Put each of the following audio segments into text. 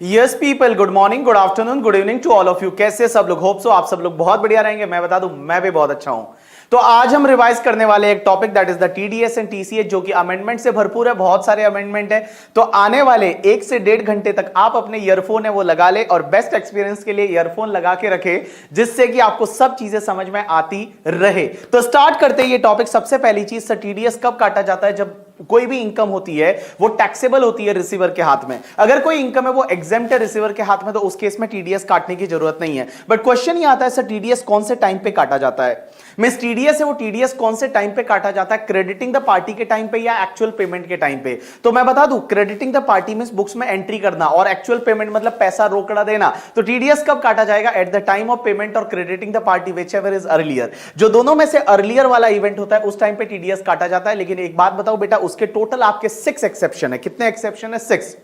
Yes people, good morning, good afternoon, good evening to all of you. कैसे सब लोग? Hope so आप सब लोग बहुत बढ़िया रहेंगे। मैं बता दूं, मैं भी बहुत अच्छा हूं। तो आज हम रिवाइज करने वाले एक topic that is the TDS and TCS, जो कि अमेंडमेंट से भरपूर है। बहुत सारे अमेंडमेंट है। तो आने वाले 1 से 1.5 घंटे तक आप अपने ईयरफोन है वो लगा ले और बेस्ट एक्सपीरियंस के लिए ईयरफोन लगा के रखे, जिससे कि आपको सब चीजें समझ में आती रहे। तो स्टार्ट करते हैं ये टॉपिक। सबसे पहली चीज, सर टीडीएस कब काटा जाता है? जब कोई भी इनकम होती है वो टैक्सेबल होती है रिसीवर के हाथ में। अगर कोई इनकम है वो एग्जेम्प्ट है रिसीवर के हाथ में, तो उस केस में टीडीएस काटने की जरूरत नहीं है। बट क्वेश्चन ये आता है, सर टीडीएस कौन से टाइम पे काटा जाता है? मिस टीडीएस है वो टीडीएस कौन से टाइम पे काटा जाता है? क्रेडिटिंग द पार्टी के टाइम पे या एक्चुअल पेमेंट के टाइम पे? तो मैं बता दूं, crediting the party means books में एंट्री करना, और एक्चुअल पेमेंट मतलब पैसा रोकड़ा देना। तो टीडीएस कब काटा जाएगा? At the time of payment और crediting the party whichever is earlier. जो दोनों में से अर्लियर वाला इवेंट होता है उस टाइम पे टीडीएस काटा जाता है। लेकिन एक बात बताओ बेटा, उसके टोटल आपके 6 एक्सेप्शन है। कितने एक्सेप्शन है? 6।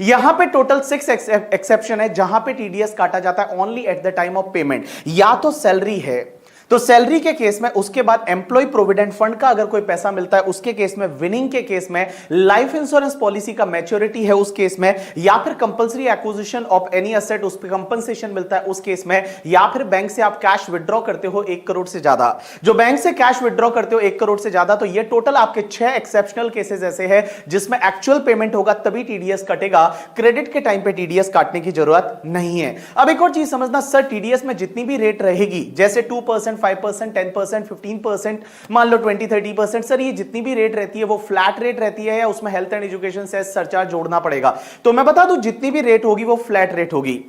यहां पे टोटल 6 एक्सेप्शन है जहां पे टीडीएस काटा जाता है only at the time of payment. या तो सैलरी है तो सैलरी के केस में, उसके बाद एम्प्लॉय प्रोविडेंट फंड का अगर कोई पैसा मिलता है उसके केस में, विनिंग के केस में, लाइफ इंश्योरेंस पॉलिसी का मैच्योरिटी है उस केस में, या फिर compulsory acquisition of any asset उस पर कंपनसेशन मिलता है उस केस में, या फिर बैंक से आप कैश विड्रॉ करते हो 1 करोड़ से ज्यादा। जो बैंक से कैश विड्रॉ करते हो 1 करोड़ से ज्यादा, तो ये टोटल आपके 6 एक्सेप्शनल केसेस ऐसे हैं जिसमें एक्चुअल पेमेंट होगा तभी टीडीएस कटेगा। क्रेडिट के टाइम पे टीडीएस काटने की जरूरत नहीं है। अब एक और चीज समझना, सर टीडीएस में जितनी भी रेट रहेगी, जैसे 2%, 5%, 10%, 15%, मान लो 20-30%, सर ये जितनी भी रेट रहती है वो फ्लैट रेट रहती है या उसमें health and education cess surcharge जोड़ना पड़ेगा? तो मैं बता दूं, जितनी भी रेट होगी वो फ्लैट रेट होगी।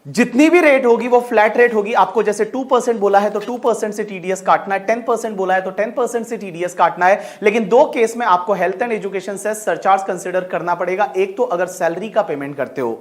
जितनी भी रेट होगी वो फ्लैट रेट होगी। आपको जैसे 2% बोला है तो 2% से टीडीएस काटना है, 10% बोला है तो 10% से टीडीएस काटना है। लेकिन 2 केस में आपको health and education cess surcharge consider करना पड़ेगा। एक तो अगर सैलरी का पेमेंट करते हो,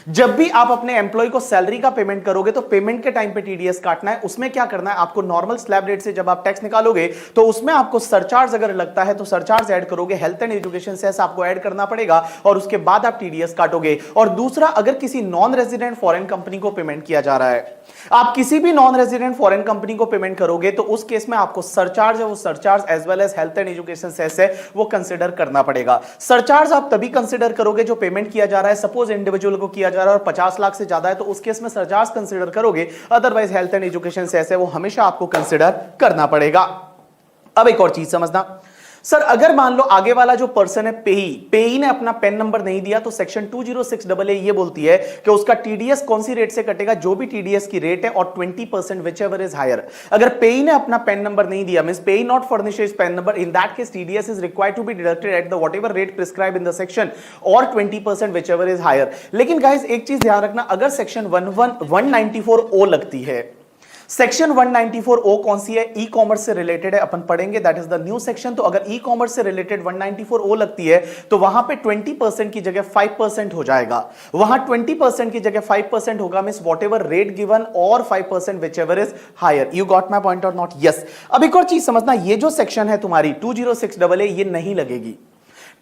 जब भी आप अपने एम्प्लॉय को सैलरी का पेमेंट करोगे तो पेमेंट के टाइम पे टीडीएस काटना है। उसमें क्या करना है आपको, नॉर्मल स्लैब रेट से जब आप टैक्स निकालोगे तो उसमें आपको सरचार्ज अगर लगता है तो सरचार्ज ऐड करोगे, हेल्थ एंड एजुकेशन सेस आपको ऐड करना पड़ेगा और उसके बाद आप टीडीएस काटोगे। और दूसरा, अगर किसी नॉन रेजिडेंट फॉरेन कंपनी को पेमेंट किया जा रहा है, आप किसी भी नॉन रेजिडेंट फॉरेन कंपनी को पेमेंट करोगे तो उस केस में आपको सरचार्ज है वो surcharge as well as health and education cess है वो कंसीडर करना पड़ेगा। सरचार्ज आप तभी कंसीडर करोगे जो पेमेंट किया जा रहा है। सपोज इंडिविजुअल को किया जा रहा है और 50 लाख से ज्यादा है तो उस केस में सरचार्ज कंसीडर करोगे, otherwise health and education cess है वो हमेशा आपको कंसीडर करना पड़ेगा। अब एक और चीज समझना, सर अगर मान लो आगे वाला जो पर्सन है पेई ने अपना पेन नंबर नहीं दिया, तो सेक्शन 206AA ये बोलती है कि उसका टीडीएस कौन सी रेट से कटेगा? जो भी टीडीएस की रेट है और 20% व्हिचएवर इज हायर। अगर पेई ने अपना पेन नंबर नहीं दिया, means payee not furnishes PAN number, in that case TDS is required to be deducted at the whatever rate prescribe in the section और 20% व्हिचएवर इज हायर। लेकिन guys एक चीज ध्यान रखना, अगर सेक्शन 194O लगती है, सेक्शन 194O कौन सी है? ई कॉमर्स से रिलेटेड है, अपन पढ़ेंगे, that is the new section. तो अगर ई कॉमर्स से रिलेटेड 194O लगती है तो वहां पे 20% की जगह 5% हो जाएगा। वहां 20% की जगह 5% होगा, मींस व्हाटएवर रेट गिवन और 5% whichever is higher. You got my point और नॉट? यस। अब एक और चीज समझना, ये जो सेक्शन है तुम्हारी 206AA ये नहीं लगेगी।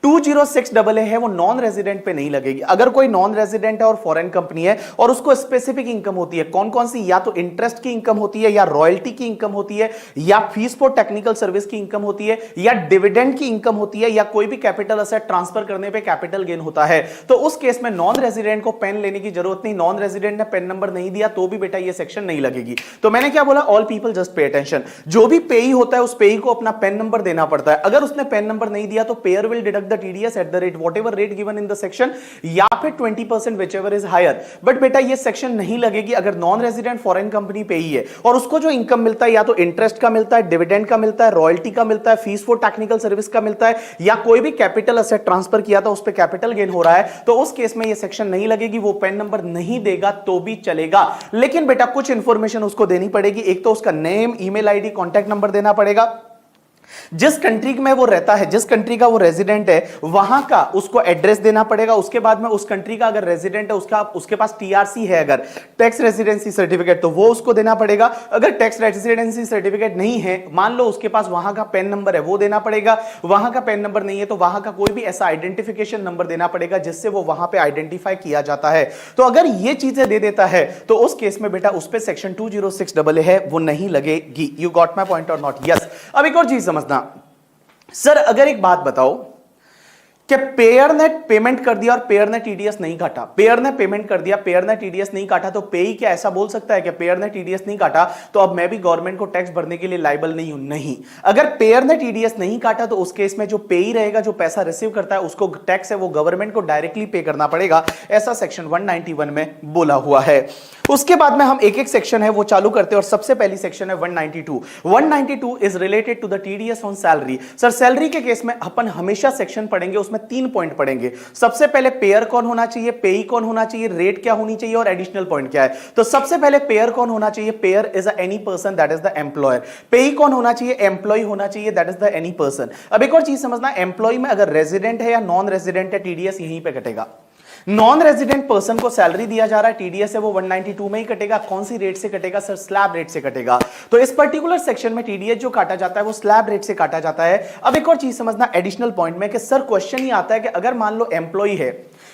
206AA है वो नॉन रेजिडेंट पे नहीं लगेगी। अगर कोई नॉन रेजिडेंट है और फॉरेन कंपनी है और उसको स्पेसिफिक इनकम होती है, कौन कौन सी? या तो इंटरेस्ट की इनकम होती है, या रॉयल्टी की इनकम होती है, या फीस फॉर टेक्निकल सर्विस की इनकम होती है, या डिविडेंड की इनकम होती है, या कोई भी कैपिटल असेट ट्रांसफर करने पे कैपिटल गेन होता है, तो उस केस में नॉन रेजिडेंट को पेन लेने की जरूरत नहीं। नॉन रेजिडेंट ने पेन नंबर नहीं दिया तो भी बेटा ये सेक्शन नहीं लगेगी। तो मैंने क्या बोला? All people just pay attention. जो भी पेई होता है उस पेई को अपना पेन नंबर देना पड़ता है। अगर उसने पेन नंबर नहीं दिया तो pair will deduct the TDS at the rate whatever rate given in the section या फिर 20% whichever is higher। बट बेटा ये सेक्शन नहीं लगेगी अगर नॉन रेजिडेंट फॉरेन कंपनी पे ही है और उसको जो इनकम मिलता है या तो इंटरेस्ट का मिलता है, डिविडेंड का मिलता है, रॉयल्टी का मिलता है, फीस फॉर टेक्निकल सर्विस का मिलता है, या कोई भी कैपिटल असेट ट्रांसफर किया था उस पर कैपिटल गेन हो रहा है, तो उस केस में ये सेक्शन नहीं लगेगी। वो पेन नंबर नहीं देगा तो भी चलेगा, लेकिन बेटा कुछ इंफॉर्मेशन उसको देनी पड़ेगी। एक तो उसका name, email ID, contact number देना पड़ेगा। जिस कंट्री में वो रहता है, जिस कंट्री का वो रेजिडेंट है, वहां का उसको एड्रेस देना पड़ेगा। उसके बाद में उस कंट्री का अगर रेजिडेंट है, उसके पास टीआरसी है, अगर टैक्स रेजिडेंसी सर्टिफिकेट, तो वो उसको देना पड़ेगा। अगर टैक्स रेजिडेंसी सर्टिफिकेट नहीं है, मान लो उसके पास वहां का पैन नंबर है, वो देना पड़ेगा। वहां का पैन नंबर नहीं है तो वहां का कोई भी ऐसा आइडेंटिफिकेशन नंबर देना पड़ेगा जिससे वो वहां पे आइडेंटिफाई किया जाता है। तो अगर ये चीजें दे देता है तो उस केस में बेटा उस पे सेक्शन 206 है वो नहीं लगेगी। यू गॉट माई पॉइंट और नॉट? यस। अब एक और चीज समझना सर, अगर एक बात बताओ कि पेयर ने पेमेंट कर दिया और पेयर ने टीडीएस नहीं काटा, पेयर ने पेमेंट कर दिया, पेयर ने टीडीएस नहीं काटा, तो पेई क्या ऐसा बोल सकता है कि पेयर ने टीडीएस नहीं काटा तो अब मैं भी गवर्नमेंट को टैक्स भरने के लिए लायबल नहीं हूं? नहीं। अगर पेयर ने टीडीएस नहीं काटा तो उस केस में जो पेई रहेगा, जो पैसा रिसीव करता है, उसको टैक्स है वो गवर्नमेंट को डायरेक्टली पे करना पड़ेगा, ऐसा सेक्शन 191 में बोला हुआ है। उसके बाद में हम एक एक सेक्शन है वो चालू करते हैं और सबसे पहली सेक्शन है 192। 192 is related to the TDS on salary. Sir salary के केस में अपन हमेशा सेक्शन पढ़ेंगे, उसमें 3 पॉइंट पढ़ेंगे। सबसे पहले पेयर कौन होना चाहिए, पेई कौन होना चाहिए, रेट क्या होनी चाहिए और एडिशनल पॉइंट क्या है। तो सबसे पहले पेयर कौन होना चाहिए? Pair is any person that is the employer. पेई कौन होना चाहिए? एम्प्लॉय होना चाहिए that is the any person. अब एक और चीज समझना, एम्प्लॉय में अगर रेजिडेंट है या नॉन रेजिडेंट है, टीडीएस यहीं पे कटेगा। नॉन रेजिडेंट पर्सन को सैलरी दिया जा रहा है, टीडीएस है वो 192 में ही कटेगा। कौन सी रेट से कटेगा? सर स्लैब रेट से कटेगा। तो इस पर्टिकुलर सेक्शन में टीडीएस जो काटा जाता है वो स्लैब रेट से काटा जाता है। अब एक और चीज समझना एडिशनल पॉइंट में कि सर क्वेश्चन ये आता है कि अगर मान लो एम्प्लॉय है,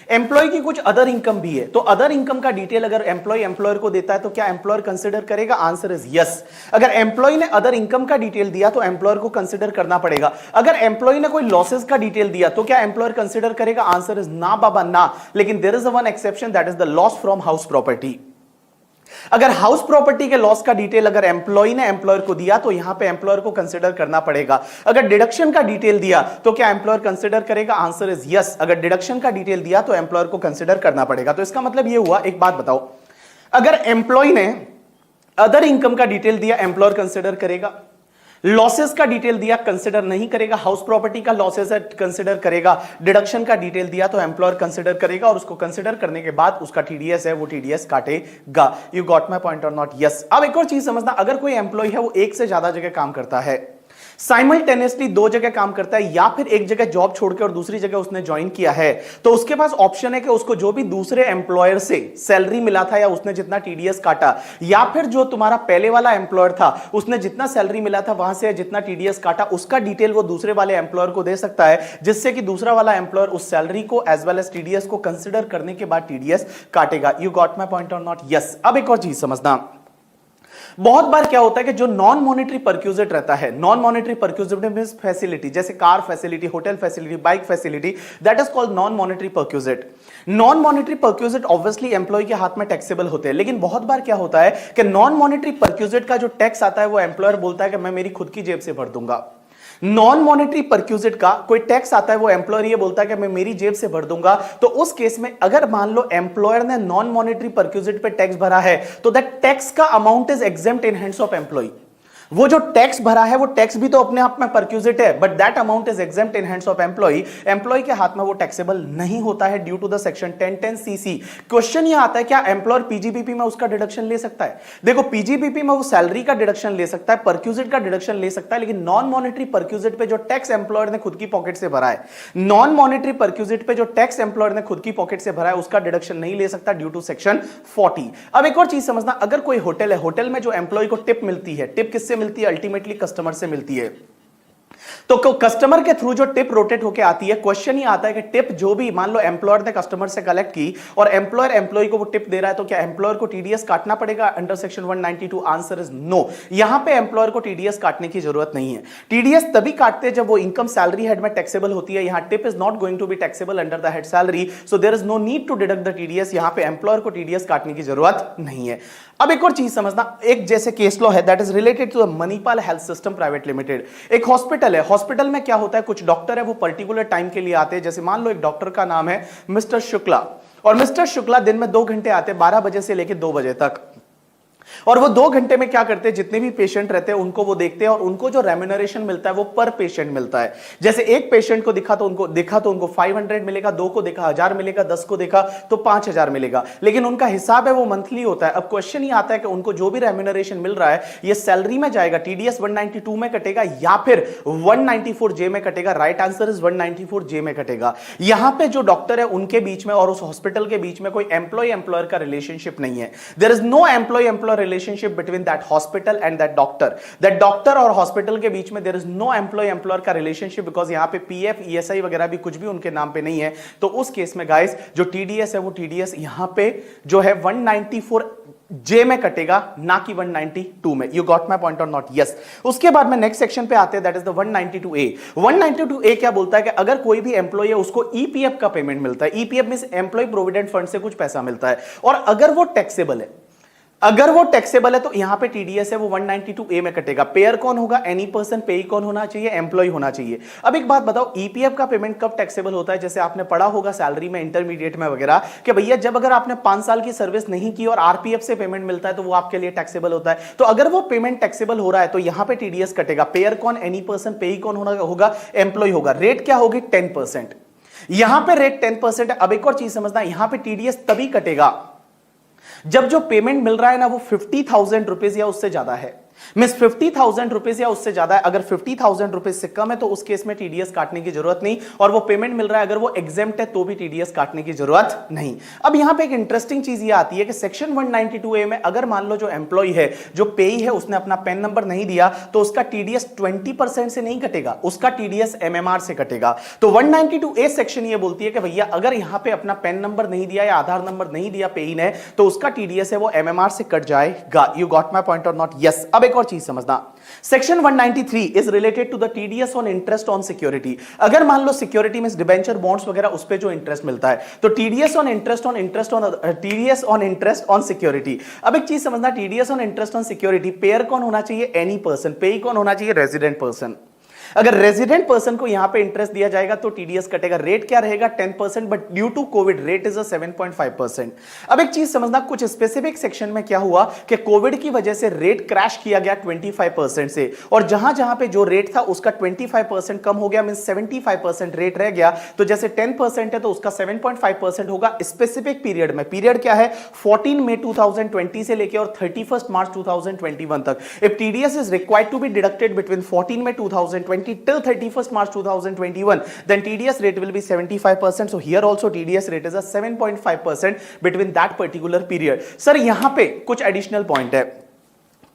एम्प्लॉय की कुछ अदर इनकम भी है, तो अदर इनकम का डिटेल अगर एम्प्लॉय एम्प्लॉयर को देता है तो क्या एम्प्लॉयर कंसीडर करेगा? Answer is yes. अगर एम्प्लॉय ने अदर इनकम का डिटेल दिया तो एम्प्लॉयर को कंसीडर करना पड़ेगा। अगर एम्प्लॉय ने कोई लॉसेस का डिटेल दिया तो क्या एम्प्लॉयर कंसीडर करेगा? आंसर इज ना बाबा ना। लेकिन there is one exception that is the loss from house property. अगर हाउस प्रॉपर्टी के लॉस का डिटेल अगर एम्प्लॉय ने एम्प्लॉयर को दिया तो यहां पे एम्प्लॉयर को कंसीडर करना पड़ेगा। अगर डिडक्शन का डिटेल दिया तो क्या एम्प्लॉयर कंसीडर करेगा? Answer is yes. अगर डिडक्शन का डिटेल दिया तो एम्प्लॉयर को कंसीडर करना पड़ेगा। तो इसका मतलब यह हुआ, एक बात बताओ, अगर एम्प्लॉय ने अदर इनकम का डिटेल दिया एम्प्लॉयर कंसीडर करेगा, लॉसेस का डिटेल दिया कंसीडर नहीं करेगा, हाउस प्रॉपर्टी का लॉसेस है कंसीडर करेगा, डिडक्शन का डिटेल दिया तो एम्प्लॉयर कंसीडर करेगा और उसको कंसीडर करने के बाद उसका टीडीएस है वो टीडीएस काटेगा। यू गॉट माय पॉइंट और नॉट? यस। अब एक और चीज समझना, अगर कोई एम्प्लॉय है वो एक से ज्यादा जगह काम करता है, साइमल्टेनियसली 2 जगह काम करता है, या फिर एक जगह जॉब छोड़कर और दूसरी जगह उसने ज्वाइन किया है, तो उसके पास ऑप्शन है कि उसको जो भी दूसरे एम्प्लॉयर से सैलरी मिला था या उसने जितना टीडीएस काटा, या फिर जो तुम्हारा पहले वाला एम्प्लॉयर था उसने जितना सैलरी मिला था वहां से जितना टीडीएस काटा, उसका डिटेल वो दूसरे वाले एम्प्लॉयर को दे सकता है, जिससे कि दूसरा वाला एम्प्लॉयर उस सैलरी को एज वेल एज टीडीएस को कंसिडर करने के बाद टीडीएस काटेगा। यू गॉट माई पॉइंट और नॉट? यस। अब एक और चीज समझना, बहुत बार क्या होता है कि जो नॉन मॉनेटरी परक्यूजिट रहता है, non monetary perquisite means facility, जैसे car facility, hotel facility, bike facility, that is called non monetary perquisite. Non monetary perquisite obviously employee के हाथ में टैक्सेबल होते हैं, लेकिन बहुत बार क्या होता है कि नॉन मॉनेटरी परक्यूजिट का जो टैक्स आता है वो एम्प्लॉयर बोलता है कि मैं मेरी खुद की जेब से भर दूंगा। नॉन मॉनेटरी परक्यूजिट का कोई टैक्स आता है वो एम्प्लॉयर ये बोलता है कि मैं मेरी जेब से भर दूंगा। तो उस केस में अगर मान लो एम्प्लॉयर ने नॉन मॉनेटरी परक्यूजिट पे टैक्स भरा है तो दैट टैक्स का amount is exempt in hands of employee. वो जो टैक्स भरा है वो टैक्स भी तो अपने आप में परक्यूजिट है, but that amount is exempt in hands of employee. Employee के हाथ में वो टैक्सेबल नहीं होता है due to the section 1010 CC. Question ये आता है क्या एम्प्लॉयर पीजीबीपी में उसका डिडक्शन ले सकता है? देखो पीजीबीपी में वो सैलरी का डिडक्शन ले सकता है, परक्यूजिट का डिडक्शन ले सकता है, लेकिन नॉन मॉनेटरी परक्यूजिट पे जो टैक्स एम्प्लॉयर ने खुद की पॉकेट से भरा है, नॉन मॉनेटरी परक्यूजिट पे जो टैक्स एम्प्लॉयर ने खुद की पॉकेट से भरा है उसका डिडक्शन नहीं ले सकता ड्यू टू सेक्शन 40। अब एक और चीज समझना, अगर कोई होटल है, होटल में जो एम्प्लॉय को टिप मिलती है, टिप किससे मिलती है? अल्टीमेटली कस्टमर से मिलती है। तो कस्टमर के थ्रू जो टिप रोटेट होकर आती है, क्वेश्चन ही आता है कि टिप जो भी मान लो एम्प्लॉयर ने कस्टमर से कलेक्ट की और एम्प्लॉयर एम्प्लॉय को वो टिप दे रहा है, तो क्या एम्प्लॉयर को टीडीएस काटना पड़ेगा under section 192? Answer is no. यहां पे एम्प्लॉयर को टीडीएस काटने की जरूरत नहीं है। टीडीएस तभी काटते हैं जब वो इनकम सैलरी हेड में टैक्सेबल होती है। यहां tip is not going to be taxable under the head salary, so there is no need to deduct the TDS. यहां पे एम्प्लॉयर को टीडीएस काटने की जरूरत नहीं है। अब एक और चीज समझना, एक जैसे केस लॉ है that is related to the Manipal health system private limited. एक हॉस्पिटल है, हॉस्पिटल में क्या होता है, कुछ डॉक्टर है वो पर्टिकुलर टाइम के लिए आते हैं। जैसे मान लो एक डॉक्टर का नाम है मिस्टर शुक्ला, और मिस्टर शुक्ला दिन में 2 घंटे आते हैं, 12 बजे से लेकर 2 बजे तक। और वो 2 घंटे में क्या करते हैं, जितने भी पेशेंट रहते हैं उनको वो देखते हैं और उनको जो रेम्यूनरेशन मिलता है वो पर पेशेंट मिलता है। जैसे एक पेशेंट को दिखा तो उनको 500 मिलेगा, 2 को देखा 1000 मिलेगा, 10 को देखा तो 5000 मिलेगा, लेकिन उनका हिसाब है वो मंथली होता है। अब क्वेश्चन ये आता है कि उनको जो भी रेम्यूनरेशन मिल रहा है ये सैलरी में जाएगा, टीडीएस 192 में कटेगा या फिर 194J में कटेगा? राइट आंसर इज 194J में कटेगा। यहां पे जो डॉक्टर है उनके बीच में और उस हॉस्पिटल के बीच में कोई एम्प्लॉय एम्प्लॉयर का रिलेशनशिप नहीं है। There is no employee employer relationship between that hospital and that doctor और हॉस्पिटल के बीच में there is no employee employer का relationship, because यहां पे पीएफ ईएसआई वगैरह भी कुछ भी उनके नाम पे नहीं है। तो उस केस में गाइस जो टीडीएस है वो टीडीएस यहां पे जो है 194J में कटेगा, ना कि 192 में। यू गॉट माय पॉइंट और नॉट? यस। उसके बाद में नेक्स्ट सेक्शन पे आते हैं, that is the 192A। 192A क्या बोलता है कि अगर कोई भी एम्प्लॉय है उसको ईपीएफ का पेमेंट मिलता है, EPF means employee provident fund से कुछ पैसा मिलता है, और अगर वो टैक्सेबल है तो यहां पे टीडीएस है वो 192A में कटेगा। पेयर कौन होगा? Any person. पेई कौन होना चाहिए? एम्प्लॉय होना चाहिए। अब एक बात बताओ, ईपीएफ का पेमेंट कब टैक्सेबल होता है? जैसे आपने पढ़ा होगा सैलरी में, इंटरमीडिएट में वगैरह, कि भैया जब अगर आपने 5 साल की सर्विस नहीं की और आरपीएफ से पेमेंट मिलता है तो वो आपके लिए टैक्सेबल होता है। तो अगर वो पेमेंट टैक्सेबल हो रहा है तो यहां पे टीडीएस कटेगा। पेयर कौन? Any person. पेई कौन होगा? एम्प्लॉय होगा। रेट क्या होगी? 10%। यहां पे रेट 10% है। अब एक और चीज समझना, यहां पे टीडीएस तभी कटेगा जब जो पेमेंट मिल रहा है ना वो 50,000 रुपीज या उससे ज्यादा है। मींस 50,000 रुपीज या उससे ज्यादा है। अगर 50,000 रुपीज से कम है तो उस केस में टीडीएस काटने की जरूरत नहीं, और वो पेमेंट मिल रहा है अगर वो एग्जेम्प्ट है तो भी टीडीएस काटने की जरूरत नहीं। अब यहां पे एक इंटरेस्टिंग चीज ये आती है कि सेक्शन 192A में अगर मान लो जो एम्प्लॉय है, जो पेई है, उसने अपना पैन नंबर नहीं दिया तो उसका टीडीएस 20% से नहीं कटेगा, उसका टीडीएस एमएमआर से कटेगा। तो 192A सेक्शन ये बोलती है कि भैया अगर यहां पे अपना पैन नंबर नहीं दिया या आधार नंबर नहीं दिया पेई ने, तो उसका टीडीएस है वो एमएमआर से कट जाएगा। यू गॉट माय पॉइंट और नॉट? यस। अब एक और चीज समझना, section 193 is related to the TDS on interest on security. अगर मान लो सिक्योरिटी में डिबेंचर बॉन्ड्स वगैरह उस पे जो इंटरेस्ट मिलता है, तो TDS on interest on security. अब एक चीज समझना, TDS on interest on security payer कौन होना चाहिए? Any person. पेई कौन होना चाहिए? Resident person. अगर रेजिडेंट पर्सन को यहां पे इंटरेस्ट दिया जाएगा तो टीडीएस कटेगा। रेट क्या रहेगा? 10%, but due to Covid rate is 7.5%। अब एक चीज समझना, कुछ स्पेसिफिक सेक्शन में क्या हुआ कि कोविड की वजह से रेट क्रैश किया गया 25% से, और जहां जहां पे जो रेट था उसका 25% कम हो गया, मीन 75% रेट रह गया। तो जैसे 10% है तो उसका 7.5% होगा स्पेसिफिक पीरियड में। पीरियड क्या है? 14 मई 2020 से लेकर और 31 मार्च 2021 तक। If TDS is required to be deducted between 14 May 2020 till 31st March 2021, then TDS rate will be 75%. So here also TDS rate is a 7.5% between that particular period. Sir यहां पे कुछ एडिशनल पॉइंट है।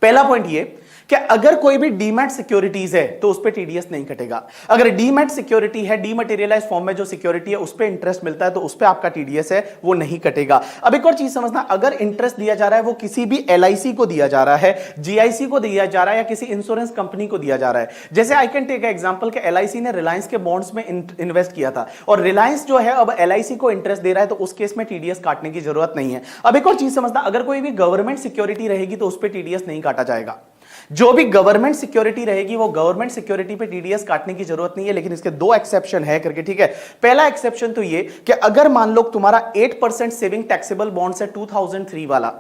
पहला point ये कि अगर कोई भी डीमैट सिक्योरिटीज है तो उस पे टीडीएस नहीं कटेगा। अगर डीमैट सिक्योरिटी है, डीमटेरियलाइज फॉर्म में जो सिक्योरिटी है उस पे इंटरेस्ट मिलता है तो उस पे आपका टीडीएस है वो नहीं कटेगा। अब एक और चीज समझना, अगर इंटरेस्ट दिया जा रहा है वो किसी भी एलआईसी को दिया जा रहा है, जीआईसी को दिया जा रहा है या किसी इंश्योरेंस कंपनी को दिया जा रहा है। जैसे आई कैन टेक एग्जांपल कि एलआईसी ने रिलायंस के बॉन्ड्स में इन्वेस्ट किया था और रिलायंस जो है अब एलआईसी को इंटरेस्ट दे रहा है, तो उस केस में टीडीएस काटने की जरूरत नहीं है। अब एक और चीज समझना, अगर कोई भी गवर्नमेंट सिक्योरिटी रहेगी तो उस पर टीडीएस नहीं काटा जाएगा। जो भी गवर्नमेंट सिक्योरिटी रहेगी वो गवर्नमेंट सिक्योरिटी पे टीडीएस काटने की जरूरत नहीं है, लेकिन इसके 2 एक्सेप्शन है करके, ठीक है। पहला एक्सेप्शन तो ये कि अगर मान लो तुम्हारा 8% सेविंग टैक्सेबल बॉन्ड्स है 2003 वाला,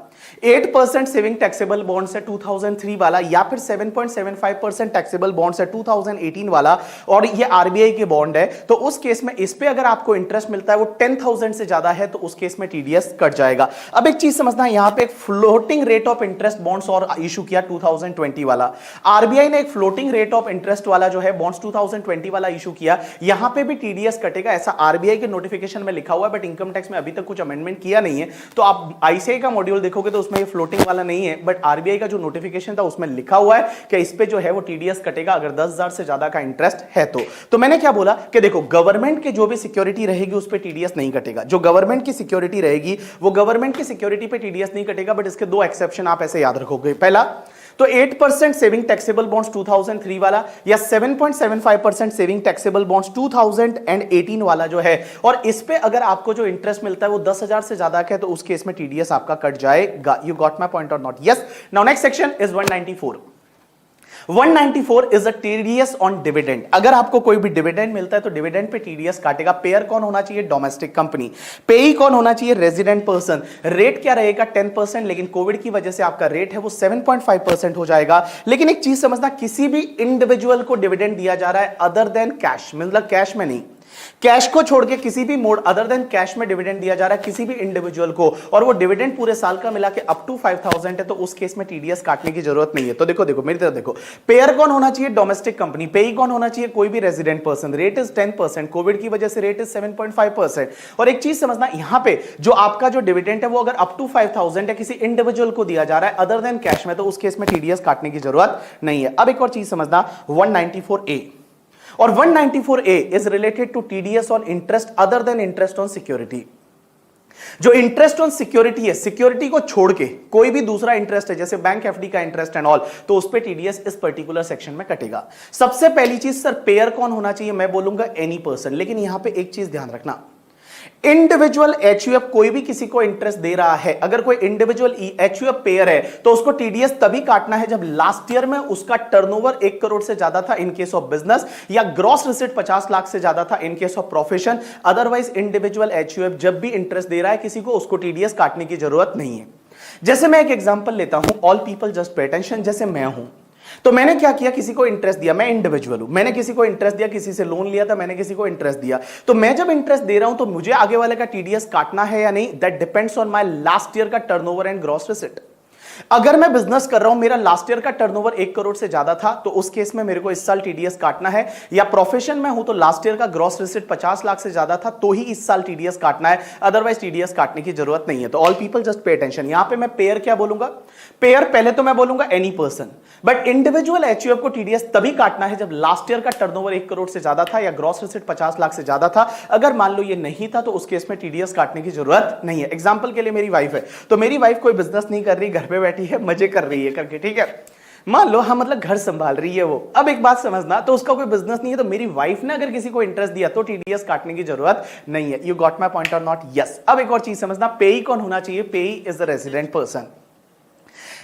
8% सेविंग टैक्सेबल बॉन्ड्स है 2003 वाला, या फिर 7.75% टैक्सेबल बॉन्ड्स है 2018 वाला, और ये आरबीआई के बॉन्ड है, तो उस केस में इस पे अगर आपको इंटरेस्ट मिलता है वो 10,000 से ज्यादा है तो उस केस में टीडीएस कट जाएगा। अब एक चीज समझना, यहां पे एक floating rate of interest bonds और इशू किया 2020 वाला। आरबीआई ने एक फ्लोटिंग रेट ऑफ इंटरेस्ट वाला जो है बॉन्ड्स 2020 वाला इशू किया, यहां पे भी टीडीएस कटेगा, ऐसा आरबीआई के नोटिफिकेशन में लिखा हुआ है, बट इनकम टैक्स में अभी तक कुछ अमेंडमेंट किया नहीं है। तो आप आईसीआई का मॉड्यूल देखोगे तो उसमें ये फ्लोटिंग वाला नहीं है, बट आरबीआई का जो नोटिफिकेशन था उसमें लिखा हुआ है कि इस पे जो है वो टीडीएस कटेगा अगर 10,000 से ज्यादा का इंटरेस्ट है तो मैंने क्या बोला कि देखो, गवर्नमेंट के जो भी सिक्योरिटी रहेगी उस पे टीडीएस नहीं कटेगा। जो गवर्नमेंट की सिक्योरिटी रहेगी वो गवर्नमेंट की सिक्योरिटी पे टीडीएस नहीं कटेगा, बट इसके 2 एक्सेप्शन आप ऐसे याद रखोगे। पहला तो 8% सेविंग टैक्सेबल बॉन्ड्स 2003 वाला, या 7.75% सेविंग टैक्सेबल बॉन्ड्स 2018 वाला जो है, और इस पे अगर आपको जो इंटरेस्ट मिलता है वो 10,000 से ज्यादा का है तो उस केस में टीडीएस आपका कट जाएगा। यू गॉट माय पॉइंट और not? Yes. Now next section is 194। 194 is a TDS on dividend. अगर आपको कोई भी डिविडेंड मिलता है तो डिविडेंड पे टीडीएस काटेगा। पेयर कौन होना चाहिए? Domestic company. पेई कौन होना चाहिए? Resident person. रेट क्या रहेगा? 10%, लेकिन कोविड की वजह से आपका रेट है वो 7.5% हो जाएगा। लेकिन एक चीज समझना, किसी भी इंडिविजुअल को डिविडेंड दिया जा रहा है अदर देन कैश, मतलब कैश में नहीं, कैश को छोड़ के किसी भी मोड अदर देन कैश में डिविडेंड दिया जा रहा है किसी भी इंडिविजुअल को, और वो डिविडेंड पूरे साल का मिला के अप टू 5000 है, तो उस केस में टीडीएस काटने की जरूरत नहीं है। तो देखो देखो मेरी तरफ देखो, पेयर कौन होना चाहिए? Domestic company. पेई कौन होना चाहिए? कोई भी resident person. Rate is 10%, Covid की वजह से रेट इज 7.5%। और एक चीज समझना, यहां पे जो आपका जो डिविडेंड है वो अगर अप टू 5000 है किसी इंडिविजुअल को दिया जा रहा है अदर देन कैश में, तो उस केस में टीडीएस काटने की जरूरत नहीं है। अब एक और चीज समझना, 194A और 194A is related to TDS on interest other than interest on security. जो इंटरेस्ट ऑन सिक्योरिटी है, सिक्योरिटी को छोड़ के कोई भी दूसरा इंटरेस्ट है, जैसे बैंक एफडी का इंटरेस्ट एंड ऑल, तो उस पे टीडीएस इस पर्टिकुलर सेक्शन में कटेगा। सबसे पहली चीज सर, पेयर कौन होना चाहिए? मैं बोलूंगा एनी पर्सन, लेकिन यहां पे एक चीज ध्यान रखना, इंडिविजुअल एचयूएफ कोई भी किसी को इंटरेस्ट दे रहा है, अगर कोई इंडिविजुअल एचयूएफ पेयर है तो उसको टीडीएस तभी काटना है जब लास्ट ईयर में उसका टर्नओवर 1 करोड़ से ज्यादा था इन केस ऑफ बिजनेस, या ग्रॉस रिसिट 50 लाख से ज्यादा था in case of profession. Otherwise individual HUF जब भी इंटरेस्ट दे रहा है किसी को, उसको टीडीएस काटने की जरूरत नहीं है। जैसे मैं एक एग्जांपल लेता हूं, all people just pay attention. जैसे मैं हूं, तो मैंने क्या किया, किसी को इंटरेस्ट दिया, मैं इंडिविजुअल हूं, मैंने किसी को इंटरेस्ट दिया, किसी से लोन लिया था, मैंने किसी को इंटरेस्ट दिया, तो मैं जब इंटरेस्ट दे रहा हूं तो मुझे आगे वाले का टीडीएस काटना है या नहीं, that depends on my last year का टर्नओवर एंड ग्रॉस रिसिट। अगर मैं बिजनेस कर रहा हूं, मेरा लास्ट ईयर का टर्नओवर 1 करोड़ से ज्यादा था, तो उस केस में मेरे को इस साल टीडीएस काटना है, या प्रोफेशन में हूं तो लास्ट ईयर का ग्रॉस रिसिट 50 लाख से ज्यादा था तो ही इस साल टीडीएस काटना है, अदरवाइज टीडीएस काटने की जरूरत नहीं है। तो all people just pay attention. यहां पे मैं पेयर क्या बोलूंगा? पेयर पहले तो मैं बोलूंगा any person, but individual HUF को टीडीएस तभी काटना है जब लास्ट ईयर का टर्नओवर 1 करोड़ से ज्यादा था या ग्रॉस रिसिट 50 लाख से ज्यादा था। अगर मान लो ये नहीं था तो उस केस में टीडीएस काटने की जरूरत नहीं है। एग्जांपल के लिए मेरी वाइफ है, तो मेरी वाइफ कोई बिजनेस नहीं कर रही, घर पे बैठी है, मजे कर रही है करके, ठीक है, मान लो हम मतलब घर संभाल रही है वो। अब एक बात समझना, तो उसका कोई बिजनेस नहीं है, तो मेरी वाइफ ने अगर किसी को इंटरेस्ट दिया तो टीडीएस काटने की जरूरत नहीं है। यू गॉट माय पॉइंट और नॉट? यस। अब एक और चीज समझना, पेई कौन होना चाहिए? पेई is a resident person.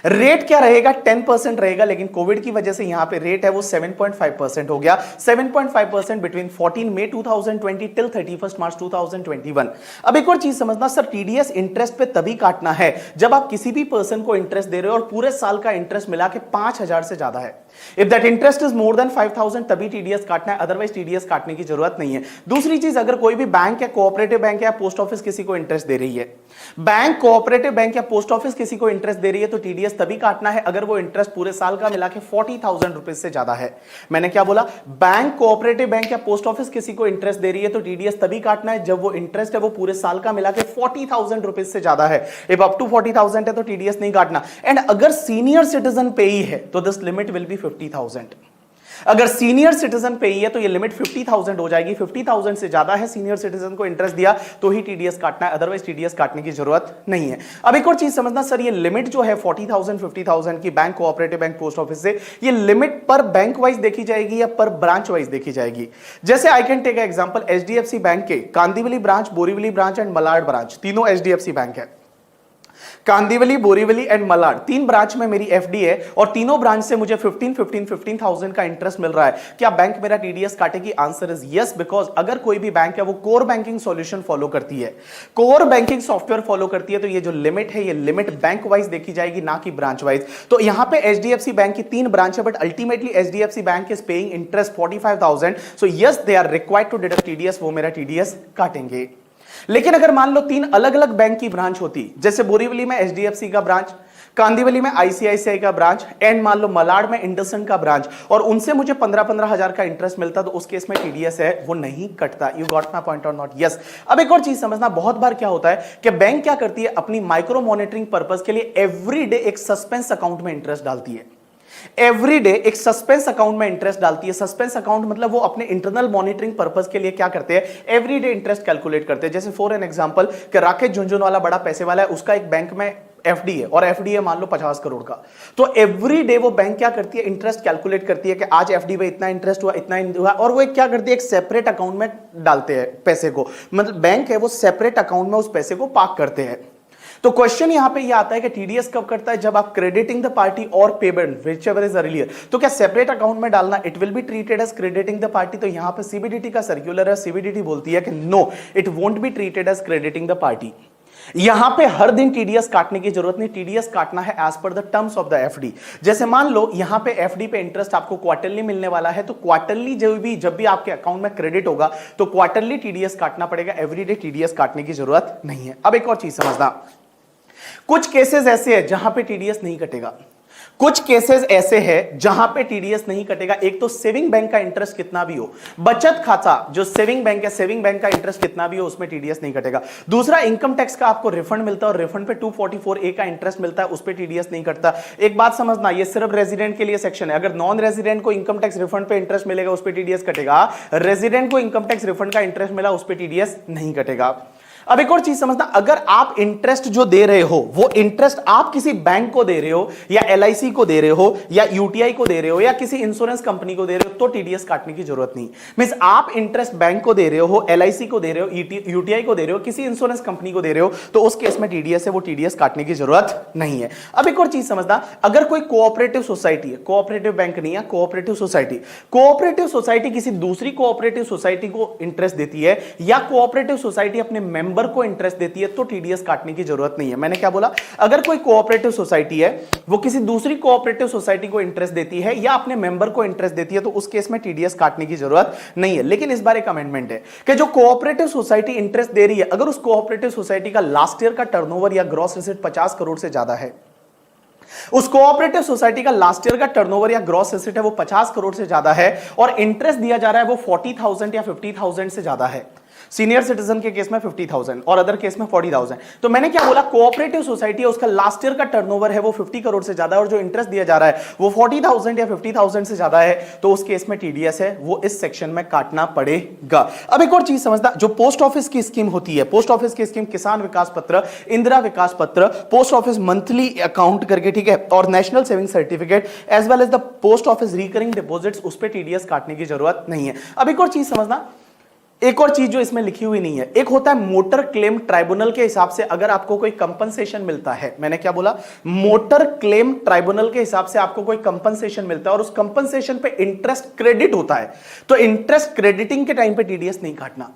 Rate क्या रहेगा? 10% रहेगा, लेकिन कोविड की वजह से यहां पे रेट है वो 7.5% हो गया। 7.5% बिटवीन 14 मई 2020 टिल 31 मार्च 2021। अब एक और चीज समझना सर, टीडीएस इंटरेस्ट पे तभी काटना है जब आप किसी भी पर्सन को इंटरेस्ट दे रहे हो और पूरे साल का इंटरेस्ट मिला के 5000 से ज्यादा है। If that interest is more then 5000 तभी टीडीएस काटना है, अदरवाइज टीडीएस काटने की जरूरत नहीं है। दूसरी चीज, अगर कोई भी बैंक या कोऑपरेटिव बैंक या पोस्ट ऑफिस किसी को इंटरेस्ट दे रही है, बैंक, कोऑपरेटिव बैंक या पोस्ट ऑफिस किसी को इंटरेस्ट दे रही है, तो टीडीएस तभी काटना है अगर वो इंटरेस्ट पूरे साल का मिला के 40,000 रुपए से ज्यादा है। मैंने क्या बोला? बैंक, कोऑपरेटिव बैंक या पोस्ट ऑफिस किसी को इंटरेस्ट दे रही है तो टीडीएस तभी काटना है जब वो इंटरेस्ट है वो पूरे साल का मिला के 40,000 रुपए से ज्यादा है। इफ अप टू 40,000 है तो टीडीएस नहीं काटना। एंड अगर सीनियर सिटीजन पेई है तो दिस लिमिट विल बी 50,000। अगर सीनियर सिटीजन पे ही है तो ये लिमिट 50,000 हो जाएगी। 50,000 से ज्यादा है, सीनियर सिटीजन को इंटरेस्ट दिया तो ही टीडीएस काटना है, अदरवाइज टीडीएस काटने की जरूरत नहीं है। अब एक और चीज समझना सर, ये लिमिट जो है 40,000 50,000 की bank, cooperative bank, post office से, ये लिमिट पर बैंक वाइज देखी जाएगी या पर ब्रांच वाइज देखी जाएगी? जैसे I can take example, HDFC bank के Kandivali branch, Borivali branch and Malad branch, तीनों एचडीएफसी बैंक है। कांदिवली, बोरीवली एंड मलाड, 3 ब्रांच में मेरी एफडी है और तीनों ब्रांच से मुझे 15,000 का इंटरेस्ट मिल रहा है। क्या बैंक मेरा टीडीएस काटेगी? आंसर इज यस, बिकॉज अगर कोई भी बैंक है वो कोर बैंकिंग सॉल्यूशन फॉलो करती है, कोर बैंकिंग सॉफ्टवेयर फॉलो करती है, तो ये जो लिमिट है ये लिमिट बैंक वाइज देखी जाएगी, ना कि ब्रांच वाइज। तो यहां पे एचडीएफसी बैंक की 3 ब्रांच है, but ultimately HDFC bank is paying interest 45,000, so yes they are required to deduct TDS, वो मेरा टीडीएस काटेंगे। लेकिन अगर मान लो 3 अलग अलग बैंक की ब्रांच होती, जैसे बोरीवली में एचडीएफसी का ब्रांच, कांदिवली में आईसीआईसीआई का ब्रांच एंड मान लो मलाड में इंडसइंड का ब्रांच, और उनसे मुझे 15-15 हजार का इंटरेस्ट मिलता, तो उस केस में टीडीएस है वो नहीं कटता। यू गॉट माय पॉइंट और नॉट? यस। अब एक और चीज समझना, बहुत बार क्या होता है कि बैंक क्या करती है, अपनी माइक्रो मॉनिटरिंग पर्पस के लिए एवरीडे एक सस्पेंस अकाउंट में इंटरेस्ट डालती है। एवरीडे एक सस्पेंस अकाउंट में इंटरेस्ट डालती है। सस्पेंस अकाउंट मतलब वो अपने इंटरनल मॉनिटरिंग पर्पस के लिए क्या करते हैं, एवरीडे इंटरेस्ट कैलकुलेट करते हैं। जैसे फॉर एन एग्जांपल कि राकेश झुंझुनवाला बड़ा पैसे वाला है, उसका एक बैंक में एफडी है और एफडी है मान लो 50 करोड़ का, तो एवरी डे वो बैंक क्या करती है, इंटरेस्ट कैलकुलेट करती है कि आज एफडी में इतना इंटरेस्ट हुआ, इतना हुआ, और वो एक क्या करती है, एक सेपरेट अकाउंट में डालते हैं पैसे को। मतलब बैंक है वो सेपरेट अकाउंट में उस पैसे को पार्क करते हैं। तो क्वेश्चन यहां पे ये आता है कि टीडीएस कब करता है, जब आप क्रेडिटिंग द पार्टी और payment whichever is earlier. तो क्या सेपरेट अकाउंट में डालना, it will be treated as crediting the party. तो यहां पे सीबीडीटी का सर्कुलर है, सीबीडीटी बोलती है कि no, it won't be treated as crediting the party. यहां पे हर दिन टीडीएस काटने की जरूरत नहीं, टीडीएस काटना है as per the terms of the FD. जैसे मान लो यहां पे एफडी पे इंटरेस्ट आपको क्वार्टरली मिलने वाला है, तो क्वार्टरली जब भी आपके अकाउंट में क्रेडिट होगा तो क्वार्टरली टीडीएस काटना पड़ेगा, एवरीडे टीडीएस काटने की जरूरत नहीं है। अब एक और चीज समझना, कुछ केसेस ऐसे हैं जहां पे टीडीएस नहीं कटेगा, कुछ केसेस ऐसे हैं जहां पे टीडीएस नहीं कटेगा। एक तो सेविंग बैंक का इंटरेस्ट कितना भी हो, बचत खाता जो सेविंग बैंक है, सेविंग बैंक का इंटरेस्ट कितना भी हो उसमें टीडीएस नहीं कटेगा। दूसरा, इनकम टैक्स का आपको रिफंड मिलता है और रिफंड पे 244A का इंटरेस्ट मिलता है, उस पे टीडीएस नहीं कटता। एक बात समझना, ये सिर्फ रेजिडेंट के लिए सेक्शन है। अगर नॉन रेजिडेंट को इनकम टैक्स रिफंड पे इंटरेस्ट मिलेगा उस पे टीडीएस कटेगा, रेजिडेंट को इनकम टैक्स रिफंड का इंटरेस्ट मिला उस पे टीडीएस नहीं कटेगा। अब एक और चीज समझना, अगर आप इंटरेस्ट जो दे रहे हो वो इंटरेस्ट आप किसी बैंक को दे रहे हो या एलआईसी को दे रहे हो या यूटीआई को दे रहे हो या किसी इंश्योरेंस कंपनी को दे रहे हो तो टीडीएस काटने की जरूरत नहीं। मींस आप इंटरेस्ट बैंक को दे रहे हो, एलआईसी को दे रहे हो, यूटीआई को दे रहे हो, किसी इंश्योरेंस कंपनी को दे रहे हो, तो उस केस में टीडीएस है, वो टीडीएस काटने की जरूरत नहीं है। अब एक और चीज समझना, अगर कोई कोऑपरेटिव सोसाइटी है, कोऑपरेटिव बैंक नहीं है, कोऑपरेटिव सोसाइटी किसी दूसरी कोऑपरेटिव सोसाइटी को इंटरेस्ट देती है या कोऑपरेटिव सोसाइटी अपने मेंबर को इंटरेस्ट देती है तो टीडीएस काटने की जरूरत नहीं है। मैंने क्या बोला, अगर कोई कोऑपरेटिव सोसाइटी है वो किसी दूसरी कोऑपरेटिव सोसाइटी को इंटरेस्ट देती है या अपने मेंबर को इंटरेस्ट देती है तो उस केस में टीडीएस काटने की जरूरत नहीं है। लेकिन इस बार एक अमेंडमेंट है कि जो कोऑपरेटिव सोसाइटी इंटरेस्ट दे रही है, अगर उस कोऑपरेटिव सोसाइटी का लास्ट ईयर का टर्नओवर या ग्रॉस रिसीट 50 करोड़ से ज्यादा है, उस कोऑपरेटिव सोसाइटी का लास्ट ईयर का टर्नओवर या ग्रॉस एसेट है वो 50 करोड़ से ज्यादा है और इंटरेस्ट दिया जा रहा है वो 40,000 या 50,000 से ज्यादा है, सीनियर सिटीजन के केस में 50,000 और अदर केस में 40,000। तो मैंने क्या बोला, कोऑपरेटिव सोसाइटी है उसका लास्ट ईयर का टर्नओवर है वो 50 करोड़ से ज्यादा है और जो इंटरेस्ट दिया जा रहा है वो 40,000 या 50,000 से ज्यादा है, तो उस केस में टीडीएस है वो इस सेक्शन में काटना पड़ेगा। अब एक और चीज समझना, जो पोस्ट ऑफिस की स्कीम होती है, पोस्ट ऑफिस की स्कीम किसान विकास पत्र, इंदिरा विकास पत्र, पोस्ट ऑफिस मंथली अकाउंट करके, ठीक है, और national saving certificate as well as the post office recurring deposits, उस पर टीडीएस काटने की जरूरत नहीं है। अब एक और चीज समझना, एक और चीज जो इसमें लिखी हुई नहीं है, एक होता है मोटर क्लेम ट्राइब्यूनल के हिसाब से अगर आपको कोई कंपनसेशन मिलता है। मैंने क्या बोला, मोटर क्लेम ट्राइब्यूनल के हिसाब से आपको कोई कंपनसेशन मिलता है और उस कंपनसेशन पे इंटरेस्ट क्रेडिट होता है, तो इंटरेस्ट क्रेडिटिंग के टाइम पे टीडीएस नहीं काटना।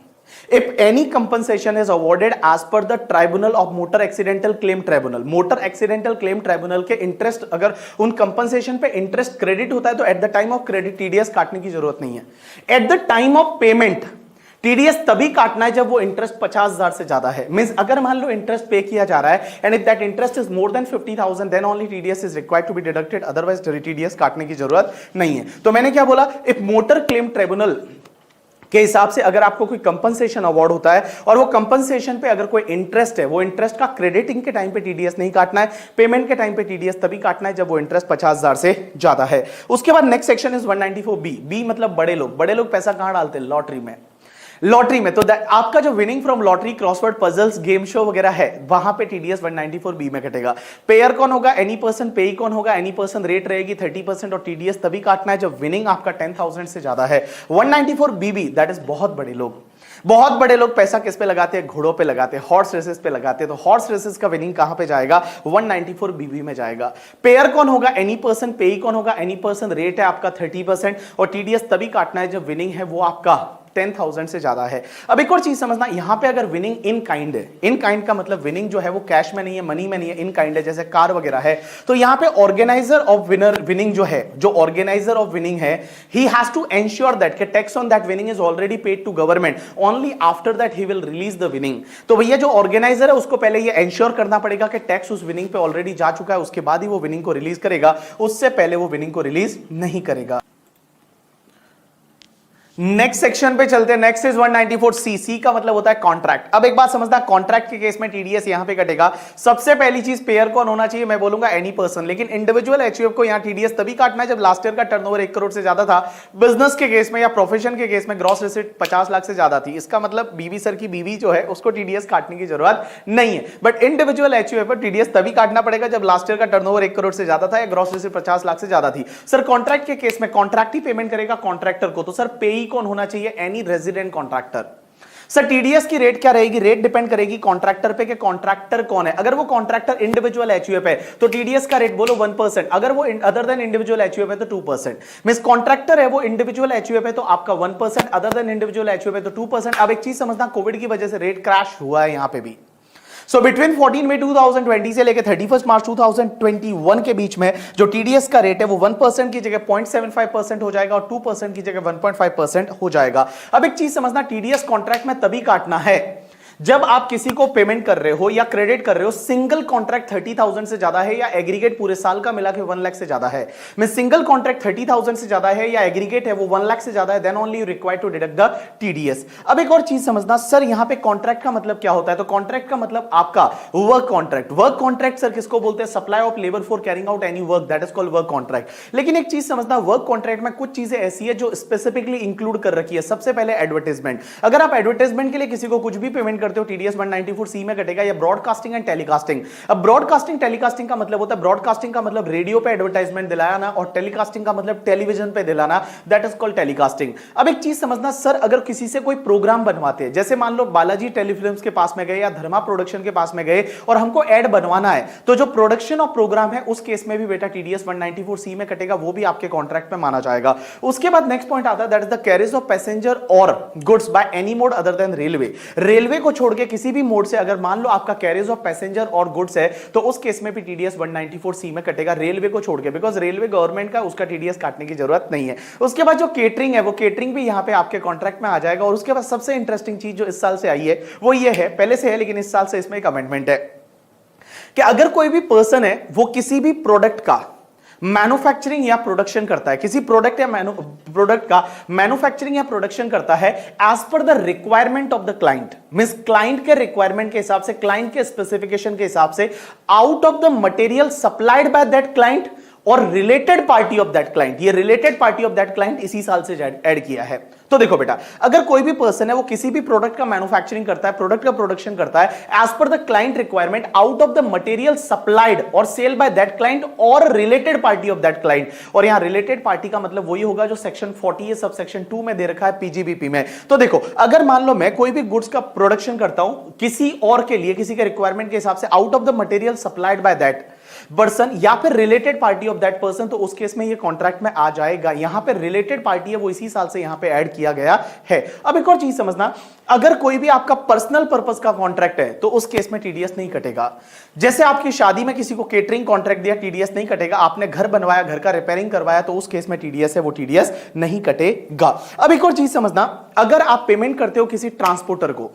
If any compensation is awarded as per the tribunal of motor accidental claim tribunal, motor accidental claim tribunal के इंटरेस्ट अगर उन कंपनसेशन पे इंटरेस्ट क्रेडिट होता है तो eight the time of credit TDS काटने की जरूरत नहीं है। Eight the time of payment TDS तभी काटना है जब वो इंटरेस्ट 50,000 से ज्यादा है। मींस अगर मान लो इंटरेस्ट पे किया जा रहा है and if that interest is more than 50,000 then only TDS is required to be deducted, otherwise TDS काटने की जरूरत नहीं है। तो मैंने क्या बोला, इफ मोटर क्लेम ट्रिब्यूनल के हिसाब से अगर आपको कोई कंपनसेशन अवार्ड होता है और वो कंपनसेशन पे अगर कोई इंटरेस्ट है, वो इंटरेस्ट का क्रेडिटिंग के टाइम पे टीडीएस नहीं काटना है, पेमेंट के टाइम पे टीडीएस तभी काटना है जब वो इंटरेस्ट 50,000 से ज्यादा है। उसके बाद next section is 194B। B मतलब बड़े लोग। बड़े लोग पैसा कहां डालते हैं, लॉटरी में। लॉटरी में तो आपका जो winning from lottery, crossword puzzles, game show वगैरह है, वहां पे टीडीएस 194B में कटेगा। पेयर कौन होगा, एनी पर्सन, पेई कौन होगा, एनी पर्सन, रेट रहेगी 30% और टीडीएस तभी काटना है जब विनिंग आपका 10,000 से ज्यादा है। 194BB दैट इज बहुत बड़े लोग। बहुत बड़े लोग पैसा किस पे लगाते हैं, घोड़ों पे लगाते हैं, हॉर्स रेसेस पे लगाते हैं। तो हॉर्स रेसेस का विनिंग कहां पे जाएगा, 194BB में जाएगा। पेयर कौन होगा, एनी पर्सन, पेई कौन होगा, एनी पर्सन, रेट है आपका 30% और टीडीएस तभी काटना है जब विनिंग है वो आपका 10,000 से ज्यादा है। अब एक और चीज समझना, यहां पे अगर विनिंग इन काइंड है, इन काइंड का मतलब विनिंग जो है वो कैश में नहीं है, मनी में नहीं है, इन काइंड है, जैसे कार वगैरह है, तो यहां पे ऑर्गेनाइजर ऑफ विनिंग जो है, जो ऑर्गेनाइजर ऑफ विनिंग है, he has to ensure that कि tax on that winning is already paid to government, only after that he will release the winning. तो भैया जो ऑर्गेनाइजर है उसको पहले ये एंश्योर करना पड़ेगा कि टैक्स उस विनिंग पे ऑलरेडी जा चुका है, उसके बाद ही वो विनिंग को रिलीज करेगा, उससे पहले वो विनिंग को रिलीज नहीं करेगा। नेक्स्ट सेक्शन पे चलते हैं। Next is 194C। सी का मतलब होता है कॉन्ट्रैक्ट। अब एक बात समझना, कॉन्ट्रैक्ट के केस में टीडीएस यहां पे कटेगा। सबसे पहली चीज, पेयर कौन होना चाहिए, मैं बोलूंगा एनी पर्सन, लेकिन इंडिविजुअल एचयूएफ को यहां टीडीएस तभी काटना है जब लास्ट ईयर का टर्नओवर 1 करोड़ से ज्यादा था। बिजनेस के केस में या प्रोफेशन के केस में ग्रॉस रिसीट 50 लाख से ज्यादा थी। इसका मतलब बीवी सर की बीवी जो है उसको टीडीएस काटने की जरूरत नहीं है। बट इंडिविजुअल एचयूएफ पर टीडीएस तभी काटना पड़ेगा जब लास्ट ईयर का टर्नओवर 1 करोड़ से ज्यादा था या ग्रॉस रिसीट 50 लाख से ज्यादा थी। सर कॉन्ट्रैक्ट के केस में कॉन्ट्रैक्ट ही पेमेंट करेगा कॉन्ट्रैक्टर को, तो सर पेई कौन होना चाहिए, any resident contractor. Sir TDS की रेट क्या रहेगी? रेट डिपेंड करेगी कॉन्ट्रैक्टर पे कि कॉन्ट्रैक्टर कौन है। अगर वो कॉन्ट्रैक्टर इंडिविजुअल एचयूएफ है तो टीडीएस का रेट बोलो 1%, अगर वो अदर देन इंडिविजुअल एचयूएफ है तो 2%। मींस कॉन्ट्रैक्टर है वो इंडिविजुअल एचयूएफ है तो आपका 1%, अदर देन इंडिविजुअल एचयूएफ है तो 2%। अब एक चीज समझना, कोविड की वजह से रेट क्रैश हुआ है यहां पे भी। सो बिटवीन 14 मई 2020 से लेकर 31 मार्च 2021 के बीच में जो टीडीएस का रेट है वो 1% की जगह 0.75% हो जाएगा और 2% की जगह 1.5% हो जाएगा। अब एक चीज समझना, टीडीएस कॉन्ट्रैक्ट में तभी काटना है जब आप किसी को पेमेंट कर रहे हो या क्रेडिट कर रहे हो, सिंगल कॉन्ट्रैक्ट 30,000 से ज्यादा है या एग्रीगेट पूरे साल का मिला के 1 लाख से ज्यादा है। मैं सिंगल कॉन्ट्रैक्ट 30,000 से ज्यादा है या एग्रीगेट है वो 1 लाख से ज्यादा है, then only you required to deduct the TDS. अब एक और चीज समझना, सर यहां पे कॉन्ट्रैक्ट का मतलब क्या होता है? तो कॉन्ट्रैक्ट का मतलब आपका work contract. Work contract sir किसको बोलते हैं? Supply of labour for carrying out any work, that is called work contract. लेकिन एक चीज समझना, वर्क कॉन्ट्रैक्ट में कुछ चीजें ऐसी है जो स्पेसिफिकली इंक्लूड कर रखी है। सबसे पहले एडवर्टाइजमेंट। अगर आप एडवर्टाइजमेंट के लिए किसी को कुछ भी पेमेंट करते हो, टीडीएस 194C में कटेगा। या ब्रॉडकास्टिंग एंड टेलीकास्टिंग। अब ब्रॉडकास्टिंग टेलीकास्टिंग का मतलब होता है, ब्रॉडकास्टिंग का मतलब रेडियो पे एडवर्टाइजमेंट दिलाना और टेलीकास्टिंग का मतलब टेलीविजन पे दिलाना, दैट इज कॉल्ड टेलीकास्टिंग। अब एक चीज समझना सर, अगर किसी से कोई प्रोग्राम बनवाते हैं, जैसे मान लो बालाजी टेलीफिल्म्स के पास में गए या धर्मा प्रोडक्शन के पास में गए और हमको एड बनवाना है, तो जो प्रोडक्शन ऑफ प्रोग्राम है उस केस में भी बेटा टीडीएस 194C में कटेगा, वो भी आपके कॉन्ट्रैक्ट में माना जाएगा। उसके बाद नेक्स्ट पॉइंट आता है, that is the carriage of passenger और goods by any mode other than railway. Railway को छोड़ के किसी भी मोड से अगर मान लो आपका कैरिज ऑफ पैसेंजर और गुड्स है तो उस केस में भी टीडीएस 194C में कटेगा, रेलवे को छोड़ के, बिकॉज रेलवे गवर्नमेंट का, उसका टीडीएस काटने की जरूरत नहीं है। उसके बाद जो केटरिंग है वो केटरिंग भी यहां पे आपके कॉन्ट्रैक्ट में आ जाएगा। और उसके बाद सबसे इंटरेस्टिंग चीज जो इस साल से आई है वो ये है, पहले से है लेकिन इस साल से इसमें एक अमेंडमेंट है कि अगर कोई भी पर्सन है वो किसी भी प्रोडक्ट का मैन्युफैक्चरिंग या प्रोडक्शन करता है, किसी प्रोडक्ट या प्रोडक्ट का मैन्युफैक्चरिंग या प्रोडक्शन करता है as per the requirement of the client, means client के रिक्वायरमेंट के हिसाब से, क्लाइंट के स्पेसिफिकेशन के हिसाब से, out of the material supplied by that client और related party of that client. ये related party of that client इसी साल से ऐड किया है। तो देखो बेटा, अगर कोई भी पर्सन है वो किसी भी प्रोडक्ट का मैन्युफैक्चरिंग करता है, प्रोडक्ट का प्रोडक्शन करता है as per the client requirement, out of the material supplied और सेल बाय दैट क्लाइंट और related party of that client. और यहां रिलेटेड पार्टी का मतलब वही होगा जो सेक्शन 40 सब सेक्शन 2 में दे रखा है पीजीबीपी में। तो देखो, अगर मान लो मैं कोई भी गुड्स का प्रोडक्शन करता हूं किसी और के लिए, किसी के रिक्वायरमेंट के हिसाब से, out of the material supplied by that person या फिर related party of that person, तो उस केस में ये कॉन्ट्रैक्ट में आ जाएगा। यहां पे रिलेटेड पार्टी है वो इसी साल से यहां पे ऐड किया गया है। अब एक और चीज समझना, अगर कोई भी आपका पर्सनल पर्पस का कॉन्ट्रैक्ट है तो उस केस में टीडीएस नहीं कटेगा। जैसे आपकी शादी में किसी को केटरिंग कॉन्ट्रैक्ट दिया, टीडीएस नहीं कटेगा। आपने घर बनवाया, घर का रिपेयरिंग करवाया, तो उस केस में टीडीएस है वो टीडीएस नहीं कटेगा। अब एक और चीज समझना, अगर आप पेमेंट करते हो किसी ट्रांसपोर्टर को,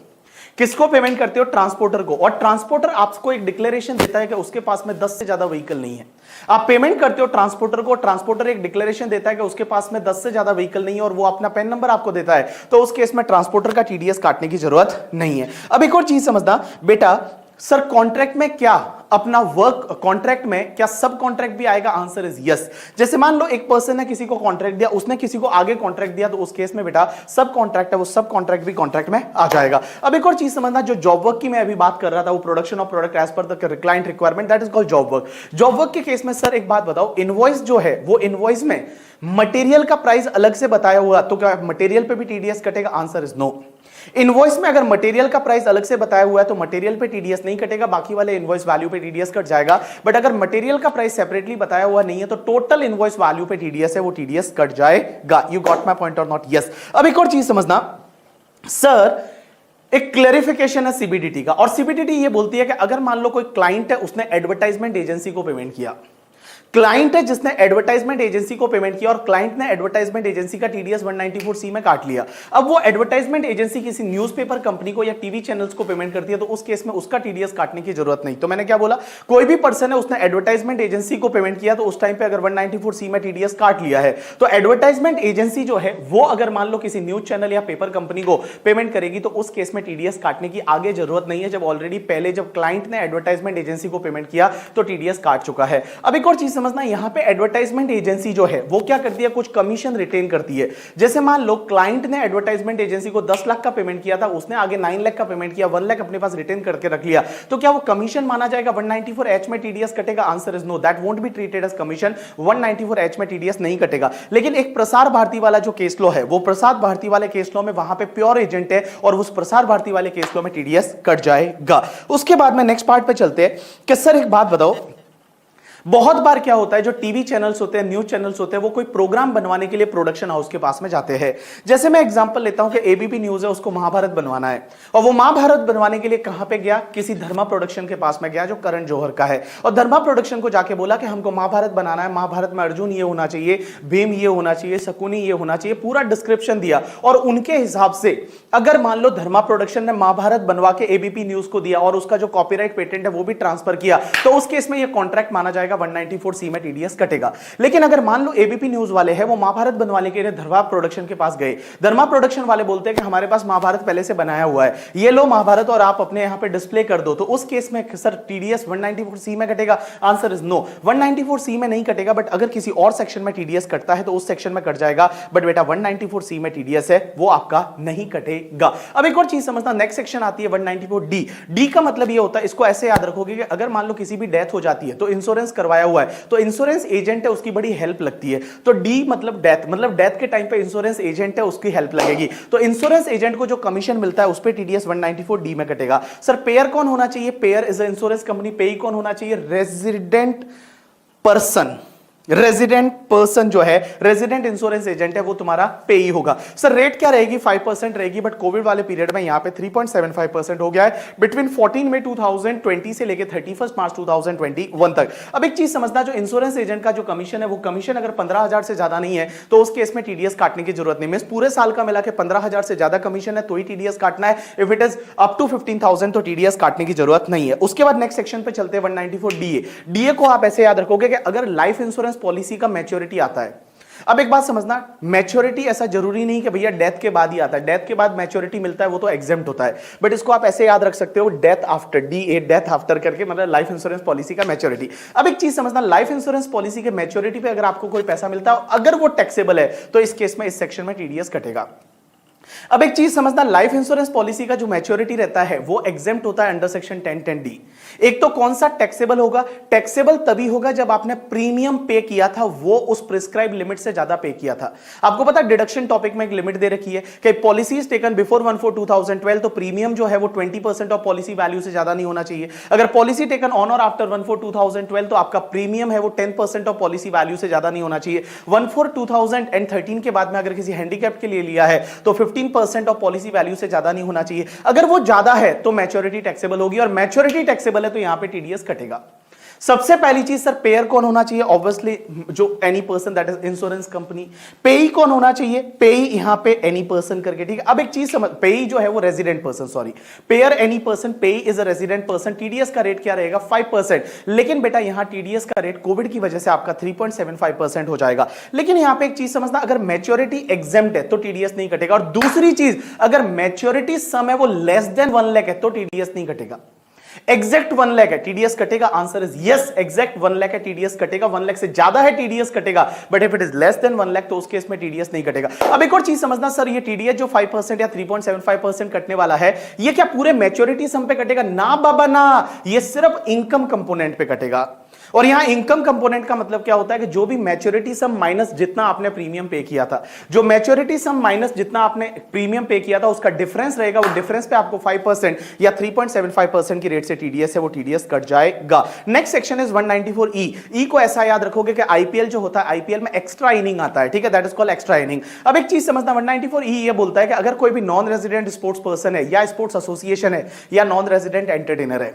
किसको पेमेंट करते हो? ट्रांसपोर्टर को। और ट्रांसपोर्टर आपको एक डिक्लेरेशन देता है कि उसके पास में 10 से ज्यादा व्हीकल नहीं है। आप पेमेंट करते हो ट्रांसपोर्टर को, ट्रांसपोर्टर एक डिक्लेरेशन देता है कि उसके पास में 10 से ज्यादा व्हीकल नहीं है और वो अपना पैन नंबर आपको देता है, तो उस केस में ट्रांसपोर्टर का टीडीएस काटने की जरूरत नहीं है। अब एक और चीज समझना बेटा, सर कॉन्ट्रैक्ट में क्या अपना वर्क, कॉन्ट्रैक्ट में क्या सब कॉन्ट्रैक्ट भी आएगा? Answer is yes. जैसे मान लो एक पर्सन ने किसी को कॉन्ट्रैक्ट दिया, उसने किसी को आगे कॉन्ट्रैक्ट दिया, तो उस केस में बेटा सब कॉन्ट्रैक्ट है वो सब कॉन्ट्रैक्ट भी कॉन्ट्रैक्ट में आ जाएगा। अब एक और चीज समझना, जो जॉब वर्क की मैं अभी बात कर रहा था, वो production of product as per the client requirement, that is called job work. Job work के केस में सर एक बात बताओ, इनवॉइस जो है वो इनवॉइस में मटेरियल का प्राइस अलग से बताया हुआ, तो क्या मटेरियल पे भी टीडीएस कटेगा? Answer is no. इनवॉइस में अगर मटेरियल का प्राइस अलग से बताया हुआ है तो मटेरियल पे टीडीएस नहीं कटेगा, बाकी वाले इनवॉइस वैल्यू पे टीडीएस कट जाएगा। बट अगर मटेरियल का प्राइस सेपरेटली बताया हुआ नहीं है तो टोटल इनवॉइस वैल्यू पे टीडीएस है वो टीडीएस कट जाएगा। यू गॉट माय पॉइंट और नॉट? यस। अब एक और चीज समझना सर, एक क्लैरिफिकेशन है सीबीडीटी का, और सीबीडीटी ये बोलती है कि अगर मान लो कोई क्लाइंट है उसने एडवर्टाइजमेंट एजेंसी को पेमेंट किया, क्लाइंट है जिसने एडवर्टाइजमेंट एजेंसी को पेमेंट किया और क्लाइंट ने एडवर्टाइजमेंट एजेंसी का टीडीएस 194C में काट लिया। अब वो एडवर्टाइजमेंट एजेंसी किसी न्यूज़पेपर कंपनी को या टीवी चैनल्स को पेमेंट करती है, तो उस केस में उसका टीडीएस काटने की जरूरत नहीं। तो मैंने क्या बोला, कोई भी पर्सन है उसने एडवर्टाइजमेंट एजेंसी को पेमेंट किया, तो उस टाइम पे अगर 194C में टीडीएस काट लिया है, तो एडवर्टाइजमेंट एजेंसी जो है वो अगर मान लो किसी न्यूज चैनल या पेपर कंपनी को पेमेंट करेगी, तो उस केस में टीडीएस काटने की आगे जरूरत नहीं है। जब ऑलरेडी पहले जब क्लाइंट ने एडवर्टाइजमेंट एजेंसी को पेमेंट किया तो टीडीएस काट चुका है। अब एक एक और चीज समझना, यहां पे एडवर्टाइजमेंट एजेंसी जो है वो क्या करती है, कुछ कमीशन रिटेन करती है। जैसे मान लो क्लाइंट ने एडवर्टाइजमेंट एजेंसी को 10 लाख का पेमेंट किया था, उसने आगे 9 लाख का पेमेंट किया, 1 लाख अपने पास रिटेन करके रख लिया, तो क्या वो कमीशन माना जाएगा? 194H में टीडीएस कटेगा? Answer is no, that won't be treated as commission. 194H में टीडीएस नहीं कटेगा। लेकिन एक प्रसार भारती वाला जो केस लॉ है, वो प्रसार भारती वाले केस लॉ में वहां पे प्योर एजेंट है और उस प्रसार भारती वाले केस लॉ में टीडीएस कट जाएगा। उसके बाद में नेक्स्ट पार्ट पे चलते हैं कि सर एक बात बताओ, बहुत बार क्या होता है, जो टीवी चैनल्स होते हैं, न्यूज चैनल्स होते हैं, वो कोई प्रोग्राम बनवाने के लिए प्रोडक्शन हाउस के पास में जाते हैं। जैसे मैं एग्जांपल लेता हूं कि एबीपी न्यूज है, उसको महाभारत बनवाना है, और वो महाभारत बनवाने के लिए कहां पे गया? किसी धर्मा प्रोडक्शन के पास में गया जो करण जौहर का है, और धर्मा प्रोडक्शन को जाके बोला कि हमको महाभारत बनाना है, महाभारत में अर्जुन ये होना चाहिए, भीम ये होना चाहिए, शकुनी ये होना चाहिए, पूरा डिस्क्रिप्शन दिया। और उनके हिसाब से अगर मान लो धर्मा प्रोडक्शन ने महाभारत बनवा के एबीपी न्यूज को दिया और उसका जो कॉपीराइट पेटेंट है वो भी ट्रांसफर किया, तो उस केस में ये कॉन्ट्रैक्ट माना जाएगा, 194C में टीडीएस कटेगा। लेकिन अगर मान लो एबीपी न्यूज वाले हैं, वो महाभारत बनवाने के लिए धर्मा प्रोडक्शन के पास गए, धर्मा प्रोडक्शन वाले बोलते हैं कि हमारे पास महाभारत पहले से बनाया हुआ है, ये लो महाभारत और आप अपने यहां पे डिस्प्ले कर दो, तो उस केस में सर टीडीएस 194C में कटेगा? आंसर इज नो, 194C में नहीं कटेगा, बट अगर किसी और सेक्शन में टीडीएस कटता है तो उस सेक्शन में कट जाएगा। बट बेटा 194C में टीडीएस है, वो आपका नहीं कटेगा। अब एक और चीज समझना, नेक्स्ट सेक्शन आती है 194D। डी का मतलब ये होता है, इसको ऐसे याद रखोगे कि अगर मान लो किसी भी डेथ हो जाती है तो इंश्योरेंस करवाया हुआ है, तो इंश्योरेंस एजेंट है, उसकी बड़ी हेल्प लगती है। तो डी मतलब डेथ, मतलब डेथ के टाइम पे इंश्योरेंस एजेंट है, उसकी हेल्प लगेगी। तो इंश्योरेंस एजेंट को जो कमीशन मिलता है उस पे टीडीएस 194D में कटेगा। सर पेयर कौन होना चाहिए? Pair is a insurance company. पेई कौन होना चाहिए? Resident person. रेजिडेंट पर्सन जो है, रेजिडेंट इंश्योरेंस एजेंट है, वो तुम्हारा पेई होगा। सर रेट क्या रहेगी? 5% रहेगी, बट कोविड वाले पीरियड में यहां पे 3.75% हो गया है बिटवीन 14 मई 2020 से लेके 31 मार्च 2021 तक। अब एक चीज समझना, जो इंश्योरेंस एजेंट का जो कमीशन है, वो कमीशन अगर 15,000 से ज्यादा नहीं है तो उस केस में टीडीएस काटने की जरूरत नहीं। पूरे साल का मिला के 15,000 से ज्यादा कमीशन है तो ही टीडीएस काटना है। If it is up to 15,000 तो टीडीएस काटने की जरूरत नहीं है। उसके बाद नेक्स्ट सेक्शन पे चलते हैं 194DA। डीए को आप ऐसे याद रखोगे कि अगर लाइफ इंश्योरेंस पॉलिसी का मैच्योरिटी आता है, अब एक बात समझना, मैच्योरिटी ऐसा जरूरी नहीं कि भैया डेथ के बाद ही आता है, डेथ के बाद मैच्योरिटी मिलता है वो तो एग्जेम्प्ट होता है, बट इसको आप ऐसे याद रख सकते हो death after, DA death after करके, मतलब लाइफ इंश्योरेंस पॉलिसी का मैच्योरिटी। अब एक चीज समझना, लाइफ इंश्योरेंस पॉलिसी के मैच्योरिटी पे अगर आपको कोई पैसा मिलता है, अगर वो टैक्सेबल है, तो इस केस में इस सेक्शन में टीडीएस कटेगा। अब एक चीज समझना, लाइफ इंश्योरेंस पॉलिसी का जो मैच्योरिटी रहता है वो एग्जेम्प्ट होता है अंडर सेक्शन 1010D। एक तो कौन सा टैक्सेबल होगा? टैक्सेबल तभी होगा जब आपने प्रीमियम पे किया था, वो उस प्रिस्क्राइब लिमिट से ज्यादा पे किया था। आपको पता है डिडक्शन टॉपिक में एक लिमिट दे रखी है कि पॉलिसीज टेकन बिफोर 1/4/2012, तो प्रीमियम जो है वो 20% ऑफ पॉलिसी वैल्यू से ज्यादा नहीं होना चाहिए। अगर पॉलिसी टेकन ऑन और आफ्टर 1/4/2012, तो आपका प्रीमियम है वो 10% ऑफ पॉलिसी वैल्यू से ज्यादा नहीं होना चाहिए। 1/4/2013 के बाद में अगर किसी हैंडीकैप के लिए लिया है तो 15% ऑफ पॉलिसी वैल्यू से ज्यादा नहीं होना चाहिए। अगर वो ज्यादा है तो मैच्योरिटी टैक्सेबल होगी, और मैच्योरिटी टैक्सेबल है तो यहां पे टीडीएस कटेगा। सबसे पहली चीज सर, पेयर कौन होना चाहिए? ऑब्वियसली जो any person, that is insurance company. पेई कौन होना चाहिए? पेई यहां पे एनी पर्सन करके, ठीक है। अब एक चीज समझ, पेई जो है वो resident person, sorry, payer any person, payee is a resident person. TDS का रेट क्या रहेगा? 5%। लेकिन बेटा यहां टीडीएस का रेट कोविड की वजह से आपका 3.75% हो जाएगा। लेकिन यहां पे एक चीज समझना, अगर मैच्योरिटी एग्जेम्प्ट है तो टीडीएस नहीं कटेगा, और दूसरी चीज, अगर मैच्योरिटी सम है वो लेस देन 1 लाख है तो टीडीएस नहीं कटेगा। एग्जैक्ट 1 लाख है, टीडीएस कटेगा। Answer is yes, exact 1 lakh है, टीडीएस कटेगा। 1 लाख से ज्यादा है टीडीएस कटेगा, but if it is less than 1 lakh तो उस केस में टीडीएस नहीं कटेगा। अब एक और चीज समझना सर, ये टीडीएस जो 5% या 3.75% कटने वाला है, ये क्या पूरे मैच्योरिटी सम पे कटेगा? ना बाबा ना, ये सिर्फ इनकम कंपोनेंट पे कटेगा। और यहां इनकम कंपोनेंट का मतलब क्या होता है कि जो भी मैच्योरिटी सम माइनस जितना आपने प्रीमियम पे किया था, जो मैच्योरिटी सम माइनस जितना आपने प्रीमियम पे किया था, उसका डिफरेंस रहेगा, वो डिफरेंस पे आपको 5% या 3.75% की रेट से टीडीएस है वो टीडीएस कट जाएगा। Next section is 194E। ई को ऐसा याद रखोगे कि आईपीएल जो होता है, आईपीएल में एक्स्ट्रा इनिंग आता है, ठीक है, that is called extra inning. अब एक चीज समझना, 194E ये बोलता है कि अगर कोई भी नॉन रेजिडेंट स्पोर्ट्स पर्सन है, या स्पोर्ट्स एसोसिएशन है, या नॉन रेजिडेंट एंटरटेनर है,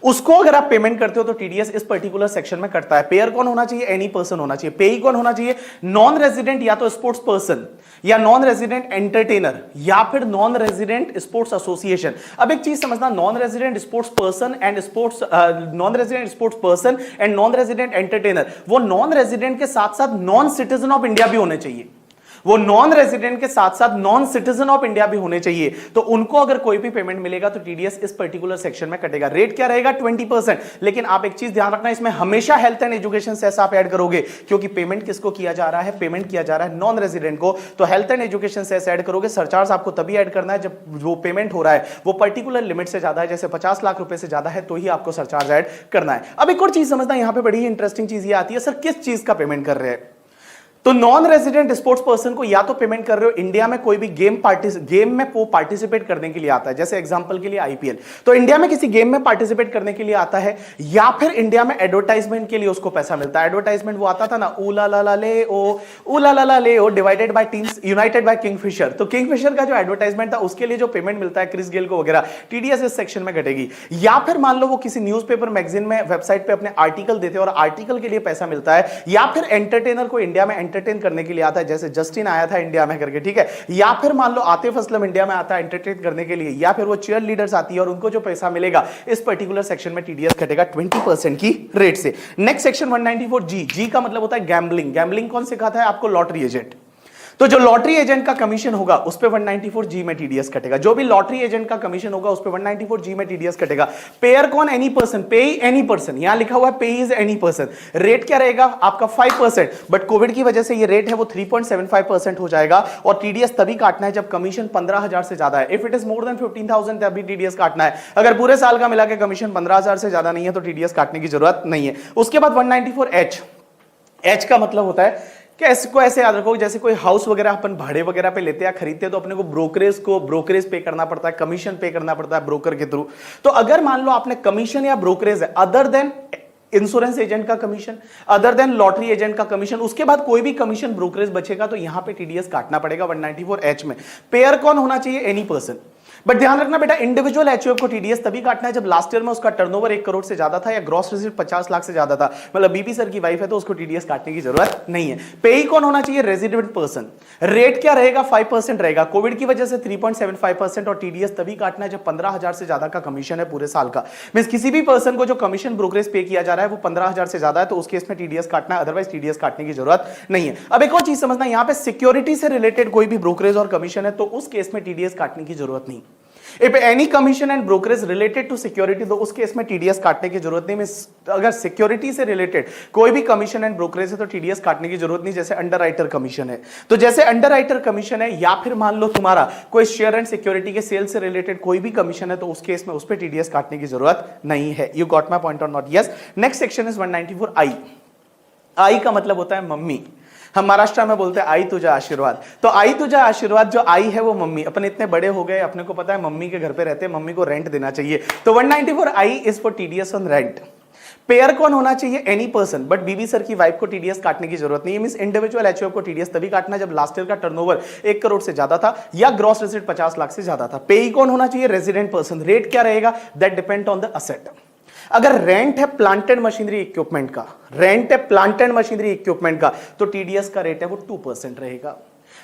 उसको अगर आप पेमेंट करते हो तो टीडीएस इस पर्टिकुलर सेक्शन में कटता है। पेयर कौन होना चाहिए? एनी पर्सन होना चाहिए। पेई कौन होना चाहिए? नॉन रेजिडेंट या तो स्पोर्ट्स पर्सन, या नॉन रेजिडेंट एंटरटेनर, या फिर नॉन रेजिडेंट स्पोर्ट्स एसोसिएशन। अब एक चीज समझना, non resident sports person and sports, non resident sports person and non resident entertainer, वो नॉन रेजिडेंट के साथ साथ नॉन सिटीजन ऑफ इंडिया भी होने चाहिए। वो नॉन रेजिडेंट के साथ साथ नॉन सिटीजन ऑफ इंडिया भी होने चाहिए, तो उनको अगर कोई भी पेमेंट मिलेगा तो टीडीएस इस पर्टिकुलर सेक्शन में कटेगा। रेट क्या रहेगा? 20%। लेकिन आप एक चीज ध्यान रखना, इसमें हमेशा हेल्थ एंड एजुकेशन सेस आप ऐड करोगे, क्योंकि पेमेंट किसको किया जा रहा है? पेमेंट किया जा रहा है नॉन रेजिडेंट को, तो health and education cess add करोगे। सरचार्ज आपको तभी ऐड करना है जब वो पेमेंट हो रहा है वो पर्टिकुलर लिमिट से ज्यादा है, जैसे 50 लाख रुपए से ज्यादा है तो ही आपको सरचार्ज ऐड करना है। अब एक और चीज समझना, यहां पे बड़ी ही इंटरेस्टिंग चीज ये आती है, सर किस चीज का पेमेंट कर रहे हैं? तो नॉन रेजिडेंट स्पोर्ट्स पर्सन को या तो पेमेंट कर रहे हो इंडिया में कोई भी गेम में वो पार्टिसिपेट करने के लिए आता है, जैसे एग्जांपल के लिए आईपीएल, तो इंडिया में किसी गेम में पार्टिसिपेट करने के लिए आता है, या फिर इंडिया में एडवर्टाइजमेंट के लिए उसको पैसा मिलता है। एडवर्टाइजमेंट वो आता था ना, ऊला ला ला ले ओ divided by teams united by Kingfisher, तो किंगफिशर का जो एडवर्टाइजमेंट था उसके लिए जो पेमेंट मिलता है क्रिस गेल को वगैरह, टीडीएस इस सेक्शन में घटेगी। या फिर मान लो वो किसी न्यूज़पेपर मैगजीन में वेबसाइट पे अपने आर्टिकल देते हैं और आर्टिकल के लिए पैसा मिलता है, या फिर एंटरटेनर को इंडिया में एंटरटेन करने के लिए आता है, जैसे जस्टिन आया था इंडिया में करके, ठीक है, या फिर मान लो आतिफ असलम इंडिया में आता है एंटरटेन करने के लिए, या फिर वो चीयर लीडर्स आती है और उनको जो पैसा मिलेगा इस पर्टिकुलर सेक्शन में टीडीएस कटेगा 20% की रेट से। नेक्स्ट सेक्शन 194 जी का मतलब होता है गैम्बलिंग। गैम्बलिंग कौन सिखाता है आपको? Lottery agent. तो जो लॉटरी एजेंट का कमीशन होगा उस पे 194 जी में टीडीएस कटेगा। जो भी लॉटरी एजेंट का कमीशन होगा उस पे 194 जी में टीडीएस कटेगा। पेयर कौन? एनी पर्सन, पे एनी पर्सन, यहां लिखा हुआ है पे इज एनी पर्सन। रेट क्या रहेगा आपका? 5%, बट कोविड की वजह से ये रेट है वो 3.75% हो जाएगा, और टीडीएस तभी काटना है जब कमीशन 15,000 से ज्यादा है। If it is more then 15,000 तभी टीडीएस काटना है। अगर पूरे साल का मिला के कमीशन 15,000 से ज्यादा नहीं है तो टीडीएस काटने की जरूरत नहीं है। उसके बाद 194 एच का मतलब होता है कि इसको ऐसे याद रखो, जैसे कोई हाउस वगैरह अपन भाड़े वगैरह पे लेते हैं या खरीदते हैं तो अपने को ब्रोकरेज पे करना पड़ता है, कमीशन पे करना पड़ता है ब्रोकर के थ्रू। तो अगर मान लो आपने कमीशन या ब्रोकरेज है अदर देन इंश्योरेंस एजेंट का commission, other than lottery agent का कमीशन, उसके बाद कोई भी कमीशन ब्रोकरेज बचेगा तो यहां पे टीडीएस काटना पड़ेगा 194 एच में। पेयर कौन होना चाहिए? Any person. बट ध्यान रखना बेटा, इंडिविजुअल एचयूएफ को टीडीएस तभी काटना है जब लास्ट ईयर में उसका टर्नओवर 1 करोड़ से ज्यादा था या ग्रॉस रिसीट 50 लाख से ज्यादा था। मतलब बीपी सर की वाइफ है तो उसको टीडीएस काटने की जरूरत नहीं है। पेई कौन होना चाहिए? Resident person. रेट क्या रहेगा? 5% रहेगा। कोविड की वजह से 3.75%, और टीडीएस तभी काटना है जब 15,000 से ज्यादा का कमीशन है पूरे साल का। मींस किसी भी पर्सन को जो कमीशन ब्रोकरेज पे किया जा रहा है वो 15,000 से ज्यादा है तो उस केस में टीडीएस काटना है, अदरवाइज टीडीएस काटने की जरूरत नहीं है। अब एक और चीज समझना, यहां पे सिक्योरिटी से रिलेटेड कोई भी ब्रोकरेज और कमीशन है तो उस केस में टीडीएस काटने की जरूरत नहीं। If any commission and brokerage related to security, तो उस केस में टीडीएस काटने की जरूरत नहीं। अगर सिक्योरिटी से रिलेटेड कोई भी कमीशन एंड ब्रोकरेज है तो टीडीएस काटने की जरूरत नहीं। जैसे अंडरराइटर कमीशन है, तो जैसे अंडरराइटर कमीशन है, या फिर मान लो तुम्हारा कोई शेयर एंड सिक्योरिटी के सेल से रिलेटेड कोई भी कमीशन है तो उस केस में उस पर टीडीएस काटने की जरूरत नहीं है। यू गॉट माई पॉइंट और not? Yes. Next section is 194 आई का मतलब होता है मम्मी। हम महाराष्ट्र में बोलते हैं आई तुझा आशीर्वाद। तो आई तुझा आशीर्वाद, जो आई है वो मम्मी। अपन इतने बड़े हो गए, अपने को पता है मम्मी के घर पे रहते हैं, मम्मी को रेंट देना चाहिए। तो 194 I is for TDS on rent. Payer कौन होना चाहिए? Any person, but BB sir की वाइफ को टीडीएस काटने की जरूरत नहीं है। मींस इंडिविजुअल एचयूएफ को टीडीएस तभी काटना जब लास्ट ईयर का टर्नओवर 1 करोड़ से ज्यादा था या ग्रॉस रिसीट 50 लाख से ज्यादा था। पेई कौन होना चाहिए? Resident person. रेट क्या रहेगा? That depend on the asset. अगर रेंट है प्लांट एंड मशीनरी इक्विपमेंट का, रेंट है प्लांट एंड मशीनरी इक्विपमेंट का, तो टीडीएस का रेट है वो 2% रहेगा।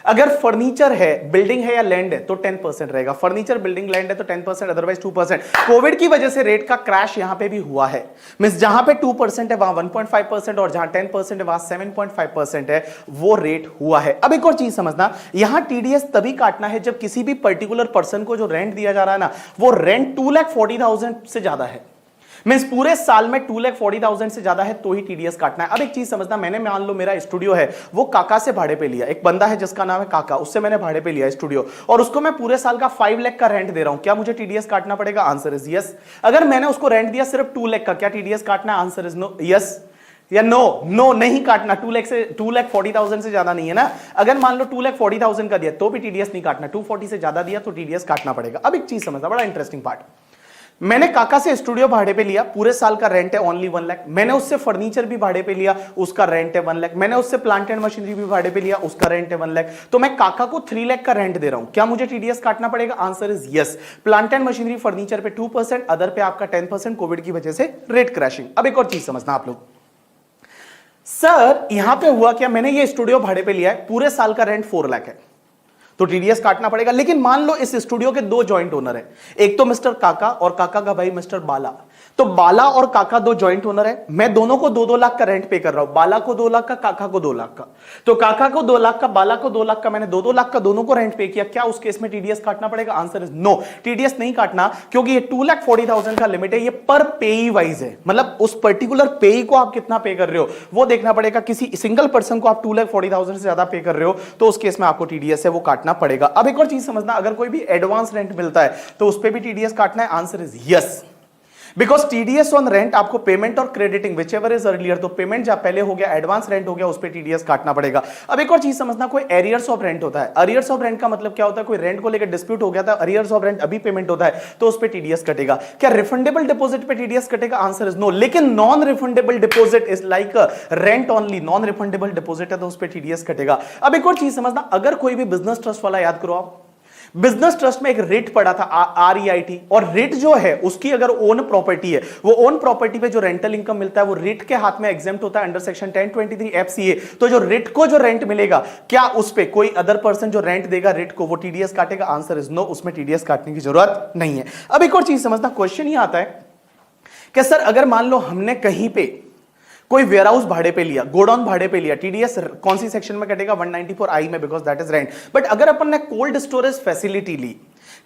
अगर फर्नीचर है, बिल्डिंग है या लैंड है तो 10% रहेगा। फर्नीचर, बिल्डिंग, लैंड है तो 10%, अदरवाइज 2%। कोविड की वजह से रेट का क्रैश यहां पे भी हुआ है। मींस जहां पे 2% है वहां 1.5% और जहां 10% है वहां 7.5% है, वो रेट हुआ है। अब एक और चीज समझना, यहां टीडीएस तभी काटना है जब किसी भी पर्टिकुलर पर्सन को जो रेंट दिया जा रहा है ना, वो रेंट 2,40,000 से ज्यादा है। मींस पूरे साल में 2,40,000 से ज्यादा है तो ही टीडीएस काटना है। अब एक चीज समझना, मैंने मान लो मेरा स्टूडियो है वो काका से भाड़े पे लिया, एक बंदा है जिसका नाम है काका, उससे मैंने भाड़े पे लिया स्टूडियो और उसको मैं पूरे साल का 5 लाख का रेंट दे रहा हूं, क्या मुझे टीडीएस काटना पड़ेगा? Answer is yes. अगर मैंने उसको रेंट दिया सिर्फ 2 लाख का, क्या टीडीएस काटना है? आंसर इज नो, यस या नो? नो नहीं काटना। 2,40,000 से ज्यादा नहीं है ना। अगर मान लो 2,40,000 का दिया तो भी टीडीएस नहीं काटना, 240 से ज्यादा दिया तो टीडीएस काटना पड़ेगा। अब एक चीज समझना, बड़ा इंटरेस्टिंग पार्ट, मैंने काका से स्टूडियो भाड़े पे लिया, पूरे साल का रेंट है ओनली 1 लाख। मैंने उससे फर्नीचर भी भाड़े पे लिया, उसका रेंट है 1 लाख। मैंने उससे प्लांट एंड मशीनरी भी भाड़े पे लिया, उसका रेंट है 1 लाख। तो मैं काका को 3 लाख का रेंट दे रहा हूं, क्या मुझे टीडीएस काटना पड़ेगा? Answer is yes. Plant and machinery, furniture पे 2%, अदर पे आपका 10%, कोविड की वजह से रेट क्रैशिंग। अब एक और चीज समझना आप लोग, सर यहां पे हुआ क्या, मैंने ये स्टूडियो भाड़े पे लिया है, पूरे साल का रेंट 4 लाख है तो टीडीएस काटना पड़ेगा। लेकिन मान लो इस स्टूडियो के 2 जॉइंट ओनर हैं, एक तो मिस्टर काका और काका का भाई मिस्टर बाला। तो बाला और काका दो जॉइंट ओनर है, मैं दोनों को 2-2 लाख का रेंट पे कर रहा हूं, बाला को 2 लाख का, काका को 2 लाख का। तो काका को 2 लाख का, बाला को 2 लाख का, मैंने 2-2 लाख का दोनों को रेंट पे किया। क्या उस केस में टीडीएस काटना पड़ेगा? आंसर इज नो, टीडीएस नहीं काटना, क्योंकि ये 2,40,000 का लिमिट है, ये पर पेई वाइज है, मतलब उस पर्टिकुलर पेई को आप कितना पे कर रहे हो वो देखना पड़ेगा। किसी सिंगल पर्सन को आप 2,40,000 से ज्यादा पे कर रहे हो तो उस केस में आपको टीडीएस है वो काटना पड़ेगा। अब एक और चीज समझना, अगर कोई भी एडवांस रेंट मिलता है तो उस पर भी टीडीएस काटना है? Answer is yes, because TDS on rent आपको पेमेंट और crediting which ever is earlier, तो पेमेंट जब पहले हो गया, एडवांस रेंट हो गया, उस पर टीडीएस काटना पड़ेगा। अब एक और चीज समझना, कोई एरियर्स ऑफ रेंट होता है, एरियर्स ऑफ रेंट का मतलब क्या होता है? कोई रेंट को लेकर डिस्प्यूट हो गया था, एरियर्स ऑफ रेंट अभी पेमेंट होता है तो उस पर टीडीएस कटेगा। क्या रिफंडेबल डिपॉजिट पे टीडीएस कटेगा? आंसर इज नो, लेकिन non refundable deposit is like rent only, non refundable deposit है तो उस पर टीडीएस कटेगा। अब एक और चीज समझना, अगर कोई भी बिजनेस ट्रस्ट वाला, याद करो आप, बिजनेस ट्रस्ट में एक रिट पड़ा था REIT, और रिट जो है उसकी अगर ओन प्रॉपर्टी है, वो ओन प्रॉपर्टी पे जो रेंटल इनकम मिलता है वो रिट के हाथ में एग्जेम्प्ट होता है अंडर सेक्शन 1023 FCA। तो जो रिट को जो रेंट मिलेगा, क्या उस पे कोई अदर पर्सन जो रेंट देगा रिट को वो टीडीएस काटेगा? आंसर इज नो, उसमें टीडीएस काटने की जरूरत नहीं है। अब एक और चीज समझना, क्वेश्चन ये आता है कि सर अगर मान लो हमने कहीं पे कोई वेयरहाउस भाड़े पे लिया, गोडाउन भाड़े पे लिया, टीडीएस कौन सी सेक्शन में कटेगा? 194I में, because that is rent. But अगर अपन ने कोल्ड स्टोरेज फैसिलिटी ली,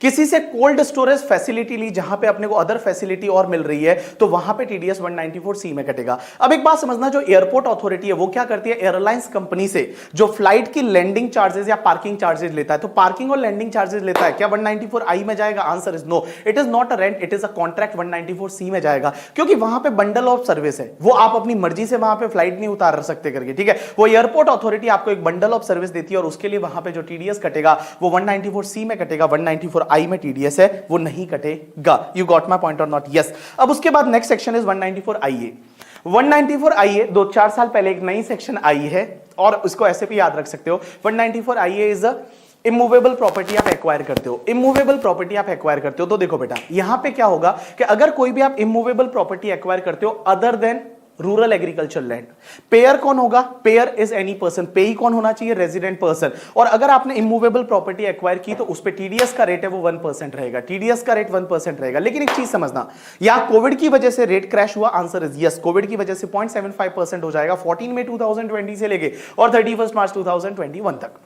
किसी से कोल्ड स्टोरेज फैसिलिटी ली जहां पे अपने को अदर फैसिलिटी और मिल रही है, तो वहां पे टीडीएस 194C में कटेगा। अब एक बात समझना, जो एयरपोर्ट अथॉरिटी है वो क्या करती है? एयरलाइंस कंपनी से जो फ्लाइट की लैंडिंग चार्जेस या पार्किंग चार्जेस लेता है, तो पार्किंग और लैंडिंग चार्जेस लेता है, क्या 194I में जाएगा? Answer is no, it is not a rent, it is a contract, 194C में जाएगा, क्योंकि वहां पे बंडल ऑफ सर्विस है, वो आप अपनी मर्जी से वहां पे फ्लाइट नहीं उतार सकते करके, ठीक है? वो एयरपोर्ट अथॉरिटी आपको एक बंडल ऑफ सर्विस देती है और उसके लिए वहां पे जो टीडीएस कटेगा वो 194C में कटेगा, 194I में टीडीएस है वो नहीं कटेगा। यू गॉट माय पॉइंट और नॉट? यस। अब उसके बाद next section is 194IA। 194IA 2-4 साल पहले एक नई सेक्शन आई है और उसको ऐसे भी याद रख सकते हो, 194IA इज इमूवेबल प्रॉपर्टी आप एक्वायर करते हो, इमूवेबल प्रॉपर्टी आप एक्वायर करते हो। तो देखो बेटा, यहां पे क्या होगा कि अगर कोई भी आप इमूवेबल प्रॉपर्टी एक्वायर करते हो other than rural agriculture land, pair कौन होगा? Pair is any person, payee कौन होना चाहिए? Resident person. और अगर आपने इमूवेबल प्रॉपर्टी एक्वायर की तो उस पे टीडीएस का रेट है वो 1% रहेगा, टीडीएस का रेट 1% रहेगा। लेकिन एक चीज समझना, यहां कोविड की वजह से रेट क्रैश हुआ, आंसर इज यस, कोविड की वजह से 0.75% हो जाएगा 14 मई 2020 से लेके और 31 मार्च 2021 तक।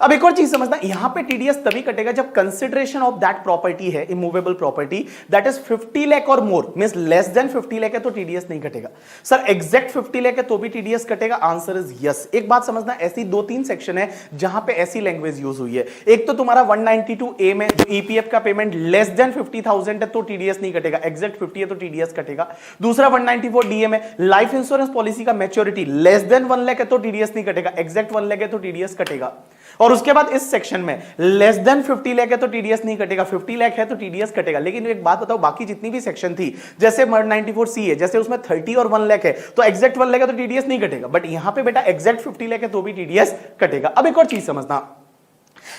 अब एक और चीज समझना, यहां पे टीडीएस तभी कटेगा जब कंसिडरेशन ऑफ दैट प्रॉपर्टी है, immovable property, that is 50 lakh और मोर, मींस लेस देन 50 लाख है तो टीडीएस नहीं कटेगा। सर एग्जैक्ट 50 लाख है तो भी टीडीएस कटेगा? Answer is yes. एक बात समझना, ऐसी 2-3 सेक्शन है जहां पे ऐसी लैंग्वेज यूज हुई है। एक तो तुम्हारा 192A में जो ईपीएफ का पेमेंट लेस देन 50,000 है तो टीडीएस नहीं कटेगा, एग्जैक्ट 50 है तो टीडीएस कटेगा। दूसरा 194DA में लाइफ इंश्योरेंस पॉलिसी का मैच्योरिटी लेस देन 1 लाख है तो टीडीएस नहीं कटेगा, एग्जैक्ट 1 लाख है तो टीडीएस कटेगा। और उसके बाद इस सेक्शन में लेस देन 50 लाख है तो टीडीएस नहीं कटेगा, 50 लाख है तो टीडीएस कटेगा। लेकिन एक बात बताओ, बाकी जितनी भी सेक्शन थी जैसे 194C है, जैसे उसमें 30 और 1 लाख है तो एग्जैक्ट 1 लाख है तो टीडीएस नहीं कटेगा, बट यहां पे बेटा एग्जैक्ट 50 लाख है तो भी टीडीएस कटेगा। अब एक और चीज समझना,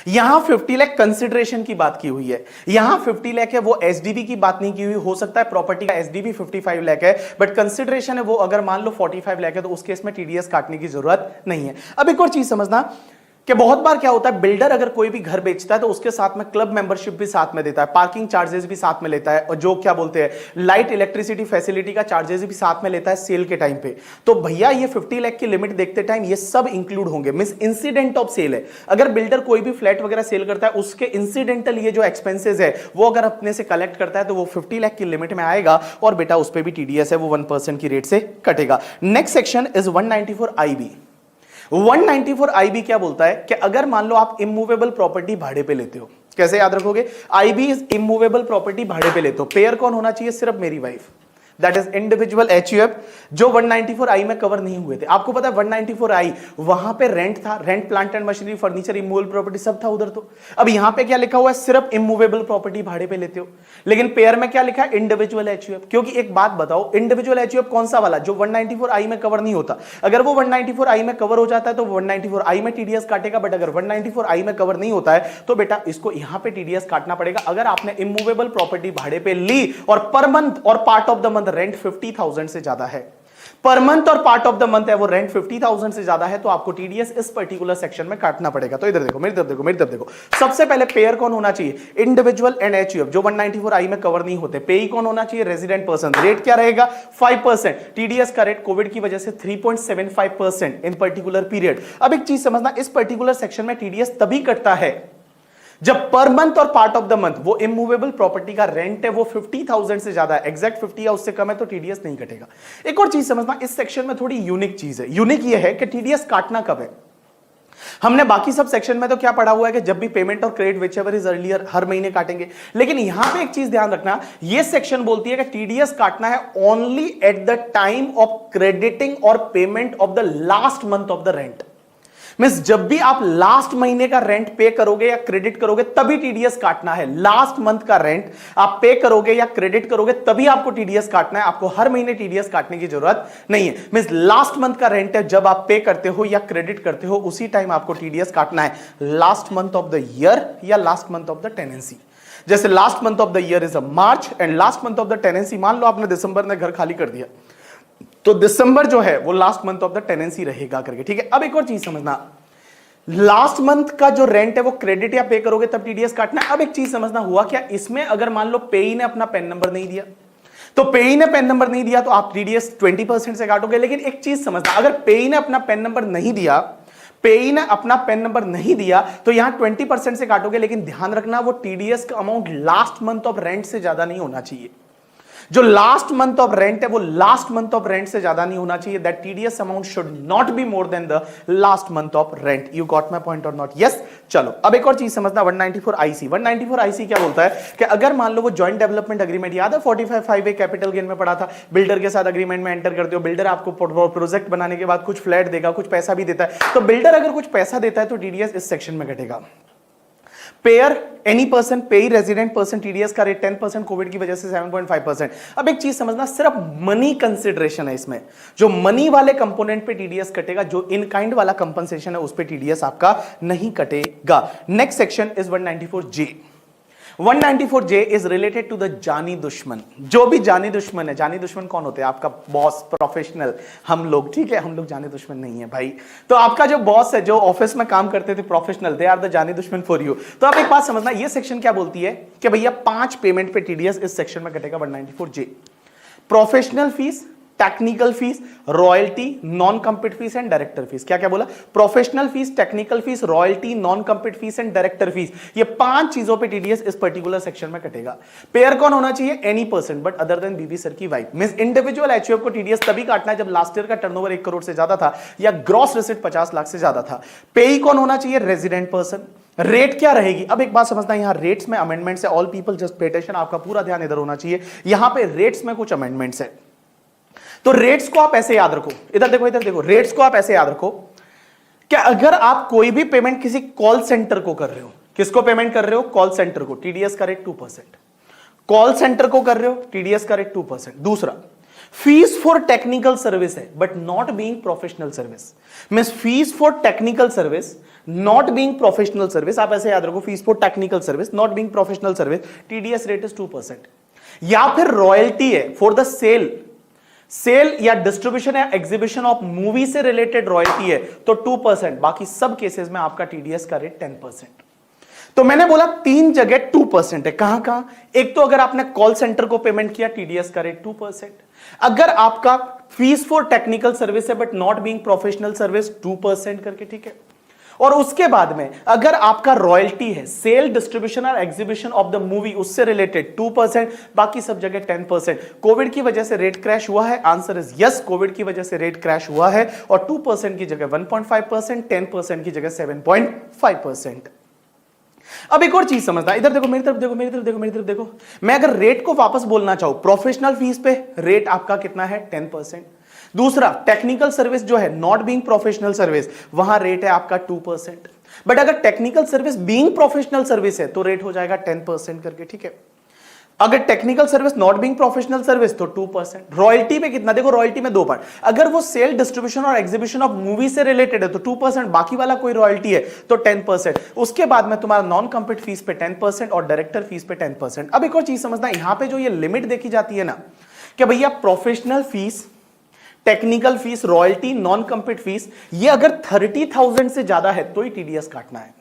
यहां 50 लाख कंसिडरेशन की बात की हुई है, यहां 50 लाख है वो एसडीवी की बात नहीं की हुई। हो सकता है प्रॉपर्टी का एसडीवी 55 लाख है बट कंसिडरेशन है वो अगर मान लो 45 लाख है तो उस केस में टीडीएस काटने की जरूरत नहीं है। अब एक और चीज समझना कि बहुत बार क्या होता है, बिल्डर अगर कोई भी घर बेचता है तो उसके साथ में क्लब मेंबरशिप भी साथ में देता है, पार्किंग चार्जेस भी साथ में लेता है, और जो क्या बोलते हैं लाइट इलेक्ट्रिसिटी फैसिलिटी का चार्जेस भी साथ में लेता है सेल के टाइम पे। तो भैया ये 50 लाख की लिमिट देखते टाइम ये सब इंक्लूड होंगे, मींस इंसिडेंट ऑफ सेल है। अगर बिल्डर कोई भी फ्लैट वगैरह सेल करता है उसके इंसिडेंटल ये जो एक्सपेंसेस है वो अगर अपने से कलेक्ट करता है तो वो 50 लाख की लिमिट में आएगा और बेटा उस पर भी टीडीएस है वो 1% की रेट से कटेगा। Next section is 194IB। 194IB क्या बोलता है कि अगर मान लो आप इमूवेबल प्रॉपर्टी भाड़े पे लेते हो, कैसे याद रखोगे? IB इज इमूवेबल प्रॉपर्टी भाड़े पे लेते हो, पेयर कौन होना चाहिए? सिर्फ मेरी wife, that is individual HUF, जो 194I में कवर नहीं हुए थे। आपको पता है 194I वहां पे रेंट था, rent plant and machinery furniture immovable property सब था उधर। तो अब यहां पे क्या लिखा हुआ है? सिर्फ इमूवेबल प्रॉपर्टी भाड़े पे लेते हो। लेकिन पेयर में क्या लिखा है? Individual HUF। क्योंकि एक बात बताओ, इंडिविजुअल HUF कौन सा वाला? जो 194I में कवर नहीं होता। अगर वो 194I में कवर हो जाता है तो 194I में टीडीएस काटेगा, बट अगर 194I में कवर नहीं होता है तो बेटा इसको यहां पे टीडीएस काटना पड़ेगा। अगर आपने इमूवेबल प्रॉपर्टी भाड़े पे ली और पर मंथ और part of the month rent 50,000 से ज्यादा है पर मंथ और पार्ट ऑफ द मंथ है वो रेंट 50,000 से ज्यादा है तो आपको टीडीएस इस पर्टिकुलर सेक्शन में काटना पड़ेगा। तो इधर देखो, मेरी तरफ देखो, मेरी तरफ देखो। सबसे पहले पेयर कौन होना चाहिए? इंडिविजुअल एंड एचयूएफ, जो 194I में कवर नहीं होते। पेई कौन होना चाहिए? Resident person. रेट क्या रहेगा? 5%। टीडीएस का रेट कोविड की वजह से 3.75% इन पर्टिकुलर पीरियड। अब एक चीज समझना, इस पर्टिकुलर सेक्शन में टीडीएस तभी कटता है जब पर मंथ और पार्ट ऑफ द मंथ वो इमूवेबल प्रॉपर्टी का रेंट है वो 50,000 से ज्यादा है, एग्जैक्ट 50 या उससे कम है तो टीडीएस नहीं कटेगा। एक और चीज समझना, इस सेक्शन में थोड़ी यूनिक चीज है। यूनिक ये है कि टीडीएस काटना कब है। हमने बाकी सब सेक्शन में तो क्या पढ़ा हुआ है कि जब भी पेमेंट और क्रेडिट व्हिचएवर इज अर्लियर हर महीने काटेंगे, लेकिन यहां पे एक चीज ध्यान रखना, ये सेक्शन बोलती है कि टीडीएस काटना है only at the time of crediting और payment of the last month of the rent. Means जब भी आप लास्ट महीने का रेंट पे करोगे या क्रेडिट करोगे तभी टीडीएस काटना है। लास्ट मंथ का रेंट आप पे करोगे या क्रेडिट करोगे तभी आपको टीडीएस काटना है। आपको हर महीने टीडीएस काटने की जरूरत नहीं है। मींस लास्ट मंथ का रेंट है, जब आप पे करते हो या क्रेडिट करते हो उसी टाइम आपको टीडीएस काटना है। Last month of the year या last month of the tenancy. जैसे last month of the year is a March and last month of the tenancy, मान लो आपने दिसंबर में घर खाली कर दिया तो दिसंबर जो है वो last month of the tenancy रहेगा करके, ठीक है। अब एक और चीज समझना, लास्ट मंथ का जो रेंट है वो क्रेडिट या पे करोगे तब टीडीएस काटना है। अब एक चीज समझना, हुआ क्या इसमें, अगर मान लो पेई ने अपना पेन नंबर नहीं दिया तो पेई ने पेन नंबर नहीं दिया तो आप टीडीएस 20% से काटोगे। लेकिन एक चीज समझना, अगर पेई ने अपना पेन नंबर नहीं दिया, पेई ने अपना पेन नंबर नहीं दिया तो यहां 20% से काटोगे। लेकिन ध्यान रखना वो टीडीएस का amount last month of rent से ज्यादा नहीं होना चाहिए। जो लास्ट मंथ ऑफ रेंट है वो लास्ट मंथ ऑफ रेंट से ज्यादा नहीं होना चाहिए। That TDS amount should not be more than the last month of rent. You got my point और नॉट? यस। चलो अब एक और चीज समझना, 194IC। 194IC क्या बोलता है कि अगर मान लो वो जॉइंट डेवलपमेंट एग्रीमेंट, याद है 45(5)(a) कैपिटल गेन में पढ़ा था, बिल्डर के साथ अग्रीमेंट में एंटर करते हो, बिल्डर आपको प्रोजेक्ट बनाने के बाद कुछ फ्लैट देगा, कुछ पैसा भी देता है, तो बिल्डर अगर कुछ पैसा देता है तो टीडीएस इस सेक्शन में घटेगा। पेयर एनी पर्सन, पेई रेजिडेंट पर्सन, टीडीएस का रेट 10%, कोविड की वजह से 7.5%। अब एक चीज समझना, सिर्फ मनी कंसिडरेशन है इसमें, जो मनी वाले कंपोनेंट पे टीडीएस कटेगा, जो इन काइंड वाला कंपनसेशन है उस पे टीडीएस आपका नहीं कटेगा। Next section is 194J। 194J is related to the जानी दुश्मन। जो भी जानी दुश्मन है, जानी दुश्मन कौन होते हैं? आपका बॉस, प्रोफेशनल, हम लोग, ठीक है, हम लोग जानी दुश्मन नहीं है भाई। तो आपका जो बॉस है, जो ऑफिस में काम करते थे प्रोफेशनल, दे आर द जानी दुश्मन फॉर यू। तो आप एक बात समझना, ये सेक्शन क्या बोलती है कि भैया 5 पेमेंट पे टीडीएस इस सेक्शन में कटेगा 194J। Professional fees, technical fees, royalty, non compete fees and director fees. क्या क्या बोला? Professional fees, technical fees, royalty, non compete fees and director fees. ये 5 चीजों पे टीडीएस इस पर्टिकुलर सेक्शन में कटेगा। पेयर कौन होना चाहिए? Any person but other than बीवी सर की वाइफ। मींस इंडिविजुअल एचयूएफ को टीडीएस तभी काटना है जब लास्ट ईयर का टर्नओवर 1 करोड़ से ज्यादा था या ग्रॉस रिसिट 50 लाख से ज्यादा था। पेई कौन होना चाहिए? Resident person. रेट क्या रहेगी? अब एक बात समझना, यहां रेट्स में अमेंडमेंट्स है। All people just pay attention, आपका पूरा ध्यान इधर होना चाहिए। यहां पे रेट्स में कुछ अमेंडमेंट्स है, तो रेट्स को आप ऐसे याद रखो। इधर देखो, इधर देखो, रेट्स को आप ऐसे याद रखो कि अगर आप कोई भी पेमेंट किसी कॉल सेंटर को कर रहे हो, किसको पेमेंट कर रहे हो? कॉल सेंटर को, टीडीएस का रेट 2%। कॉल सेंटर को कर रहे हो, टीडीएस का रेट 2%। दूसरा, फीस फॉर टेक्निकल सर्विस है but not being professional service. Means fees for technical service not being professional service, आप ऐसे याद रखो, fees for technical service not being professional service, TDS rate is 2%। या फिर royalty है for the cell या distribution या एग्जीबिशन ऑफ मूवी से रिलेटेड रॉयल्टी है तो 2%। बाकी सब केसेस में आपका टीडीएस का रेट 10%। तो मैंने बोला 3 जगह 2% है। कहां कहां? एक तो अगर आपने कॉल सेंटर को पेमेंट किया, टीडीएस का रेट 2%। अगर आपका फीस फॉर टेक्निकल सर्विस है but not being professional service, 2% करके, ठीक है। और उसके बाद में अगर आपका रॉयल्टी है, सेल, डिस्ट्रीब्यूशन और एग्जीबिशन ऑफ द मूवी, उससे रिलेटेड 2%, बाकी सब जगह 10%। कोविड की वजह से रेट क्रैश हुआ है? आंसर इज यस, कोविड की वजह से रेट क्रैश हुआ है और 2% की जगह 1.5%, 10% की जगह 7.5%। अब एक और चीज समझना, इधर देखो, मेरी तरफ देखो, मेरी तरफ देखो, मेरी तरफ देखो। मैं अगर रेट को वापस बोलना चाहूं, प्रोफेशनल फीस पे रेट आपका कितना है? 10%। दूसरा, टेक्निकल सर्विस जो है, नॉट बीइंग प्रोफेशनल सर्विस, वहां रेट है आपका 2%। बट अगर technical service being professional service है तो रेट हो जाएगा 10% करके, ठीक है। अगर technical service not being professional service तो 2%। रॉयल्टी पे कितना? देखो, रॉयल्टी में 2 पार्ट। अगर वो सेल, डिस्ट्रीब्यूशन और एग्जीबिशन ऑफ मूवी से रिलेटेड है तो 2%, बाकी वाला कोई रॉयल्टी है तो 10%। उसके बाद में तुम्हारा नॉन कम्पिट फीस पे 10% और डायरेक्टर फीस पे 10%। अब एक और चीज समझना, यहां पे जो ये लिमिट देखी जाती है ना कि भैया professional fees, technical fees, royalty, non compete fees, ये अगर 30,000 से ज्यादा है तो ही टीडीएस काटना है।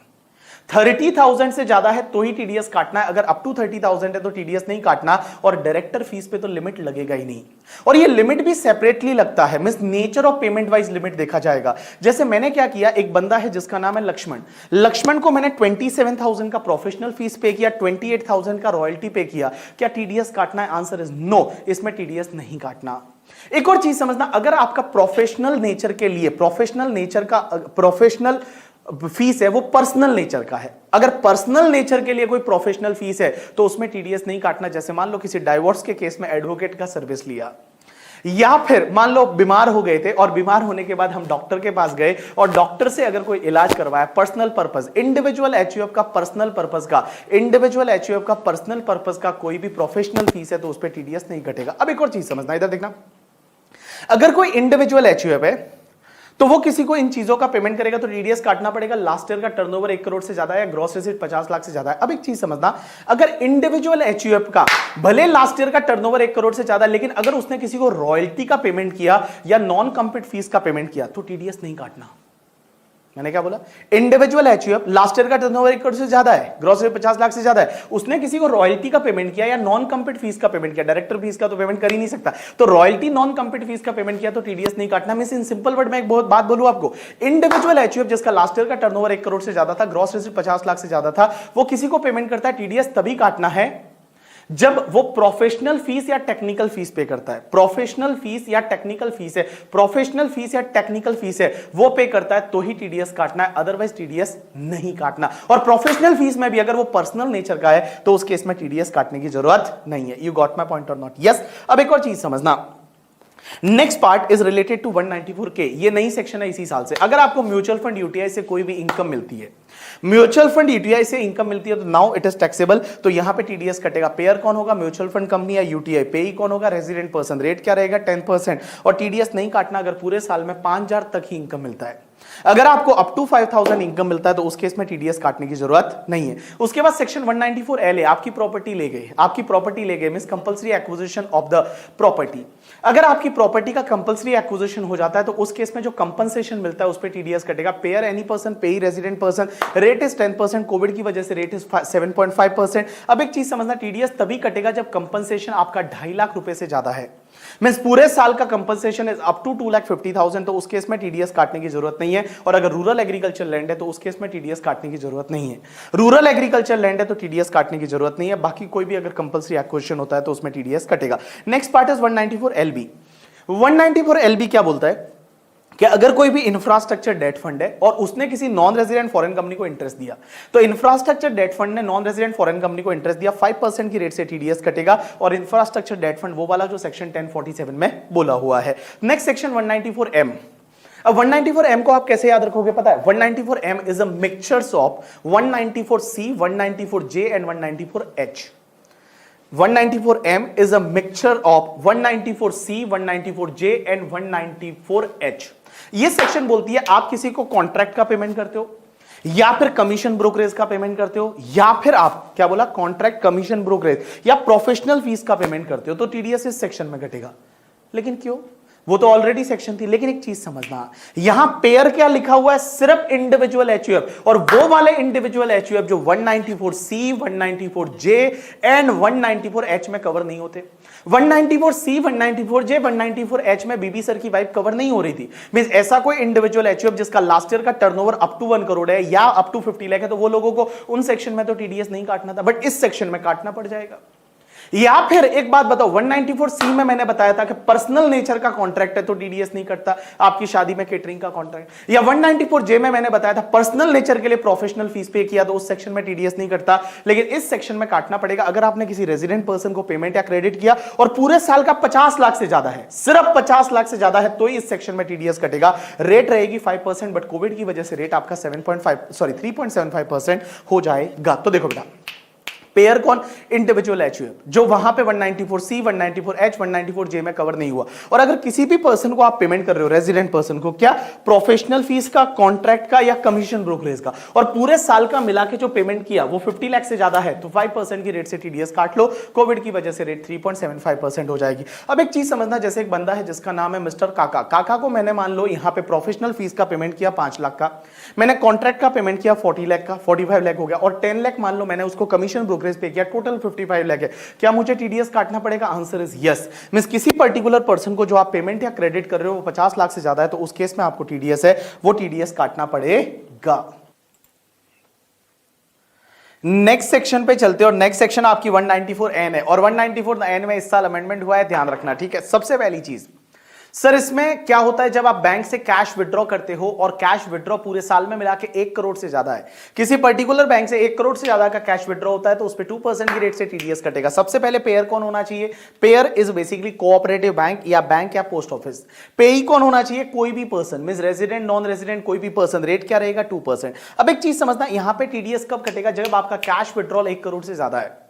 30,000 से ज्यादा है तो ही टीडीएस काटना है, अगर अप टू 30,000 है तो टीडीएस नहीं काटना। और डायरेक्टर फीस पे तो लिमिट लगेगा ही नहीं, और ये लिमिट भी सेपरेटली लगता है, means nature of payment wise limit देखा जाएगा। जैसे मैंने क्या किया, एक बंदा है जिसका नाम है लक्ष्मण, लक्ष्मण को मैंने 27,000 का प्रोफेशनल फीस पे किया, 28,000 का रॉयल्टी पे किया, क्या टीडीएस काटना है? आंसर इज नो, इसमें टीडीएस नहीं काटना। एक और चीज समझना, अगर आपका प्रोफेशनल नेचर के लिए प्रोफेशनल फीस है वो पर्सनल नेचर का है, अगर पर्सनल नेचर के लिए कोई प्रोफेशनल फीस है तो उसमें टीडीएस नहीं काटना। जैसे मान लो किसी डाइवोर्स के केस में एडवोकेट का सर्विस लिया, या फिर मान लो बीमार हो गए थे और बीमार होने के बाद हम डॉक्टर के पास गए और डॉक्टर से अगर कोई इलाज करवाया पर्सनल पर्पस, इंडिविजुअल एचयूएफ का पर्सनल पर्पस का, इंडिविजुअल एचयूएफ का पर्सनल पर्पस का कोई भी प्रोफेशनल फीस है तो उस पर टीडीएस नहीं कटेगा। अब एक और चीज समझना, इधर देखना, अगर कोई इंडिविजुअल एचयूएफ है तो वो किसी को इन चीजों का पेमेंट करेगा तो टीडीएस काटना पड़ेगा। लास्ट ईयर का टर्नओवर 1 करोड़ से ज्यादा है, ग्रॉस रिसीट 50 लाख से ज्यादा है। अब एक चीज समझना, अगर इंडिविजुअल एचयूएफ का भले लास्ट ईयर का टर्नओवर 1 करोड़ से ज्यादा, लेकिन अगर उसने किसी को रॉयल्टी का पेमेंट किया या नॉन कम्पीट फीस का पेमेंट किया तो टीडीएस नहीं काटना। मैंने क्या बोला, इंडिविजुअल एचयूएफ लास्ट ईयर का टर्नओवर 1 करोड़ से ज्यादा है, ग्रॉस रेट 50 लाख से ज्यादा है, उसने किसी को रॉयल्टी का पेमेंट किया या नॉन कम्पीट फीस का पेमेंट किया, डायरेक्टर फीस का तो पेमेंट कर ही नहीं सकता, तो रॉयल्टी नॉन कम्पीट फीस का पेमेंट किया तो टीडीएस नहीं काटना। मैं इन सिंपल वर्ड में एक बहुत बात बोलूं आपको, इंडिविजुअल एचयूएफ जिसका लास्ट ईयर का टर्नओवर 1 करोड़ से ज्यादा था, ग्रॉस रेट 50 लाख से ज्यादा था, वो किसी को पेमेंट करता है, टीडीएस तभी काटना है जब वो प्रोफेशनल फीस या टेक्निकल फीस पे करता है। प्रोफेशनल फीस या टेक्निकल फीस है, प्रोफेशनल फीस या टेक्निकल फीस है वो पे करता है तो ही टीडीएस काटना है, अदरवाइज टीडीएस नहीं काटना। और प्रोफेशनल फीस में भी अगर वो पर्सनल नेचर का है तो उस केस में टीडीएस काटने की जरूरत नहीं है। यू गॉट माय पॉइंट और नॉट? यस। अब एक और चीज समझना, next part is related to 194K, ये नई सेक्शन है इसी साल से। अगर आपको म्यूचुअल फंड यूटीआई से कोई भी इनकम मिलती है, म्यूचुअल फंड यूटीआई से इनकम मिलती है तो नाउ इट इज टैक्सेबल, तो यहां पे टीडीएस कटेगा। पेयर कौन होगा, म्यूचुअल फंड कंपनी या यूटीआई। पेई कौन होगा, रेजिडेंट पर्सन। रेट क्या रहेगा, 10%। और टीडीएस नहीं काटना अगर पूरे साल में 5,000 तक ही इनकम मिलता है। अगर आपको अप टू 5,000 इनकम मिलता है तो उस केस में टीडीएस काटने की जरूरत नहीं है। उसके बाद सेक्शन 194L है, आपकी प्रॉपर्टी ले गए, आपकी प्रॉपर्टी ले गए, means compulsory acquisition of the property. अगर आपकी प्रॉपर्टी का कंपल्सरी एक्विजिशन हो जाता है तो उस केस में जो कंपनसेशन मिलता है उस पर टीडीएस कटेगा। पेयर एनी पर्सन, पेई resident person, rate is 10%, Covid की वजह से रेट इज 7.5%। अब एक चीज समझना, टीडीएस तभी कटेगा जब कंपनसेशन आपका 2.5 लाख रुपए से ज्यादा है, मींस पूरे साल का कंपनसेशन इज अप टू 2,50,000, तो उस केस में टीडीएस काटने की जरूरत नहीं है। और अगर रूरल एग्रीकल्चर लैंड है तो उस केस में टीडीएस काटने की जरूरत नहीं है। रूरल एग्रीकल्चर लैंड है तो टीडीएस काटने की जरूरत नहीं है। बाकी कोई भी अगर कंपल्सरी एक्विजिशन होता है तो उसमें टीडीएस कटेगा। Next part is 194LB। 194LB क्या बोलता है कि अगर कोई भी इंफ्रास्ट्रक्चर डेट फंड है और उसने किसी नॉन रेजिडेंट फॉरेन कंपनी को इंटरेस्ट दिया, तो इंफ्रास्ट्रक्चर डेट फंड ने नॉन रेजिडेंट फॉरेन कंपनी को इंटरेस्ट दिया, 5% की रेट से टीडीएस कटेगा। और इंफ्रास्ट्रक्चर डेट फंड वो वाला जो सेक्शन 1047 में बोला हुआ है। Next section 194M। अब 194M को आप कैसे याद रखोगे पता है, 194M is a mixtures of 194C, 194J and 194H। 194M is a mixture of 194C, 194J and 194H। ये सेक्शन बोलती है आप किसी को कॉन्ट्रैक्ट का पेमेंट करते हो या फिर कमीशन ब्रोकरेज का पेमेंट करते हो या फिर आप क्या बोला, कॉन्ट्रैक्ट, कमीशन ब्रोकरेज या प्रोफेशनल फीस का पेमेंट करते हो तो टीडीएस इस सेक्शन में घटेगा। लेकिन क्यों, वो तो ऑलरेडी सेक्शन थी। लेकिन एक चीज समझना, यहां पेयर क्या लिखा हुआ है, सिर्फ इंडिविजुअल एचयूएफ, और वो वाले इंडिविजुअल एचयूएफ जो 194C, 194J एंड 194H में कवर नहीं होते। 194C, 194J, 194H में बीबी सर की वाइफ कवर नहीं हो रही थी। मींस ऐसा कोई इंडिविजुअल एचयूएफ जिसका लास्ट ईयर का टर्नओवर अप टू 1 करोड़ है या अप टू 50 लाख है तो वो लोगों को उन सेक्शन में तो टीडीएस नहीं काटना था, बट इस सेक्शन में काटना पड़ जाएगा। या फिर एक बात बताओ, 194C में मैंने बताया था कि पर्सनल नेचर का कॉन्ट्रैक्ट है तो टीडीएस नहीं कटता, आपकी शादी में केटरिंग का कॉन्ट्रैक्ट। या 194J में मैंने बताया था पर्सनल नेचर के लिए प्रोफेशनल फीस पे किया तो उस सेक्शन में टीडीएस नहीं कटता, लेकिन इस सेक्शन में काटना पड़ेगा अगर आपने किसी रेजिडेंट पर्सन को पेमेंट या क्रेडिट किया और पूरे साल का 50 लाख से ज्यादा है, सिर्फ 50 लाख से ज्यादा है तो ही इस सेक्शन में टीडीएस कटेगा। रेट रहेगी 5%, बट कोविड की वजह से रेट आपका 3.75% हो जाएगा। तो देखो बेटा, पेयर कौन? इंडिविजुअल एचयूएफ, जो वहां पे 194C 194H 194J में कवर नहीं हुआ। और अगर किसी भी पर्सन को आप पेमेंट कर रहे हो, रेजिडेंट पर्सन को, क्या प्रोफेशनल फीस का, कॉन्ट्रैक्ट का या कमीशन ब्रोकरेज का, और पूरे साल का मिला के जो पेमेंट किया वो 50 लाख से ज्यादा है, तो 5% की रेट से टीडीएस काट लो। कोविड की वजह से रेट 3.75% हो जाएगी। अब एक चीज समझना, जैसे एक बंदा है जिसका नाम है मिस्टर काका, काका को मैंने मान लो यहां पे प्रोफेशनल फीस का पेमेंट किया 5 लाख का, मैंने कॉन्ट्रैक्ट का पेमेंट किया 40 लाख का, 45 लाख हो गया, और 10 लाख मान लो मैंने उसको कमीशन ब्रोकरेज पे किया, टोटल 55 लाख है। क्या मुझे टीडीएस काटना पड़ेगा? Answer is yes. मींस किसी पर्टिकुलर पर्सन को जो आप पेमेंट या क्रेडिट कर रहे हो वो 50 लाख से ज्यादा है, तो उस केस में आपको टीडीएस है वो टीडीएस काटना पड़ेगा। नेक्स्ट सेक्शन पे चलते हैं, और नेक्स्ट सेक्शन आपकी 194N है, और 194N में इस साल अमेंडमेंट हुआ है, ध्यान रखना, ठीक है। सबसे पहली चीज सर, इसमें क्या होता है, जब आप बैंक से कैश विड्रॉ करते हो और कैश विड्रॉ पूरे साल में मिला के 1 करोड़ से ज्यादा है, किसी पर्टिकुलर बैंक से 1 करोड़ से ज्यादा का कैश विड्रॉ होता है, तो उस पर 2% की रेट से टीडीएस कटेगा। सबसे पहले पेयर कौन होना चाहिए? Pair is basically cooperative bank या पोस्ट ऑफिस। पेई कौन होना चाहिए? कोई भी person, means resident, non resident, कोई भी पर्सन। रेट क्या रहेगा? 2%। अब एक चीज समझना, यहां पे टीडीएस कब कटेगा? जब आपका कैश विड्रॉल 1 करोड़ से ज्यादा है।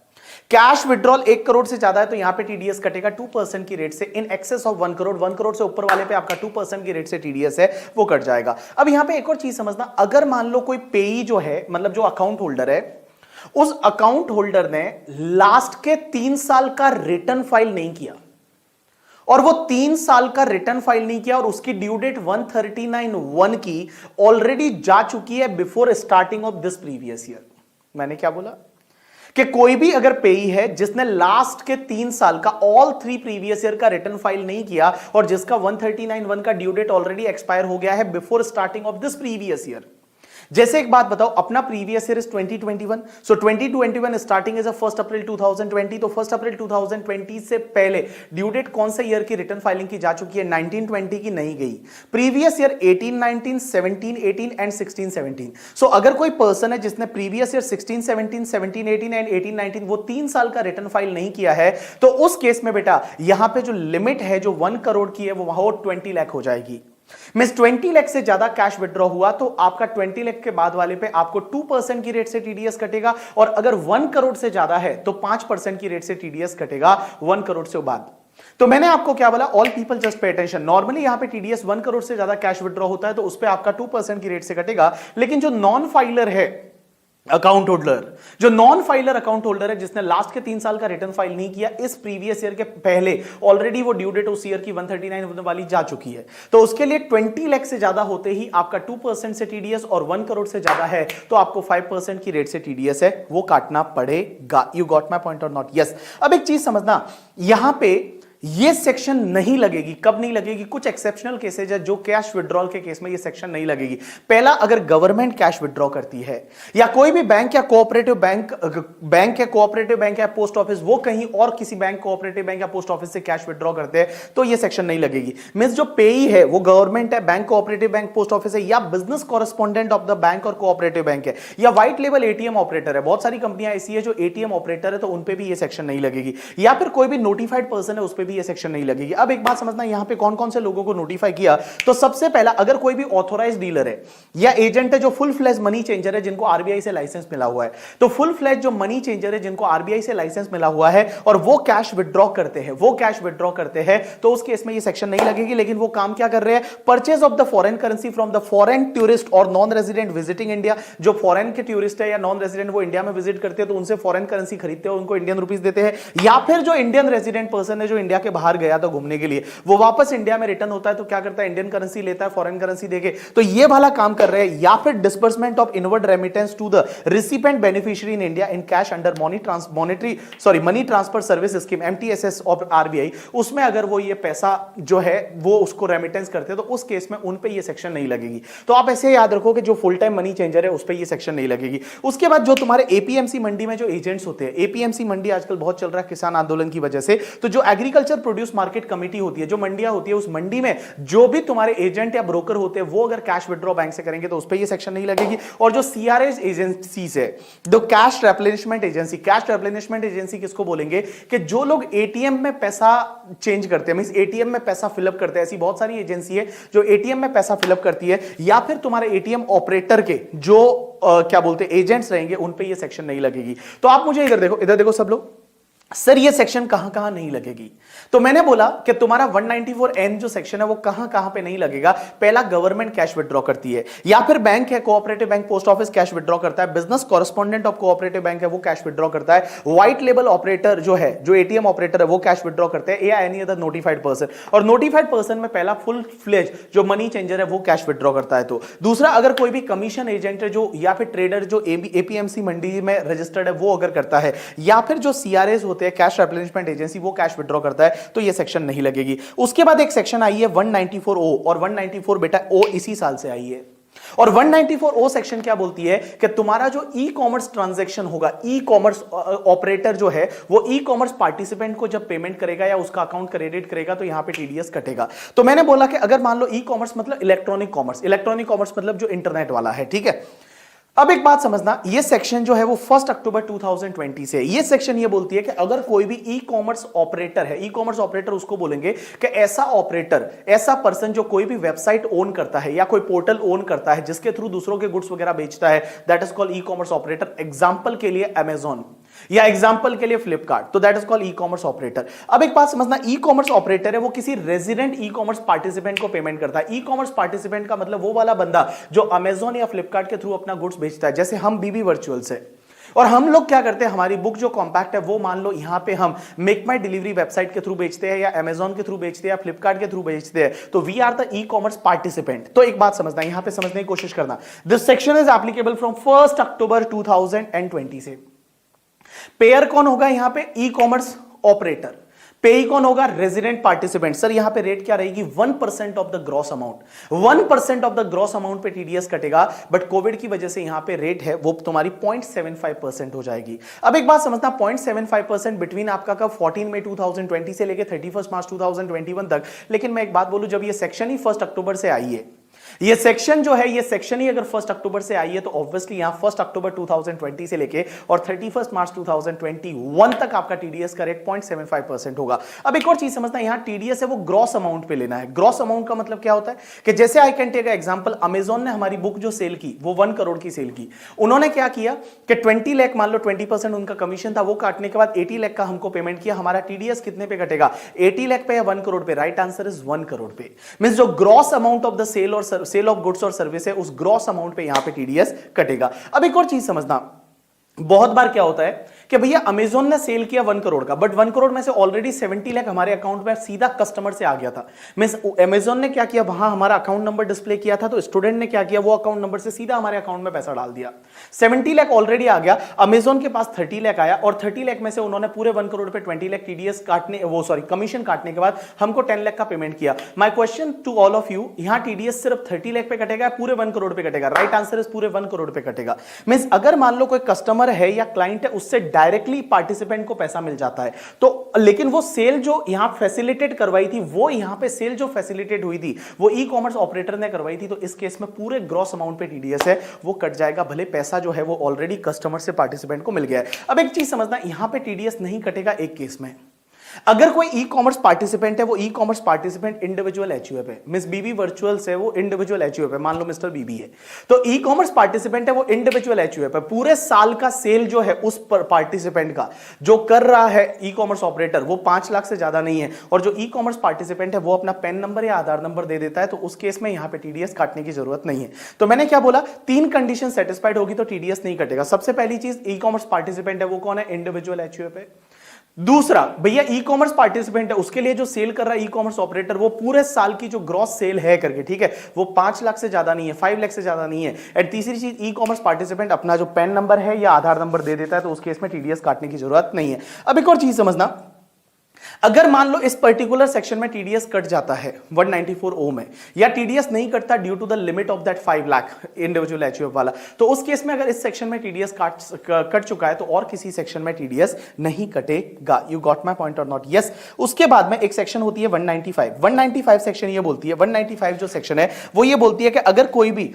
कैश विड्रॉल 1 करोड़ से ज्यादा है तो यहां पे टीडीएस कटेगा 2% की रेट से। In excess of 1 crore, 1 crore से ऊपर वाले पे आपका 2% की रेट से टीडीएस है वो कट जाएगा। अब यहां पे एक और चीज समझना, अगर मान लो कोई पेई जो है, मतलब जो अकाउंट होल्डर है, उस अकाउंट होल्डर ने लास्ट के 3 साल का रिटर्न फाइल नहीं किया, और वो 3 साल का रिटर्न फाइल नहीं किया, और उसकी ड्यू डेट 139/1 की ऑलरेडी जा चुकी है before starting of this previous year. मैंने क्या बोला कि कोई भी अगर पेई है जिसने लास्ट के 3 साल का ऑल 3 प्रीवियस ईयर का रिटर्न फाइल नहीं किया, और जिसका 139/1 का ड्यू डेट ऑलरेडी एक्सपायर हो गया है before starting of this previous year. जैसे एक बात बताओ, अपना previous year is 2021, so 2021 starting is 1 अप्रैल 2020, तो 1 अप्रैल 2020 से पहले ड्यू डेट कौन से ईयर की रिटर्न फाइलिंग की जा चुकी है? 19-20 की नहीं गई। Previous year 18-19, 17-18 and 16-17। सो अगर कोई पर्सन है जिसने प्रीवियस ईयर 16-17, 17-18 एंड 18-19 वो 3 साल का रिटर्न फाइल नहीं किया है, तो उस केस में बेटा यहां पे जो लिमिट है जो 1 करोड़ की है वो वहां 20 लाख हो जाएगी। मींस 20 लाख से ज्यादा कैश विड्रॉ हुआ तो आपका 20 लाख के बाद वाले पे आपको 2% की रेट से टीडीएस कटेगा, और अगर 1 करोड़ से ज्यादा है तो 5% की रेट से टीडीएस कटेगा 1 करोड़ से बाद। तो मैंने आपको क्या बोला? All people just pay attention. Normally यहां पे टीडीएस 1 करोड़ से ज्यादा कैश विड्रॉ होता है तो उस पे आपका 2% की रेट से कटेगा, लेकिन जो नॉन फाइलर है अकाउंट होल्डर, जो नॉन फाइलर अकाउंट होल्डर है जिसने लास्ट के 3 साल का रिटर्न फाइल नहीं किया इस प्रीवियस ईयर के पहले, ऑलरेडी वो ड्यू डेट उस ईयर की 139 वाली जा चुकी है, तो उसके लिए 20 लाख से ज्यादा होते ही आपका 2% से टीडीएस, और 1 करोड़ से ज्यादा है तो आपको 5% की रेट से टीडीएस है वो काटना पड़ेगा। यू गॉट माई पॉइंट और नॉट? यस। अब एक चीज समझना, यहां पे ये सेक्शन नहीं लगेगी। कब नहीं लगेगी? कुछ एक्सेप्शनल केसेज है जो कैश विड्रॉल के केस में ये सेक्शन नहीं लगेगी। पहला, अगर गवर्नमेंट कैश विड्रॉ करती है, या कोई भी बैंक या कोऑपरेटिव बैंक या पोस्ट ऑफिस वो कहीं और किसी बैंक, कोऑपरेटिव बैंक या पोस्ट ऑफिस से कैश विड्रॉ करते हैं तो ये सेक्शन नहीं लगेगी। मींस जो पेई है वो गवर्नमेंट है, bank, cooperative bank, post office है, या business correspondent of the bank और कोऑपरेटिव बैंक है, या व्हाइट लेवल एटीएम ऑपरेटर है। बहुत सारी कंपनियां ऐसी है जो एटीएम ऑपरेटर है तो उन पे भी ये सेक्शन नहीं लगेगी, या फिर कोई भी नोटिफाइड पर्सन है उस पे भी ये सेक्शन नहीं लगेगी। अब एक बात समझना, यहां पे कौन कौन से लोगों को नोटिफाई किया, तो सबसे पहला, अगर कोई भी ऑथोराइज्ड डीलर है या एजेंट है जो फुल फ्लेज मनी चेंजर है जिनको आरबीआई से लाइसेंस मिला हुआ है, तो फुल फ्लेज जो मनी चेंजर है जिनको आरबीआई से लाइसेंस मिला हुआ है और वो कैश विड्रॉ करते हैं तो उस केस में ये सेक्शन नहीं लगेगी। लेकिन वो काम क्या कर रहे हैं? Purchase of the foreign currency from the foreign tourist और नॉन रेजिडेंट विजिटिंग इंडिया। जो फॉरेन के टूरिस्ट है या नॉन रेजिडेंट वो इंडिया में विजिट करते हैं तो उनसे फॉरेन करेंसी खरीदते हैं, उनको इंडियन रुपीस देते हैं, या फिर जो इंडियन रेजिडेंट पर्सन है जो इंडिया के बाहर गया था घूमने के लिए वो वापस इंडिया में रिटर्न होता है तो क्या करता है? इंडियन करेंसी लेता है फॉरेन करेंसी देके, तो ये वाला काम कर रहे हैं। या फिर disbursement of inward remittance to the recipient beneficiary in India in cash under money transfer service scheme MTSS of RBI, उसमें अगर वो ये पैसा जो है वो उसको रेमिटेंस करते हैं तो उस केस में उन पे ये सेक्शन नहीं लगेगी। तो आप ऐसे याद रखो कि जो फुल टाइम मनी चेंजर है उस पे ये सेक्शन नहीं लगेगी। उसके बाद जो तुम्हारे एपीएमसी मंडी में जो एजेंट्स होते हैं, एपीएमसी मंडी आजकल बहुत चल रहा है किसान आंदोलन की वजह से, तो जो agriculture agriculture produce market committee होती है, जो मंडियां होती है, उस मंडी में जो भी तुम्हारे एजेंट या ब्रोकर होते हैं वो अगर कैश विड्रॉ बैंक से करेंगे तो उस पर ये सेक्शन नहीं लगेगी। और जो सीआरएस एजेंसी है, जो cash replenishment agency, cash replenishment agency किसको बोलेंगे कि जो लोग एटीएम में पैसा चेंज करते हैं, मींस एटीएम में पैसा फिलअप करते हैं, ऐसी बहुत सारी एजेंसी है जो एटीएम में पैसा फिलअप करती है, या फिर तुम्हारे एटीएम ऑपरेटर के जो क्या बोलते हैं एजेंट्स रहेंगे, उन पे ये सेक्शन नहीं लगेगी। तो आप मुझे इधर देखो सब लोग, सर ये सेक्शन कहां कहां नहीं लगेगी? तो मैंने बोला कि तुम्हारा 194N जो सेक्शन है वो कहां कहां पे नहीं लगेगा। पहला, गवर्नमेंट कैश विड्रॉ करती है, या फिर बैंक है, cooperative bank, post office cash withdraw करता है, business correspondent of cooperative bank है वो कैश विड्रॉ करता है, व्हाइट लेबल ऑपरेटर जो है, जो एटीएम ऑपरेटर है वो कैश विड्रॉ करते हैं, या एनी अदर नोटिफाइड पर्सन। और नोटिफाइड पर्सन में पहला फुल फ्लेज जो मनी चेंजर है वो कैश विड्रॉ करता है। तो दूसरा, अगर कोई भी कमीशन एजेंट है जो, या फिर ट्रेडर जो एपीएमसी मंडी में रजिस्टर्ड है वो अगर करता है, या फिर जो सीआरएस होते हैं, कैश रिप्लेनिशमेंट एजेंसी, वो कैश विड्रॉ करता है, तो ये सेक्शन नहीं लगेगी। उसके बाद एक सेक्शन आई है 194O, और 194 बेटा ओ इसी साल से आई है। और 194O सेक्शन क्या बोलती है कि तुम्हारा जो ई कॉमर्स ट्रांजैक्शन होगा, ई कॉमर्स ऑपरेटर जो है वो ई कॉमर्स पार्टिसिपेंट को जब पेमेंट करेगा या उसका अकाउंट क्रेडिट करेगा तो यहां पे टीडीएस कटेगा। तो मैंने बोला कि अगर मान लो ई कॉमर्स मतलब इलेक्ट्रॉनिक कॉमर्स, इलेक्ट्रॉनिक कॉमर्स मतलब जो इंटरनेट वाला है, ठीक है। अब एक बात समझना, ये सेक्शन जो है वो 1 अक्टूबर 2020 से, ये सेक्शन ये बोलती है कि अगर कोई भी ई कॉमर्स ऑपरेटर है, ई कॉमर्स ऑपरेटर उसको बोलेंगे कि ऐसा ऑपरेटर, ऐसा पर्सन जो कोई भी वेबसाइट ओन करता है या कोई पोर्टल ओन करता है जिसके थ्रू दूसरों के गुड्स वगैरह बेचता है, that is called e commerce operator. Example के लिए अमेजॉन, या एग्जांपल के लिए फ्लिपकार्ट, तो that is called e commerce operator. अब एक बात समझना, ई कॉमर्स ऑपरेटर है वो किसी रेजिडेंट ई कॉमर्स पार्टिसिपेंट को पेमेंट करता है। ई कॉमर्स पार्टिसिपेंट का मतलब वो वाला बंदा जो अमेजॉन या फ्लिपकार्ट के थ्रू अपना गुड्स बेचता है। जैसे हम बीबी वर्चुअल से, और हम लोग क्या करते हैं, हमारी बुक जो कॉम्पैक्ट है वो मान लो यहां पे हम मेक माई डिलीवरी वेबसाइट के थ्रू बेचते हैं, या अमेजॉन के थ्रू बेचते हैं, या फ्लिपकार्ट के थ्रू बेचते हैं, तो we are the e commerce participant. तो एक बात समझना, यहां पे समझने की कोशिश करना, this section is applicable from 1 अक्टूबर 2020 से। पेयर कौन होगा यहां पे? E commerce operator. पेई कौन होगा? Resident participant. सर यहां पे रेट क्या रहेगी? 1% of the gross amount. 1% of the gross amount पे टीडीएस कटेगा, बट कोविड की वजह से यहां पे रेट है वो तुम्हारी 0.75% हो जाएगी। अब एक बात समझना, 0.75% बिटवीन आपका कब? 14 मई 2020 से लेके 31 मार्च 2021 तक। लेकिन मैं एक बात बोलूं, जब ये सेक्शन ही 1 अक्टूबर से आई है, ये सेक्शन जो है, ये सेक्शन ही अगर 1 अक्टूबर से आई है, तो ऑब्वियसली यहां 1 अक्टूबर 2020 से लेके और 31 मार्च 2021 तक आपका टीडीएस का रेट 0.75% होगा। अब एक और चीज समझना, यहां टीडीएस है वो ग्रॉस अमाउंट पे लेना है। ग्रॉस अमाउंट का मतलब क्या होता है कि जैसे I can take example, Amazon ने हमारी बुक जो सेल की वो 1 करोड़ की सेल की। उन्होंने क्या किया कि 20 लाख, मान लो 20% उनका कमीशन था, वो काटने के बाद 80 लाख का हमको पेमेंट किया। हमारा टीडीएस कितने पे कटेगा? 80 लाख पे या 1 करोड़ पे? राइट आंसर इज 1 करोड़ पे। मींस जो gross amount of the sale of goods और सर्विस है, उस ग्रॉस अमाउंट पे यहां पे टीडीएस कटेगा। अब एक और चीज समझना, बहुत बार क्या होता है कि भैया अमेजॉन ने सेल किया 1 करोड़ का, बट 1 करोड़ में से ऑलरेडी 70 लाख हमारे अकाउंट में सीधा कस्टमर से आ गया था। मींस अमेजॉन ने क्या किया, वहां हमारा अकाउंट नंबर डिस्प्ले किया था, तो स्टूडेंट ने क्या किया, वो अकाउंट नंबर से सीधा हमारे अकाउंट में पैसा डाल दिया। 70 लाख ऑलरेडी आ गया, अमेजॉन के पास 30 लाख आया, और 30 लाख में से उन्होंने पूरे 1 करोड़ पे 20 लाख टीडीएस काटने, वो सॉरी कमीशन काटने के बाद हमको 10 लाख का पेमेंट किया। My question to all of you, यहां टीडीएस सिर्फ 30 लाख पे कटेगा, पूरे 1 करोड़ पे कटेगा? राइट आंसर इज पूरे 1 करोड़ पे कटेगा। मींस अगर मान लो कोई कस्टमर है या क्लाइंट है, उससे डायरेक्टली पार्टिसिपेंट को पैसा मिल जाता है, तो लेकिन वो सेल जो यहां फैसिलिटेट करवाई थी, वो यहां पे सेल जो फैसिलिटेट हुई थी वो ई कॉमर्स ऑपरेटर ने करवाई थी, तो इस केस में पूरे ग्रॉस अमाउंट पे टीडीएस है वो कट जाएगा, भले पैसा जो है वो ऑलरेडी कस्टमर से पार्टिसिपेंट को मिल गया है। अब एक चीज समझना, यहां पे टीडीएस नहीं कटेगा एक केस में, अगर कोई ई कॉमर्स पार्टिसिपेंट है, वो ई कॉमर्स पार्टिसिपेंट इंडिविजुअल एचयूएफ है। मिस बीबी वर्चुअल्स है वो इंडिविजुअल एचयूएफ है, मान लो मिस्टर बीबी है, तो ई कॉमर्स पार्टिसिपेंट है वो इंडिविजुअल एचयूएफ है। पूरे साल का सेल जो है उस पार्टिसिपेंट का जो कर रहा है ई कॉमर्स ऑपरेटर, वो 5 लाख से ज्यादा नहीं है, और जो ई कॉमर्स पार्टिसिपेंट है वो अपना पैन नंबर या आधार नंबर दे देता है, तो उस केस में यहां पे टीडीएस काटने की जरूरत नहीं है। तो मैंने क्या बोला, 3 कंडीशन सेटिस्फाइड होगी तो टीडीएस नहीं कटेगा। सबसे पहली चीज, ई कॉमर्स पार्टिसिपेंट है वो कौन है? इंडिविजुअल एचयूएफ है। दूसरा, भैया ई कॉमर्स पार्टिसिपेंट है, उसके लिए जो सेल कर रहा है ई कॉमर्स ऑपरेटर, वो पूरे साल की जो ग्रॉस सेल है करके, ठीक है, वो 5 लाख से ज्यादा नहीं है, 5 लाख से ज्यादा नहीं है। एंड तीसरी चीज, ई कॉमर्स पार्टिसिपेंट अपना जो पैन नंबर है या आधार नंबर दे देता है, तो उस केस में टीडीएस काटने की जरूरत नहीं है। अब एक और चीज समझना, अगर मान लो इस पर्टिकुलर सेक्शन में टीडीएस कट जाता है 194 ओ में, या टीडीएस नहीं कटता due to the limit of that 5 lakh individual HUF वाला, तो उस केस में अगर इस सेक्शन में टीडीएस कट चुका है तो और किसी सेक्शन में टीडीएस नहीं कटेगा। यू गॉट माय पॉइंट और नॉट? यस। उसके बाद में एक सेक्शन होती है 195 सेक्शन ये बोलती है, 195 जो सेक्शन है वो ये बोलती है कि अगर कोई भी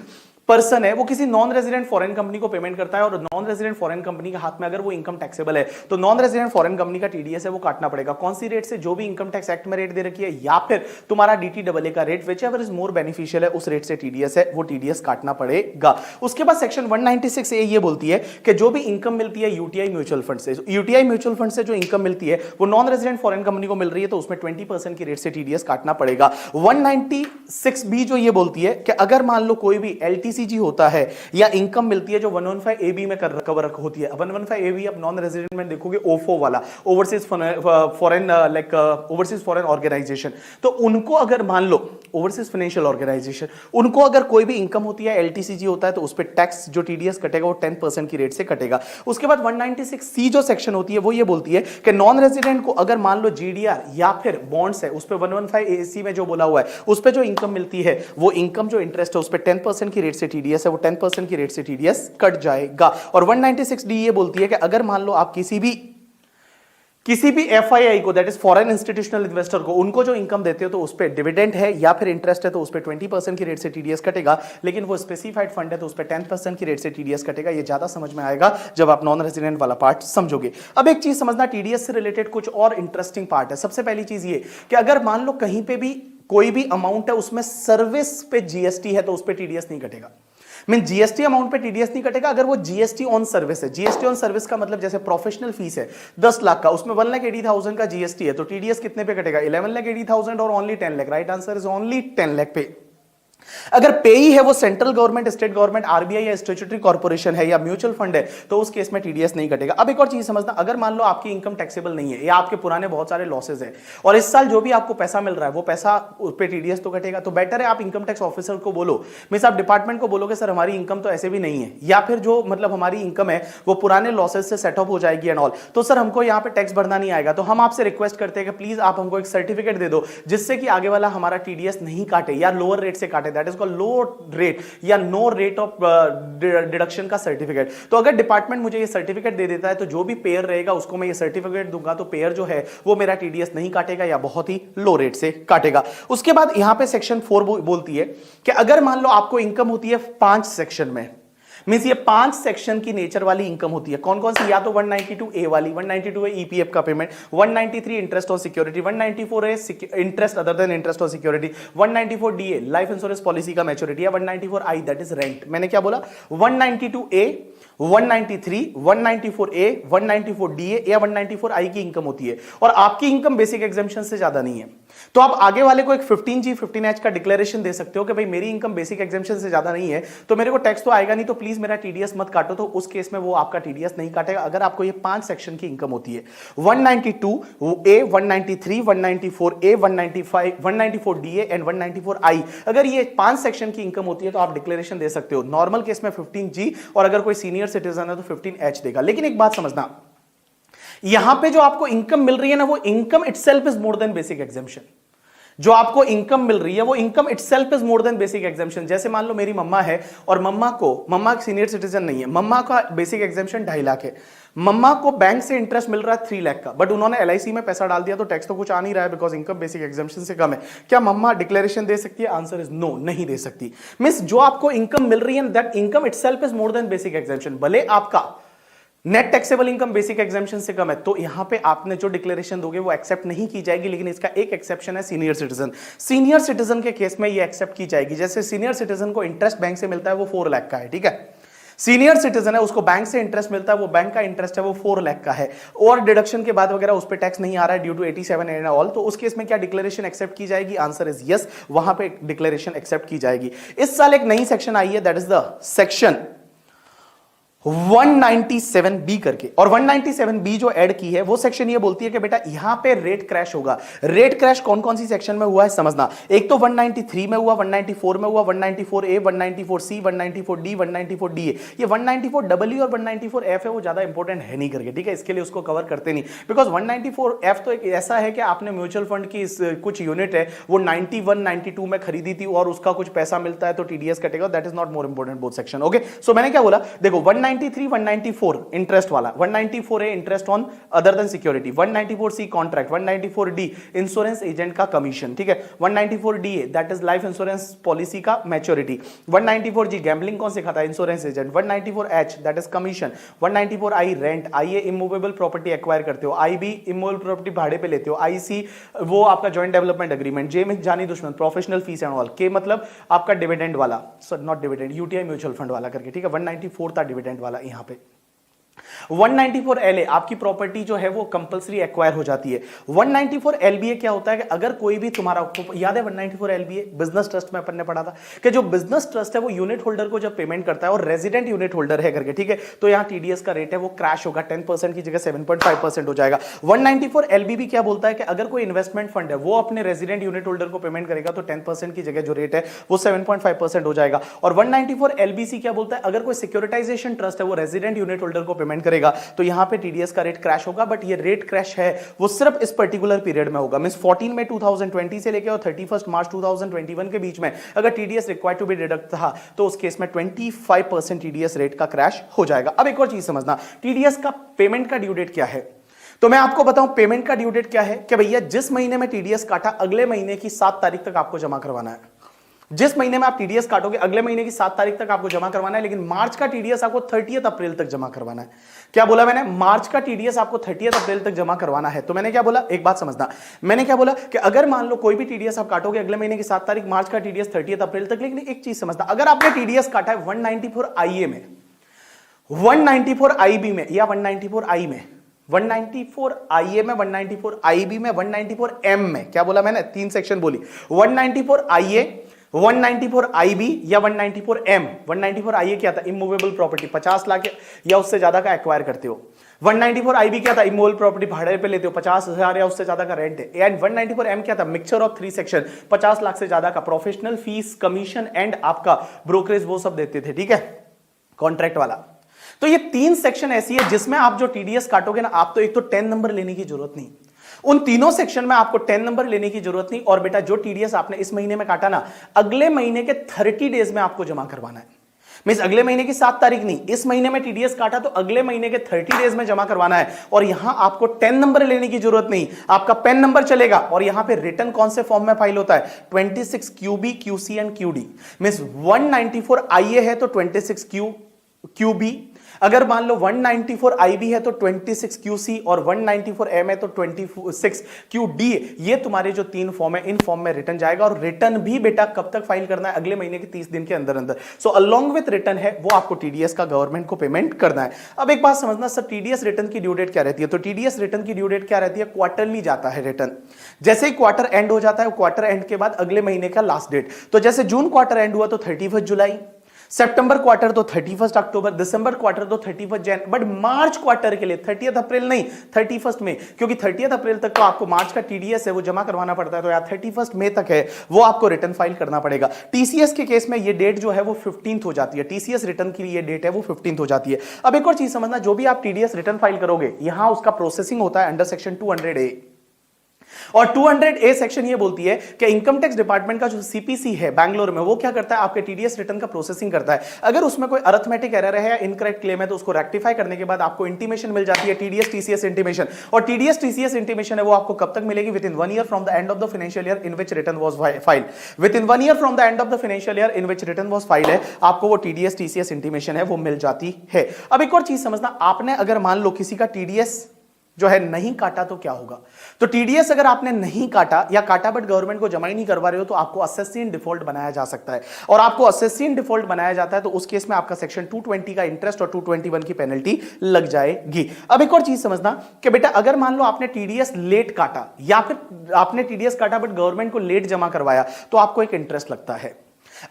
पर्सन है वो किसी नॉन रेजिडेंट फॉरेन कंपनी को पेमेंट करता है और नॉन रेजिडेंट फॉरेन कंपनी के हाथ में अगर वो इनकम टैक्सेबल है तो नॉन रेजिडेंट फॉरेन कंपनी का टीडीएस है वो काटना पड़ेगा। कौन सी रेट से? जो भी इनकम टैक्स एक्ट में रेट दे रखी है या फिर तुम्हारा डीटीडब्ल्यू का rate, which ever is more beneficial है उस रेट से टीडीएस है वो टीडीएस काटना पड़ेगा। उसके बाद सेक्शन 196 ए ये बोलती है कि जो भी इनकम मिलती है यूटीआई म्यूचुअल फंड से, यूटीआई म्यूचुअल फंड से जो इनकम मिलती है वो नॉन रेजिडेंट फॉरेन कंपनी को मिल रही है तो उसमें 20% की रेट से टीडीएस काटना पड़ेगा। 196 बी जो ये बोलती है कि अगर मान लो कोई भी एलटीसीजी होता है या इनकम मिलती है जो 115 एबी में कवर होती है। 115 एबी अब नॉन रेजिडेंट में देखोगे ओफो वाला, overseas foreign like overseas foreign organisation, तो उनको अगर मान लो ओवरसीज फाइनेंशियल ऑर्गेनाइजेशन, उनको अगर कोई भी इनकम होती है एलटीसीजी होता है तो उस पर टैक्स जो टीडीएस कटेगा वो 10% की रेट से कटेगा। उसके बाद 196 सी जो सेक्शन होती है वो ये बोलती है कि नॉन रेजिडेंट को अगर मान लो जीडीआर या फिर बॉन्ड्स है उस पर 115 एसी में जो बोला हुआ है उस पर जो इनकम मिलती है वो इनकम जो इंटरेस्ट है उस पर 10% की रेट से टीडीएस है वो 10% की रेट से टीडीएस कट जाएगा। और 196 डी ये बोलती है कि अगर मान लो आप किसी भी एफआईआई को, that is foreign institutional investor को, उनको जो इनकम देते हो तो उस पर डिविडेंड है या फिर इंटरेस्ट है तो उस पर 20% की रेट से टीडीएस कटेगा, लेकिन वो स्पेसिफाइड फंड है तो उस पर 10% की रेट से टीडीएस कटेगा। ये ज्यादा समझ में आएगा जब आप नॉन रेजिडेंट वाला पार्ट समझोगे। अब एक चीज समझना, टीडीएस से रिलेटेड कुछ और इंटरेस्टिंग पार्ट है। सबसे पहली चीज ये कि अगर मान लो कहीं पे भी कोई भी अमाउंट है उसमें सर्विस पे जीएसटी है तो उस पर टीडीएस नहीं कटेगा। मीन जीएसटी अमाउंट पे टीडीएस नहीं कटेगा अगर वो जीएसटी ऑन सर्विस है। जीएसटी ऑन सर्विस का मतलब जैसे प्रोफेशनल फीस है 10 लाख का, उसमें 1,80,000 का जीएसटी है तो टीडीएस कितने पे कटेगा? 11,80,000 और only 10 lakh. Right answer is only 10 lakh पे। अगर पेई है वो central government, state government, RBI या स्टैट्यूटरी कॉर्पोरेशन है या म्यूचुअल फंड है तो उस केस में टीडीएस नहीं कटेगा। अब एक और चीज समझना, अगर मान लो आपकी इनकम टैक्सेबल नहीं है या आपके पुराने बहुत सारे लॉसेज है और इस साल जो भी आपको पैसा मिल रहा है वो पैसा उस पे टीडीएस तो कटेगा, तो बेटर है आप इनकम टैक्स ऑफिसर को बोलो, मींस आप डिपार्टमेंट को बोलोगे सर हमारी इनकम तो ऐसे भी नहीं है या फिर जो मतलब हमारी इनकम है वो पुराने लॉसेज से सेटअप हो जाएगी एंड ऑल, तो सर हमको यहाँ पे टैक्स भरना नहीं आएगा। तो हम आपसे रिक्वेस्ट करते हैं कि प्लीज आप हमको एक सर्टिफिकेट दे दो जिससे कि आगे वाला हमारा टीडीएस नहीं काटे या लोअर रेट से काटे, that is called low rate या नो रेट ऑफ डिडक्शन का सर्टिफिकेट। तो अगर डिपार्टमेंट मुझे ये सर्टिफिकेट दे देता है तो जो भी पेयर रहेगा उसको मैं ये सर्टिफिकेट दूंगा तो पेयर जो है वो मेरा टीडीएस नहीं काटेगा या बहुत ही लो रेट से काटेगा। उसके बाद यहां पे सेक्शन 4 बोलती है कि अगर मान लो आपको इनकम होती है 5 सेक्शन में, मींस ये 5 सेक्शन की नेचर वाली इनकम होती है। कौन कौन सी? या तो 192 ए वाली, 192 है ईपीएफ का पेमेंट, 193 इंटरेस्ट ऑन सिक्योरिटी, 194 है interest other than interest on security, 194 D life insurance policy का मैच्योरिटी, या 194 आई दैट इज रेंट। मैंने क्या बोला? 192 ए, 193, 194 ए, 194 डी या 194 आई की इनकम होती है और आपकी इनकम बेसिक एग्जाम्पशन से ज्यादा नहीं है तो आप आगे वाले को एक 15G 15H का डिक्लेरेशन दे सकते हो कि भाई मेरी इनकम बेसिक एग्जाम्पशन से ज्यादा नहीं है तो मेरे को टैक्स तो आएगा नहीं तो प्लीज मेरा टीडीएस मत काटो, तो उस केस में वो आपका टीडीएस नहीं काटेगा अगर आपको ये 5 सेक्शन की इनकम होती है। 192 ए, 193, 194 ए, 195, 194 डी एंड 194 आई, अगर ये 5 सेक्शन की इनकम होती है तो आप डिक्लेरेशन दे सकते हो। नॉर्मल केस में 15G और अगर कोई सीनियर सिटीजन है तो 15H देगा। लेकिन एक बात समझना, यहां पे जो आपको इनकम मिल रही है ना वो income itself is more then basic exemption. जो आपको इनकम मिल रही है वो income itself is more then basic exemption. जैसे मान लो मेरी मम्मा है और मम्मा सीनियर सिटीजन नहीं है, मम्मा का बेसिक एग्जाम्पशन 2.5 लाख है, मम्मा को बैंक से इंटरेस्ट मिल रहा है 3 लाख का, बट उन्होंने एलआईसी में पैसा डाल दिया तो टैक्स तो कुछ आ नहीं रहा है बिकॉज इनकम बेसिक एग्जाम्पशन से कम है। क्या मम्मा डिक्लेरेशन दे सकती है? आंसर इज नो, नहीं दे सकती। मींस जो आपको इनकम मिल रही है that income itself is more then basic exemption, भले आपका net taxable income basic exemption से कम है तो यहां पे आपने जो डिक्लेरेशन दोगे वो एक्सेप्ट नहीं की जाएगी। लेकिन इसका एक एक्सेप्शन है सीनियर सिटीजन। सीनियर सिटीजन के केस में ये एक्सेप्ट की जाएगी। जैसे सीनियर सिटीजन को इंटरेस्ट बैंक से मिलता है वो 4 लाख का है, ठीक है, सीनियर सिटीजन है उसको बैंक से इंटरेस्ट मिलता है वो बैंक का इंटरेस्ट है वो 4 लाख का है और डिडक्शन के बाद वगैरह उस पर टैक्स नहीं आ रहा है ड्यू टू 87 एंड ऑल, तो उस केस में क्या डिक्लेरेशन एक्सेप्ट की जाएगी? आंसर इज यस, वहां पे डिक्लेरेशन एक्सेप्ट की जाएगी। इस साल एक नई सेक्शन आई है that is the section 197B करके, और 197B जो ऐड की है वो सेक्शन ये बोलती है कि बेटा यहां पे रेट क्रैश होगा। रेट क्रैश कौन कौन सी सेक्शन में हुआ है समझना। एक तो 193 में हुआ, 194 में हुआ, 194A, 194C, 194D, 194DA। ये 194W और 194F है, वो ज्यादा इंपॉर्टेंट है नहीं करके, ठीक है, इसके लिए उसको कवर करते नहीं, बिकॉज 194F तो एक ऐसा है कि आपने म्यूचुअल फंड की कुछ यूनिट है वो 91 92 में खरीदी थी और उसका कुछ पैसा मिलता है तो टीडीएस कटेगा, that is not more important both section. Okay, so मैंने क्या बोला, देखो 193 194 इंटरेस्ट वाला, 194A interest on other than security, 194C contract, 194D insurance agent का कमीशन, ठीक है, 194DA that is life insurance policy का मैच्योरिटी, 194G गैम्बलिंग कौन सिखाता है, insurance agent, 194H that is commission, 194I rent, IA immovable property acquire करते हो, IB immovable property भाड़े पे लेते हो, IC वो आपका जॉइंट डेवलपमेंट एग्रीमेंट, J में जानी दुश्मन प्रोफेशनल फीस एंड ऑल, के मतलब आपका डिविडेंड वाला, not dividend, UTI mutual fund वाला करके, ठीक है, 194 था डिविडेंड वाला यहां पे। 194LA आपकी प्रॉपर्टी जो है वो कंपलसरी एक्वायर हो जाती है। 194LBA क्या होता है कि अगर कोई भी तुम्हारा, याद है 194LBA बिजनेस ट्रस्ट में अपन ने पढ़ा था कि जो बिजनेस ट्रस्ट है वो यूनिट होल्डर को जब पेमेंट करता है और रेजिडेंट यूनिट होल्डर है करके, ठीक है, तो यहां टीडीएस का रेट है वो क्रैश होगा, 10% की जगह 7.5% हो जाएगा। 194LBB क्या बोलता है कि अगर कोई इन्वेस्टमेंट फंड है वो अपने रेजिडेंट यूनिट होल्डर को पेमेंट करेगा तो 10% की जगह जो रेट है वो 7.5% हो जाएगा। और 194LBC क्या बोलता है, अगर कोई सिक्योरिटाइजेशन ट्रस्ट है वो रेजिडेंट यूनिट होल्डर को पेमेंट करेगा तो यहां पे टीडीएस का रेट क्रैश होगा, बट ये रेट क्रैश है वो सिर्फ इस पर्टिकुलर पीरियड में होगा, मींस 14 में 2020 से लेकर और 31 मार्च 2021 के बीच में अगर TDS required to be deduct था तो उस केस में 25% टीडीएस रेट का क्रैश हो जाएगा। अब एक और चीज समझना, टीडीएस का पेमेंट का ड्यू डेट क्या है, तो मैं आपको बताऊं पेमेंट का ड्यू डेट क्या है कि भैया जिस महीने में टीडीएस काटा अगले महीने की 7 तारीख तक आपको जमा करवाना है। जिस महीने में आप टीडीएस काटोगे अगले महीने की 7 तारीख तक आपको जमा करवाना है, लेकिन मार्च का टीडीएस आपको 30 अप्रैल तक जमा करवाना है। क्या बोला मैंने, मार्च का टीडीएस आपको 30 अप्रैल तक जमा करवाना है। तो मैंने क्या बोला, एक बात समझना, मैंने क्या बोला कि अगर मान लो कोई भी टीडीएस आप काटोगे अगले महीने की 7 तारीख, मार्च का टीडीएस 30 अप्रैल तक, लेकिन एक चीज समझना, अगर आपने टीडीएस काटा है 194IA में, 194IB में या 194I में, 194IA में, 194IB में, 194M में, क्या बोला मैंने, 3 सेक्शन बोली, 194IA, 194IB या 194M। 194IA क्या था, इमूवेबल प्रॉपर्टी 50 लाख या उससे ज्यादा का एक्वायर करते हो। 194IB क्या था, इमूवेबल प्रॉपर्टी भाड़े पे लेते हो, 50,000 या उससे ज्यादा का रेंट है। एंड 194M क्या था, मिक्सचर ऑफ 3 सेक्शन, 50 लाख से ज्यादा का प्रोफेशनल फीस, कमीशन एंड आपका ब्रोकरेज वो सब देते थे, ठीक है, कॉन्ट्रैक्ट वाला। तो ये 3 सेक्शन ऐसी है जिसमें आप जो टीडीएस काटोगे ना, आप तो एक तो 10 नंबर लेने की जरूरत नहीं, उन तीनों सेक्शन में आपको 10 नंबर लेने की जरूरत नहीं। और बेटा जो टीडीएस आपने इस महीने में काटा ना, अगले महीने के 30 डेज में आपको जमा करवाना है। मींस अगले महीने की 7 तारीख नहीं, इस महीने में टीडीएस काटा तो अगले महीने के 30 डेज में जमा करवाना है। और यहां आपको 10 नंबर लेने की जरूरत नहीं, आपका पेन नंबर चलेगा। और यहां पे रिटर्न कौन से फॉर्म में फाइल होता है, 26 QB QC and QD। Means 194IA है तो 26 QB, अगर मान लो 194IB है तो 26 QC और 194M है तो 26 QD। ये तुम्हारे जो 3 फॉर्म है, इन फॉर्म में रिटर्न जाएगा। और रिटर्न भी बेटा कब तक फाइल करना है, अगले महीने के 30 दिन के अंदर अंदर। सो अलोंग विथ रिटर्न है वो आपको टीडीएस का गवर्नमेंट को पेमेंट करना है। अब एक बात समझना सर, टीडीएस रिटर्न की ड्यू डेट क्या रहती है, तो टीडीएस रिटर्न की ड्यू डेट क्या रहती है, क्वार्टरली जाता है रिटर्न। जैसे ही क्वार्टर एंड हो जाता है, क्वार्टर एंड के बाद अगले महीने का लास्ट डेट, तो जैसे जून क्वार्टर एंड हुआ तो 31 जुलाई, सितंबर क्वार्टर तो 31 अक्टूबर, दिसंबर क्वार्टर तो 31 जैन, बट मार्च क्वार्टर के लिए 30 अप्रैल नहीं, 31 मई, क्योंकि 30 अप्रैल तक तो आपको मार्च का टीडीएस है वो जमा करवाना पड़ता है, तो यार 31 मई तक है वो आपको रिटर्न फाइल करना पड़ेगा। टीसीएस के केस में ये डेट जो है वो 15th हो जाती है, टीसीएस रिटर्न की ये डेट है वो 15th हो जाती है। अब एक और चीज समझना, जो भी आप टीडीएस रिटर्न फाइल करोगे यहां उसका प्रोसेसिंग होता है अंडर सेक्शन 200A। और 200A सेक्शन ये बोलती है कि इनकम टैक्स डिपार्टमेंट का जो सीपीसी है बैंगलोर में, वो क्या करता है, आपके टीडीएस रिटर्न का प्रोसेसिंग करता है। अगर उसमें कोई अरिथमेटिक एरर है या इनकरेक्ट क्लेम है तो उसको रेक्टिफाई करने के बाद आपको इंटीमेशन मिल जाती है, टीडीएस टीसीएस इंटीमेशन। और टीडीएस टीसीएस इंटीमेशन है वो आपको कब तक मिलेगी, with in 1 year from the end of the financial year in which return was filed. With in 1 year from the end of the financial year in which return was filed है, आपको वो TDS TCS intimation है वो मिल जाती है। अब एक और चीज समझना, आपने अगर मान लो किसी का टीडीएस जो है नहीं काटा तो क्या होगा, तो टीडीएस अगर आपने नहीं काटा या काटा बट गवर्नमेंट को जमा ही नहीं करवा रहे हो तो आपको असेसी इन डिफॉल्ट बनाया जा सकता है। और आपको असेसी इन डिफॉल्ट बनाया जाता है तो उस केस में आपका सेक्शन 220 का इंटरेस्ट और 221 की पेनल्टी लग जाएगी। अब एक और चीज समझना कि बेटा अगर मान लो आपने टीडीएस लेट काटा या फिर आपने टीडीएस काटा बट गवर्नमेंट को लेट जमा करवाया तो आपको एक इंटरेस्ट लगता है।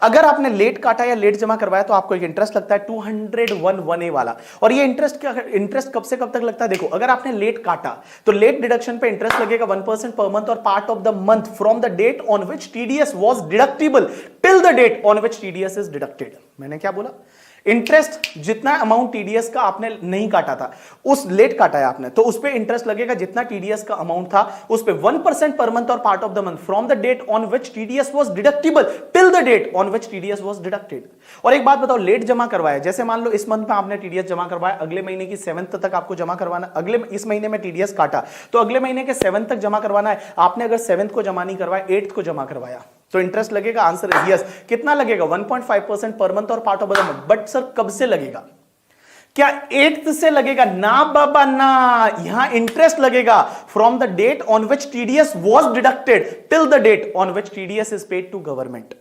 अगर आपने लेट काटा या लेट जमा करवाया तो आपको एक इंटरेस्ट लगता है 201(1)(a) वाला। और ये इंटरेस्ट कब से कब तक लगता है? देखो, अगर आपने लेट काटा तो लेट डिडक्शन पे इंटरेस्ट लगेगा 1% पर मंथ और part of the month from the date on which TDS was deductible till the date on which TDS is deducted. मैंने क्या बोला? इंटरेस्ट जितना अमाउंट टीडीएस का आपने नहीं काटा था, उस लेट काटा है आपने, तो उस पे इंटरेस्ट लगेगा जितना टीडीएस का अमाउंट था उस पे 1% पर मंथ और part of the month from the date on which TDS was deductible till the date on which TDS was deducted. और एक बात बताओ, लेट जमा करवाया, जैसे मान लो इस मंथ में आपने टीडीएस जमा करवाया, अगले महीने की 7th तक आपको जमा करवाना, इस महीने में टीडीएस काटा तो अगले महीने के 7th तक जमा करवाना है। आपने अगर 7th को जमा नहीं करवाया, 8th को जमा करवाया तो इंटरेस्ट लगेगा। Answer is yes. कितना लगेगा? 1.5% पर मंथ और part of the month. But sir कब से लगेगा? क्या 8th से लगेगा? ना बाबा ना, यहां इंटरेस्ट लगेगा from the date on which TDS was deducted till the date on which TDS is paid to government.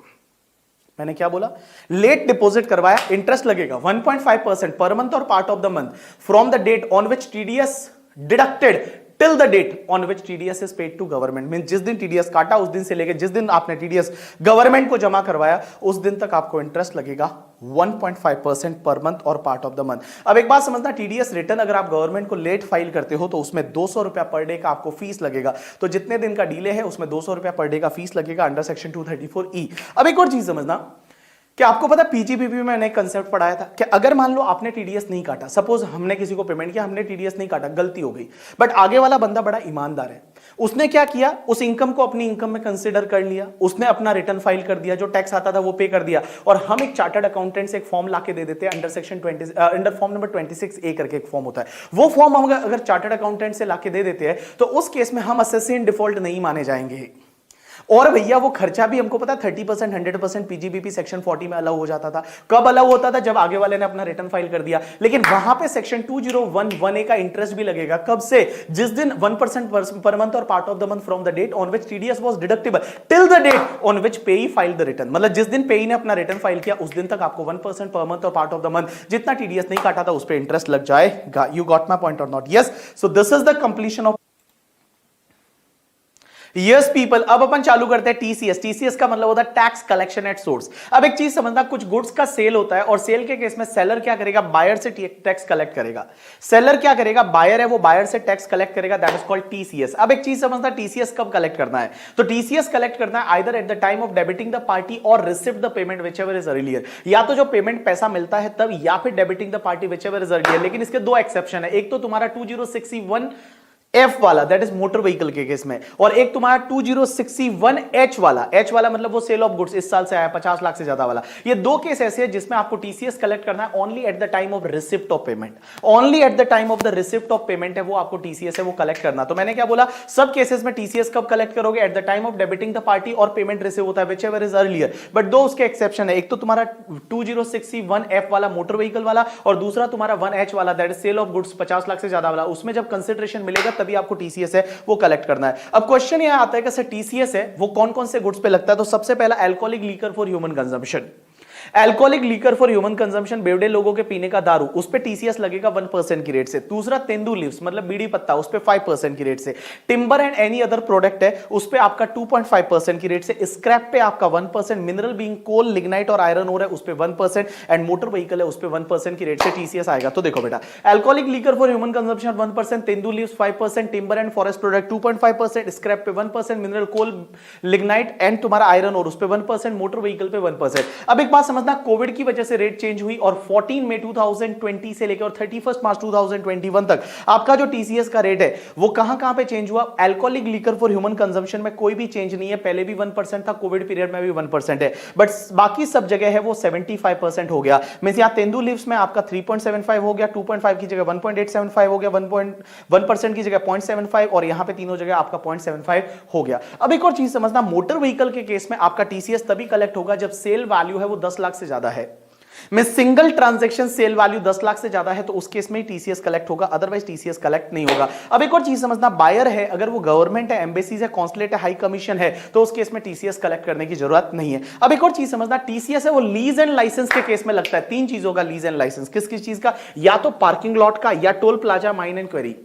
मैंने क्या बोला? लेट डिपॉजिट करवाया, इंटरेस्ट लगेगा 1.5% पर मंथ और part of the month from the date on which TDS deducted till the date on which TDS is paid to government. Mean जिस दिन TDS काटा उस दिन से लेकर जिस दिन आपने टीडीएस गवर्नमेंट को जमा करवाया उस दिन तक आपको इंटरेस्ट लगेगा 1.5% पर मंथ और पार्ट ऑफ द मंथ। अब एक बात समझना, टीडीएस रिटर्न अगर आप गवर्नमेंट को लेट फाइल करते हो तो उसमें 200 रुपया पर डे का आपको फीस लगेगा। तो जितने दिन का डिले है उसमें 200 रुपया पर डे का फीस लगेगा अंडर सेक्शन 234E। अब एक और चीज समझना, क्या आपको पता पीजीबीपी में मैंने एक कंसेप्ट पढ़ाया था कि अगर मान लो आपने टीडीएस नहीं काटा, सपोज हमने किसी को पेमेंट किया, हमने टीडीएस नहीं काटा, गलती हो गई, बट आगे वाला बंदा बड़ा ईमानदार है, उसने क्या किया, उस इनकम को अपनी इनकम में कंसीडर कर लिया, उसने अपना रिटर्न फाइल कर दिया, जो टैक्स आता था वो पे कर दिया, और हम एक चार्टर्ड अकाउंटेंट से एक फॉर्म लाके दे देते हैं under section 20 under form number 26A करके एक फॉर्म होता है। वो फॉर्म हम अगर चार्टर्ड अकाउंटेंट से लाके दे देते हैं तो उस केस में हम असेसी इन डिफॉल्ट नहीं माने जाएंगे। और भैया वो खर्चा भी हमको पता 30% 100% पीजीबीपी सेक्शन 40 में अलाउ हो जाता था। कब अलाउ होता था? जब आगे वाले ने अपना रिटर्न फाइल कर दिया। लेकिन वहां पे सेक्शन 2011A का इंटरेस्ट भी लगेगा। कब से? जिस दिन 1% पर मंथ और part of the month from the date on which TDS was deductible till the date on which payee file the return. मतलब जिस दिन पेई ने अपना रिटर्न फाइल किया उस दिन तक आपको 1% पर मंथ और पार्ट ऑफ द मंथ जितना टीडीएस नहीं काटा था उस पर इंटरेस्ट लग जाएगा। यू गॉट माई पॉइंट और not? Yes. So this is the completion of yes people. अब अपन चालू करते हैं टीसीएस। टीसीएस का मतलब होता है टैक्स कलेक्शन एट सोर्स। अब एक चीज समझना, कुछ गुड्स का सेल होता है और सेल के केस में सेलर क्या करेगा? बायर से टैक्स कलेक्ट करेगा। सेलर क्या करेगा? बायर है, वो बायर से टैक्स कलेक्ट करेगा, दैट इज कॉल्ड टीसीएस। अब एक चीज समझना, टीसीएस कब कलेक्ट करना है? तो टीसीएस कलेक्ट करना है either at the time of debiting the party और receive the payment whichever is earlier. या तो जो पेमेंट पैसा मिलता है तब, या फिर debiting the party whichever is earlier. लेकिन इसके दो एक्सेप्शन है, एक तो तुम्हारा 2061F वाला, दैट इज मोटर व्हीकल के केस में, और एक तुम्हारा 2061H वाला। H वाला मतलब वो सेल ऑफ गुड्स इस साल से आया 50 लाख से ज्यादा वाला। ये दो केस ऐसे हैं जिसमें आपको टीसीएस कलेक्ट करना है only at the time of receipt of payment. Only at the time of the receipt of payment है वो आपको टीसीएस है वो कलेक्ट करना। तो मैंने क्या बोला, सब केसेस में टीसीएस कब कलेक्ट करोगे? Eight the time of debiting the party और पेमेंट रिसीव होता है व्हिचएवर इज अर्लियर। बट दो उसके एक्सेप्शन है, एक तो तुम्हारा 2061F वाला मोटर व्हीकल वाला, और दूसरा तुम्हारा 1H वाला, that is sale of goods 50 lakh से ज्यादा वाला। उसमें जब कंसिडरेशन मिलेगा तभी आपको टीसीएस वो कलेक्ट करना है। अब क्वेश्चन यह आता है कि सर टीसीएस है वो कौन कौन से गुड्स पे लगता है? तो सबसे पहला alcoholic liquor for human consumption. Alcoholic liquor for human consumption, बेवड़े लोगों के पीने का दारू, उस पे टीसीएस लगेगा 1% की रेट से। दूसरा तेंदू लीव्स मतलब बीड़ी पत्ता, उस पे 5% की रेट से। Timber and any other product है उस पे आपका 2.5% की रेट से। स्क्रैप पे आपका 1%, मिनरल बीइंग कोल, लिग्नाइट और आयरन ओर है उस पे 1%, एंड मोटर व्हीकल है उस पे 1% की रेट से टीसीएस आएगा। तो देखो बेटा, alcoholic liquor for human consumption 1%, tendu leaves 5%, timber and forest product 2.5%, scrap पे 1%, मिनरल कोल, लिग्नाइट एंड तुम्हारा आयरन ओर उस पे 1%, मोटर व्हीकल पे 1%। अब एक बात समझना, कोविड की वजह से रेट चेंज हुई और 14 मई 2020 से लेकर और 31 मार्च 2021 तक आपका जो टीसीएस का रेट है वो कहां पे चेंज हुआ? Alcoholic liquor for human consumption में कोई भी चेंज नहीं है। पहले भी 1% था, कोविड पीरियड में भी 1% है, बट बाकी सब जगह है वो 75% हो गया। मींस यहां तेंदू लीव्स में आपका 3.75 हो गया, 2.5 की जगह 1.875 हो गया, 1% की जगह 0.75, और यहां पे तीनों जगह आपका 0.75 हो गया। अब एक और चीज समझना, मोटर व्हीकल के केस में आपका टीसीएस तभी कलेक्ट होगा जब सेल वैल्यू है वो 10 लाख से ज्यादा है। में single transaction sale value 10 lakh से ज्यादा है तो उस केस में टीसीएस कलेक्ट होगा, अदरवाइज टीसीएस कलेक्ट नहीं होगा। अब एक और चीज समझना, बायर है अगर वो गवर्नमेंट है, एम्बेसीज है, कॉन्सुलेट है, हाई कमीशन है, तो उस केस में टीसीएस कलेक्ट करने की जरूरत नहीं है। अब एक और चीज समझना, टीसीएस है वो लीज एंड लाइसेंस के केस में लगता है। तीन चीजों का लीज एंड लाइसेंस, किस किस चीज का? या तो पार्किंग लॉट का, या toll plaza, mine and query.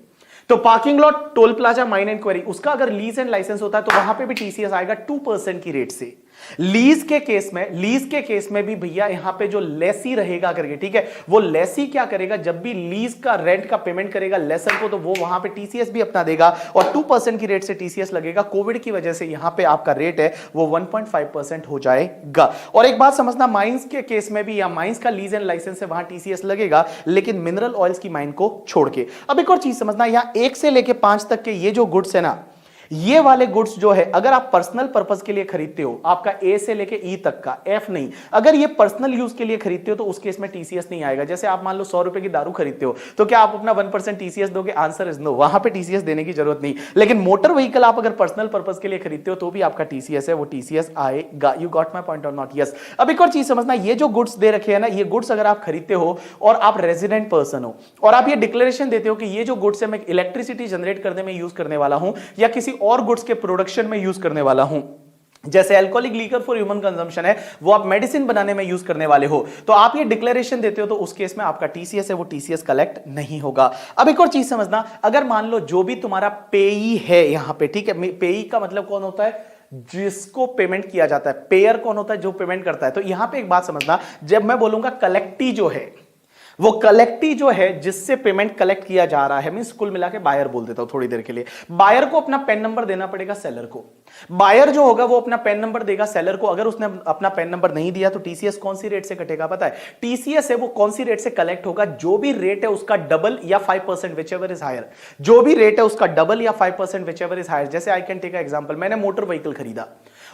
तो parking lot, toll plaza, mine and query, उसका अगर लीज एंड लाइसेंस होता है तो वहां पे भी टीसीएस आएगा 2% की रेट से। लीज के केस में भी भैया यहां पे जो लेसी रहेगा करके, ठीक है, वो लेसी क्या करेगा, जब भी लीज का रेंट का पेमेंट करेगा लेसर को, तो वो वहां पे टीसीएस भी अपना देगा और 2% की रेट से टीसीएस लगेगा। कोविड की वजह से यहां पे आपका रेट है वो 1.5% हो जाएगा। और एक बात समझना, माइंस के केस में भी, या माइंस का लीज एंड लाइसेंस है, वहां टीसीएस लगेगा, लेकिन मिनरल ऑयल्स की माइन को छोड़ के। अब एक और चीज समझना, यहां 1 से लेके 5 तक के ये जो गुड्स है ना, ये वाले गुड्स जो है अगर आप पर्सनल पर्पस के लिए खरीदते हो, आपका ए से लेके ई तक का, एफ नहीं, अगर ये पर्सनल यूज के लिए खरीदते हो तो उस केस में टीसीएस नहीं आएगा। जैसे आप मान लो 100 रुपए की दारू खरीदते हो, तो क्या आप अपना 1% टीसीएस दोगे? आंसर इज नो, वहां पे टीसीएस देने की जरूरत नहीं। लेकिन मोटर व्हीकल आप अगर पर्सनल पर्पस के लिए खरीदते हो तो भी आपका टीसीएस है, वो टीसीएस आएगा। यू गॉट माई पॉइंट और नॉट? यस। अब एक और चीज समझना, ये जो गुड्स दे रखे हैं ना, ये गुड्स अगर आप खरीदते हो और आप रेजिडेंट पर्सन हो और आप ये डिक्लेरेशन देते हो कि ये जो गुड्स है मैं इलेक्ट्रिसिटी जनरेट करने में यूज करने वाला हूं या किसी और गुड्स के प्रोडक्शन में यूज करने वाला हूं, जैसे alcoholic liquor for human consumption है, वो आप मेडिसिन बनाने में यूज करने वाले हो, तो आप ये डिक्लेरेशन देते हो, तो उस केस में आपका टीसीएस है वो टीसीएस कलेक्ट नहीं होगा। अब एक और चीज समझना, अगर मान लो जो भी तुम्हारा पेई है यहां पे, ठीक है, पेई का मतलब कौन होता है? जिसको पेमेंट किया जाता है। पेयर कौन होता है? जो पेमेंट करता है। तो यहां पे एक बात समझना, जब मैं बोलूंगा कलेक्टी जो है, वो कलेक्टी जो है जिससे पेमेंट कलेक्ट किया जा रहा है, मींस कुल मिला के बायर बोल देता हूं थोड़ी देर के लिए, बायर को अपना पेन नंबर देना पड़ेगा सेलर को। बायर जो होगा वो अपना पेन नंबर देगा सेलर को। अगर उसने अपना पेन नंबर नहीं दिया तो टीसीएस कौन सी रेट से कटेगा पता है? टीसीएस है वो कौन सी रेट से कलेक्ट होगा? जो भी रेट है उसका डबल या 5%, विचएवर इज हायर। जो भी रेट है उसका डबल या 5%, विचएवर इज हायर। जैसे आई कैन टेक एग्जांपल, मैंने मोटर व्हीकल खरीदा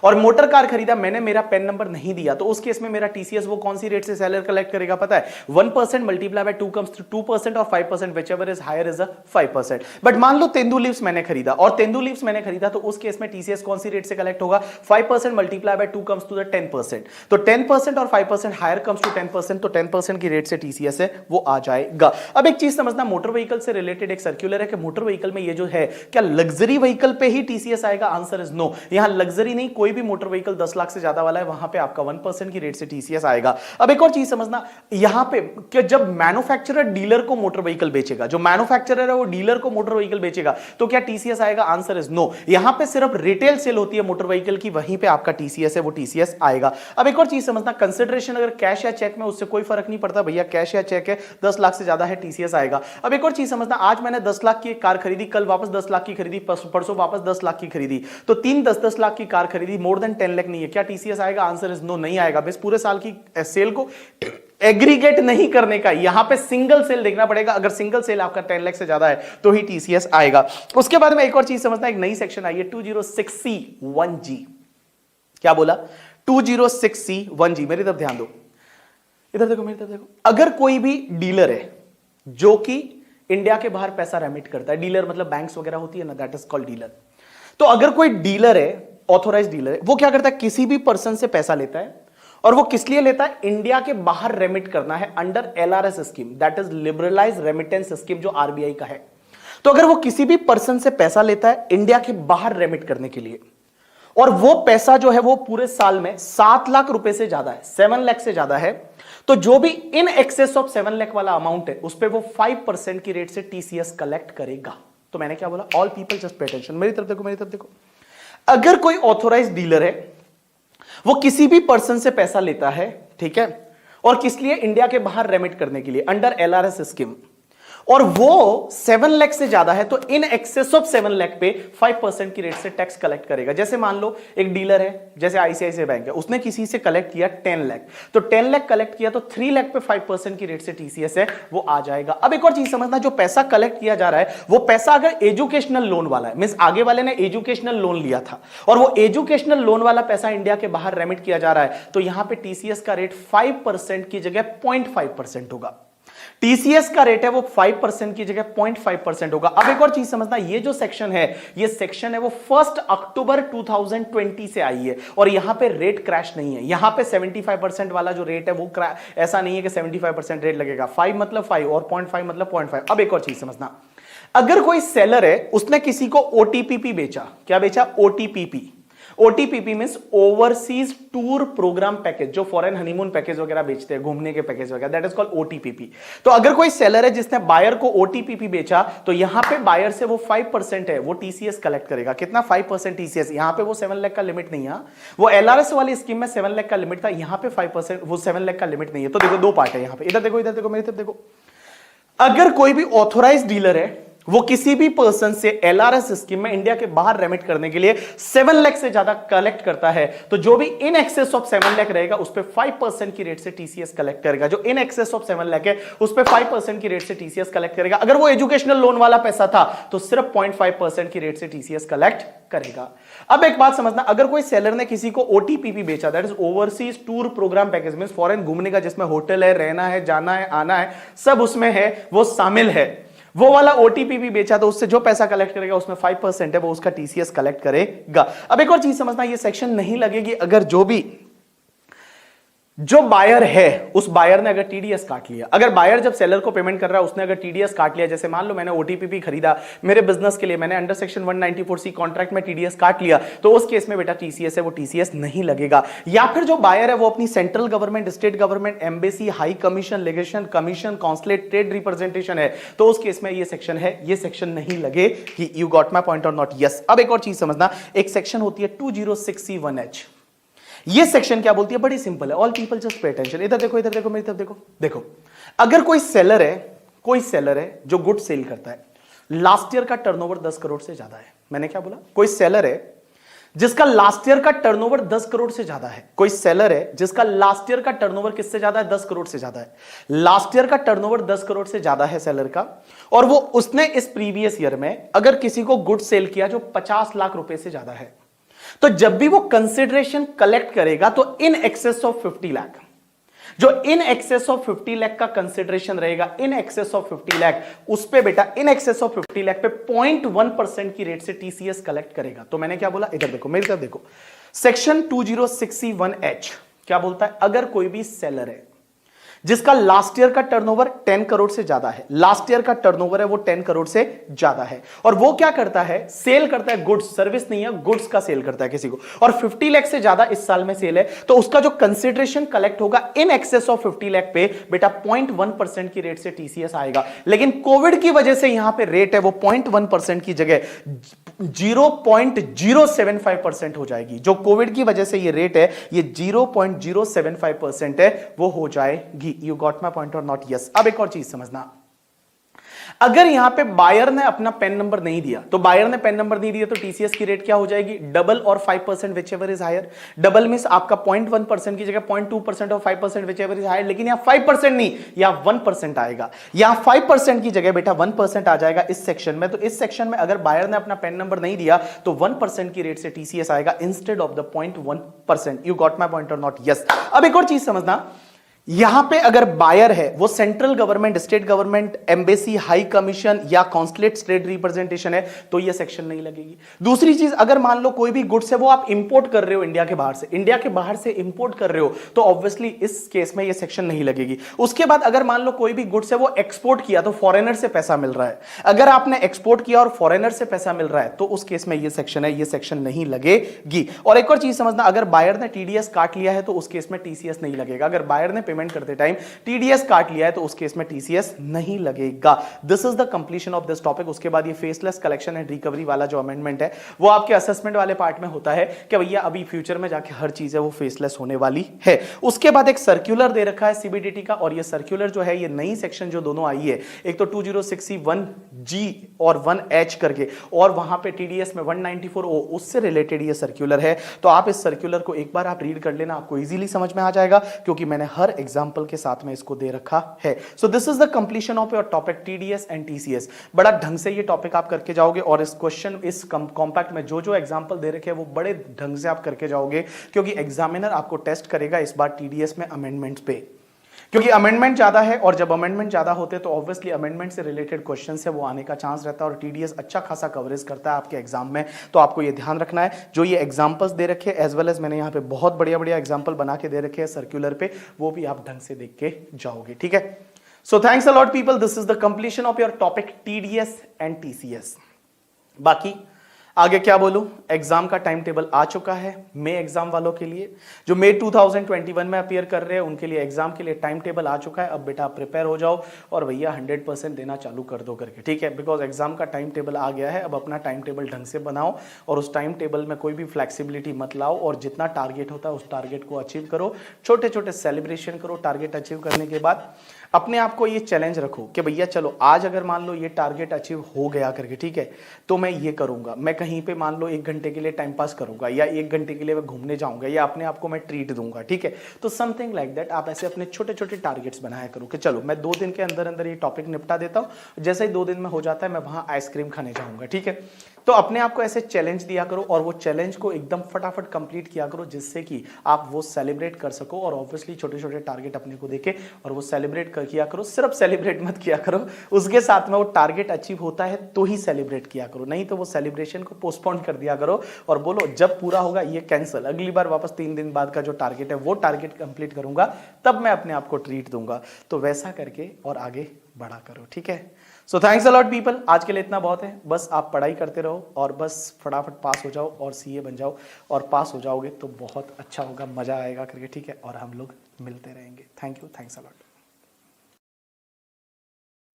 और मोटर कार खरीदा, मैंने मेरा पेन नंबर नहीं दिया, तो उस केस में मेरा टीसीएस वो कौन सी रेट से सेलर कलेक्ट करेगा पता है? 1% मल्टीप्लाई बाय 2 कम्स टू 2% और 5%, whichever is higher is 5%। But मान लो तेंदू लीव्स मैंने खरीदा, और तेंदू लीव्स मैंने खरीदा, तो उस केस में टीसीएस कौन सी रेट से कलेक्ट होगा? 5% multiply by 2 comes to the 10%। तो 10% और 5% हायर कम्स टू 10%, तो 10% की रेट से टीसीएस है वो आ जाएगा। अब एक चीज समझना, मोटर व्हीकल से रिलेटेड एक सर्कुलर है कि मोटर व्हीकल में ये जो है, क्या लग्जरी व्हीकल पे ही टीसीएस आएगा? Answer is no. यहां लग्जरी नहीं, कोई भी मोटर व्हीकल 10 लाख से ज्यादा वाला है, वहां पे आपका 1% की रेट से टीसीएस आएगा। अब एक और चीज समझना, यहां पे कि जब मैन्युफैक्चरर डीलर को मोटर व्हीकल बेचेगा, जो मैन्युफैक्चरर है वो डीलर को मोटर व्हीकल बेचेगा, तो क्या टीसीएस आएगा? Answer is no. यहां पे सिर्फ रिटेल सेल होती है मोटर व्हीकल की, वहीं पे आपका टीसीएस है वो टीसीएस आएगा। अब एक और चीज समझना, कंसिडरेशन अगर कैश या चेक में, उससे कोई फर्क नहीं पड़ता भैया, कैश या चेक है, 10 लाख से ज्यादा है टीसीएस आएगा। अब एक और चीज समझना, आज मैंने 10 लाख की एक कार खरीदी, कल वापस 10 लाख की खरीदी, परसों वापस 10 लाख की खरीदी, तो 3-10-10 लाख की कार खरीदी, मोर देन 10 लाख नहीं है, क्या टीसीएस आएगा? आंसर इज नो, नहीं आएगा। बस पूरे साल की सेल को एग्रीगेट नहीं करने का, यहां पे सिंगल सेल देखना पड़ेगा। अगर सिंगल सेल आपका 10 लाख से ज्यादा है तो ही टीसीएस आएगा। उसके बाद में एक और चीज समझना, एक नई सेक्शन आई है 206C1G। क्या बोला? 206C1G। मेरी तरफ ध्यान दो, इधर देखो, मेरी तरफ देखो। अगर कोई भी डीलर है जो कि इंडिया के बाहर पैसा रेमिट करता है, डीलर मतलब बैंक्स वगैरह होती है ना, दैट इज कॉल्ड डीलर। तो अगर कोई डीलर है, ऑथोराइज डीलर है, वो क्या करता है? किसी भी पर्सन से पैसा लेता है, और वो किस लिए लेता है? इंडिया के बाहर रेमिट करना है under LRS scheme, that is liberalise remittance scheme, जो आरबीआई का है। तो अगर वो किसी भी पर्सन से पैसा लेता है इंडिया के बाहर रेमिट करने के लिए, और वो पैसा जो है वो पूरे साल में 7 लाख रुपए से ज्यादा है, 7 लाख से ज्यादा है, तो जो भी इन एक्सेस ऑफ 7 लाख वाला अमाउंट है, उस पर वो 5% की रेट से टीसीएस कलेक्ट करेगा। तो मैंने क्या बोला? All people just pay attention, मेरी तरफ देखो, मेरी तरफ देखो। अगर कोई ऑथोराइज डीलर है, वो किसी भी पर्सन से पैसा लेता है, ठीक है, और किस लिए? इंडिया के बाहर रेमिट करने के लिए अंडर एलआरएस स्कीम, और वो 7 लाख से ज्यादा है, तो इन एक्सेस ऑफ 7 लाख पे 5% की रेट से टैक्स कलेक्ट करेगा। जैसे मान लो एक डीलर है, जैसे आईसीआईसीआई बैंक है, उसने किसी से कलेक्ट किया 10 लाख, तो 10 लाख कलेक्ट किया, तो 3 लाख पे 5% की रेट से टीसीएस है वो आ जाएगा। अब एक और चीज समझना, जो पैसा कलेक्ट किया जा रहा है, वो पैसा अगर एजुकेशनल लोन वाला है, मींस आगे वाले ने एजुकेशनल लोन लिया था, और वो एजुकेशनल लोन वाला पैसा इंडिया के बाहर रेमिट किया जा रहा है, तो यहां पे टीसीएस का रेट 5% की जगह 0.5% होगा। टीसीएस का रेट है वो 5% की जगह 0.5% होगा। अब एक और चीज समझना, ये जो सेक्शन है, ये सेक्शन है वो 1 अक्टूबर 2020 से आई है, और यहां पे रेट क्रैश नहीं है। यहां पे 75% वाला जो रेट है वो ऐसा नहीं है कि 75% रेट लगेगा, 5 मतलब 5 और 0.5 मतलब 0.5। अब एक और चीज समझना, अगर कोई सेलर है, उसने किसी को ओटीपीपी बेचा, क्या बेचा? OTPP. OTPP means overseas tour programme package, जो फॉरेन हनीमून पैकेज वगैरह बेचते हैं, घूमने के पैकेज वगैरह, दैट इज कॉल्ड ओटीपीपी। तो अगर कोई सेलर है जिसने बायर को ओटीपीपी बेचा, तो यहां पे बायर से वो 5% है वो टीसीएस कलेक्ट करेगा। कितना? 5% टीसीएस। यहां पे वो 7 लाख का लिमिट नहीं है, वो एलआरएस वाली स्कीम में 7 लाख का लिमिट था, यहां पे 5% वो 7 लाख का लिमिट नहीं है। तो देखो दो पार्ट है यहां पे, इधर देखो मेरी तरफ देखो। अगर कोई भी ऑथोराइज्ड डीलर है वो किसी भी पर्सन से एलआरएस स्कीम में इंडिया के बाहर रेमिट करने के लिए 7 लाख से ज्यादा कलेक्ट करता है, तो जो भी इन एक्सेस ऑफ 7 लाख रहेगा उस पे 5% की रेट से टीसीएस कलेक्ट करेगा। जो इन एक्सेस ऑफ 7 लाख है उस पे 5% की रेट से टीसीएस कलेक्ट करेगा। अगर वो एजुकेशनल लोन वाला पैसा था तो सिर्फ 0.5% की रेट से टीसीएस कलेक्ट करेगा। अब एक बात समझना, अगर कोई सेलर ने किसी को ओटीपीपी बेचा, that is overseas tour programme package, means foreign घूमने का, जिसमें होटल है, रहना है, जाना है, आना है, सब उसमें है, वो शामिल है, वो वाला ओटीपी बेचा, तो उससे जो पैसा कलेक्ट करेगा उसमें 5% है वो उसका टीसीएस कलेक्ट करेगा। अब एक और चीज समझना, ये सेक्शन नहीं लगेगी अगर जो बायर है उस बायर ने अगर टीडीएस काट लिया। अगर बायर जब सेलर को पेमेंट कर रहा है उसने अगर टीडीएस काट लिया, जैसे मान लो मैंने ओटीपीपी खरीदा मेरे बिजनेस के लिए, मैंने अंडर सेक्शन 194C कॉन्ट्रैक्ट में टीडीएस काट लिया, तो उस केस में बेटा टीसीएस है वो टीसीएस नहीं लगेगा। या फिर जो बायर है वो अपनी central government, state government, embassy, high commission, legation, commission, consulate, trade representation है, तो उस केस में ये सेक्शन है, ये सेक्शन नहीं लगे। कि यू गॉट माय पॉइंट और नॉट? यस। अब एक और चीज समझना, एक सेक्शन होती है 206C1H। ये सेक्शन क्या बोलती है? बड़ी सिंपल है, all people just pay attention. इधर देखो मेरी तरफ देखो। अगर कोई सेलर है जो गुड सेल करता है, लास्ट ईयर का टर्नओवर 10 करोड़ से ज्यादा है। मैंने क्या बोला? कोई सेलर है जिसका लास्ट ईयर का टर्नओवर 10 करोड़ से ज्यादा है। कोई सेलर है जिसका लास्ट ईयर का टर्नओवर किससे ज्यादा है? 10 करोड़ से ज्यादा है। लास्ट ईयर का टर्नओवर 10 करोड़ से ज्यादा है सेलर का, और वो उसने इस प्रीवियस ईयर में अगर किसी को गुड सेल किया जो 50 लाख रुपए से ज्यादा है, तो जब भी वो कंसिडरेशन कलेक्ट करेगा तो इन एक्सेस ऑफ 50 लाख, जो इन एक्सेस ऑफ 50 लाख का कंसिडरेशन रहेगा, इन एक्सेस ऑफ 50 लाख, उस पे बेटा इन एक्सेस ऑफ 50 लाख पे 0.1% की रेट से टीसीएस कलेक्ट करेगा। तो मैंने क्या बोला? इधर देखो मेरी तरफ देखो, सेक्शन 206C1H क्या बोलता है? अगर कोई भी सेलर है जिसका लास्ट ईयर का टर्नओवर 10 करोड़ से ज्यादा है, लास्ट ईयर का टर्नओवर है वो 10 करोड़ से ज्यादा है, और वो क्या करता है? सेल करता है गुड्स, सर्विस नहीं है, गुड्स का सेल करता है किसी को, और 50 लाख से ज्यादा इस साल में सेल है, तो उसका जो कंसिडरेशन कलेक्ट होगा इन एक्सेस ऑफ 50 लाख पे बेटा 0.1% की रेट से टीसीएस आएगा। लेकिन कोविड की वजह से यहां पे रेट है वो 0.1% की जगह 0.075% हो जाएगी। जो कोविड की वजह से ये रेट है ये 0.075% है वो हो जाएगी। You got my point or not? Yes। अब एक और चीज समझना, अगर यहां पे बायर ने अपना पेन नंबर नहीं दिया, तो बायर ने पेन नंबर नहीं दिया तो टीसीएस की रेट क्या हो जाएगी? डबल और 5% whichever is higher. Double means आपका 0.1% की जगह 0.2% और 5% विच एवर इज हायर, लेकिन यहां 5% नहीं, यहां 1% आएगा। यहां 5% की जगह बेटा 1% आ जाएगा इस सेक्शन में। तो इस सेक्शन में अगर बायर ने अपना पेन नंबर नहीं दिया तो 1% की रेट से टीसीएस आएगा instead of the 0.1%। You got my point और नॉट? यस। अब एक और चीज समझना, यहां पे अगर बायर है वो central government, state government, embassy, high commission या कॉन्सुलेट, स्टेट रिप्रेजेंटेशन है, तो ये सेक्शन नहीं लगेगी। दूसरी चीज, अगर मान लो कोई भी गुड्स है वो आप इंपोर्ट कर रहे हो इंडिया के बाहर से इंपोर्ट कर रहे हो, तो ऑब्वियसली इस केस में ये सेक्शन नहीं लगेगी। उसके बाद अगर मान लो कोई भी गुड्स है वो एक्सपोर्ट किया, तो फॉरेनर से पैसा मिल रहा है, अगर आपने एक्सपोर्ट किया और फॉरेनर से पैसा मिल रहा है तो उस केस में ये सेक्शन है, ये सेक्शन नहीं लगेगी। और एक और चीज समझना, अगर बायर ने टीडीएस काट लिया है तो उस केस में टीसीएस नहीं लगेगा। अगर बायर ने पेमेंट करते टाइम टीडीएस काट लिया है तो उस केस में टीसीएस नहीं लगेगा। This is the completion of this topic. उसके बाद ये फेसलेस कलेक्शन एंड रिकवरी वाला जो अमेंडमेंट है वो आपके असेसमेंट वाले पार्ट में होता है कि भैया अभी फ्यूचर में जाके हर चीज है वो फेसलेस होने वाली है। उसके बाद एक सर्कुलर दे रखा है सीबीडीटी का, और ये सर्कुलर जो है ये नई सेक्शन जो दोनों आई है, एक तो 206C1G और 1H करके, और वहां पे टीडीएस में 194O, उससे रिलेटेड ये सर्कुलर है। तो आप इस सर्कुलर को एक बार आप रीड कर लेना, आपको इजीली समझ में आ जाएगा, क्योंकि मैंने हर एग्जांपल के साथ में इसको दे रखा है। So this is the completion of your topic TDS and TCS. बड़ा ढंग से ये टॉपिक आप करके जाओगे, और इस क्वेश्चन, इस कॉम्पैक्ट में जो जो एग्जांपल दे रखे हैं वो बड़े ढंग से आप करके जाओगे, क्योंकि एग्जामिनर आपको टेस्ट करेगा इस बार टीडीएस में अमेंडमेंट्स पे, क्योंकि अमेंडमेंट ज्यादा है, और जब अमेंडमेंट ज्यादा होते हैं तो ऑब्वियसली अमेंडमेंट से रिलेटेड क्वेश्चन है वो आने का चांस रहता है, और टीडीएस अच्छा खासा कवरेज करता है आपके एग्जाम में। तो आपको ये ध्यान रखना है, जो ये एग्जांपल्स दे रखे एज वेल एज मैंने यहाँ पे बहुत बढ़िया बढ़िया एग्जांपल बना के दे रखे हैं सर्कुलर पे, वो भी आप ढंग से देख के जाओगे। ठीक है, so thanks a lot people, this is the completion of your topic TDS and TCS. बाकी आगे क्या बोलूं, एग्जाम का टाइम टेबल आ चुका है मई एग्जाम वालों के लिए, जो मई 2021 में अपीयर कर रहे हैं उनके लिए एग्जाम के लिए टाइम टेबल आ चुका है। अब बेटा आप प्रिपेयर हो जाओ और भैया 100% देना चालू कर दो करके, ठीक है, बिकॉज एग्जाम का टाइम टेबल आ गया है। अब अपना टाइम टेबल ढंग से बनाओ और उस टाइम टेबल में कोई भी फ्लेक्सिबिलिटी मत लाओ और जितना टारगेट होता है उस टारगेट को अचीव करो, छोटे छोटे सेलिब्रेशन करो। टारगेट अचीव करने के बाद अपने आप को ये चैलेंज रखो कि भैया चलो आज अगर मान लो ये टारगेट अचीव हो गया करके, ठीक है, तो मैं ये करूंगा, मैं कहीं पे मान लो 1 घंटे के लिए टाइम पास करूंगा या 1 घंटे के लिए मैं घूमने जाऊंगा या अपने आप को मैं ट्रीट दूंगा, ठीक है। तो समथिंग लाइक दैट आप ऐसे अपने छोटे छोटे टारगेट्स बनाया करो कि चलो मैं 2 दिन के अंदर अंदर ये टॉपिक निपटा देता हूं, जैसे ही 2 दिन में हो जाता है मैं वहां आइसक्रीम खाने जाऊंगा, ठीक है। तो अपने आप को ऐसे चैलेंज दिया करो और वो चैलेंज को एकदम फटाफट कंप्लीट किया करो, जिससे कि आप वो सेलिब्रेट कर सको। और ऑब्वियसली छोटे छोटे टारगेट अपने को देके और वो सेलिब्रेट कर किया करो, सिर्फ सेलिब्रेट मत किया करो, उसके साथ में वो टारगेट अचीव होता है तो ही सेलिब्रेट किया करो, नहीं तो वो सेलिब्रेशन को पोस्टपोन कर दिया करो और बोलो जब पूरा होगा ये कैंसिल, अगली बार वापस 3 दिन बाद का जो टारगेट है वो टारगेट कंप्लीट करूंगा तब मैं अपने आप को ट्रीट दूंगा। तो वैसा करके और आगे बढ़ा करो, ठीक है। So thanks a lot people, आज के लिए इतना बहुत है। बस आप पढ़ाई करते रहो और बस फटाफट पास हो जाओ और सीए बन जाओ, और पास हो जाओगे तो बहुत अच्छा होगा, मजा आएगा करके, ठीक है। और हम लोग मिलते रहेंगे। Thank you, thanks a lot.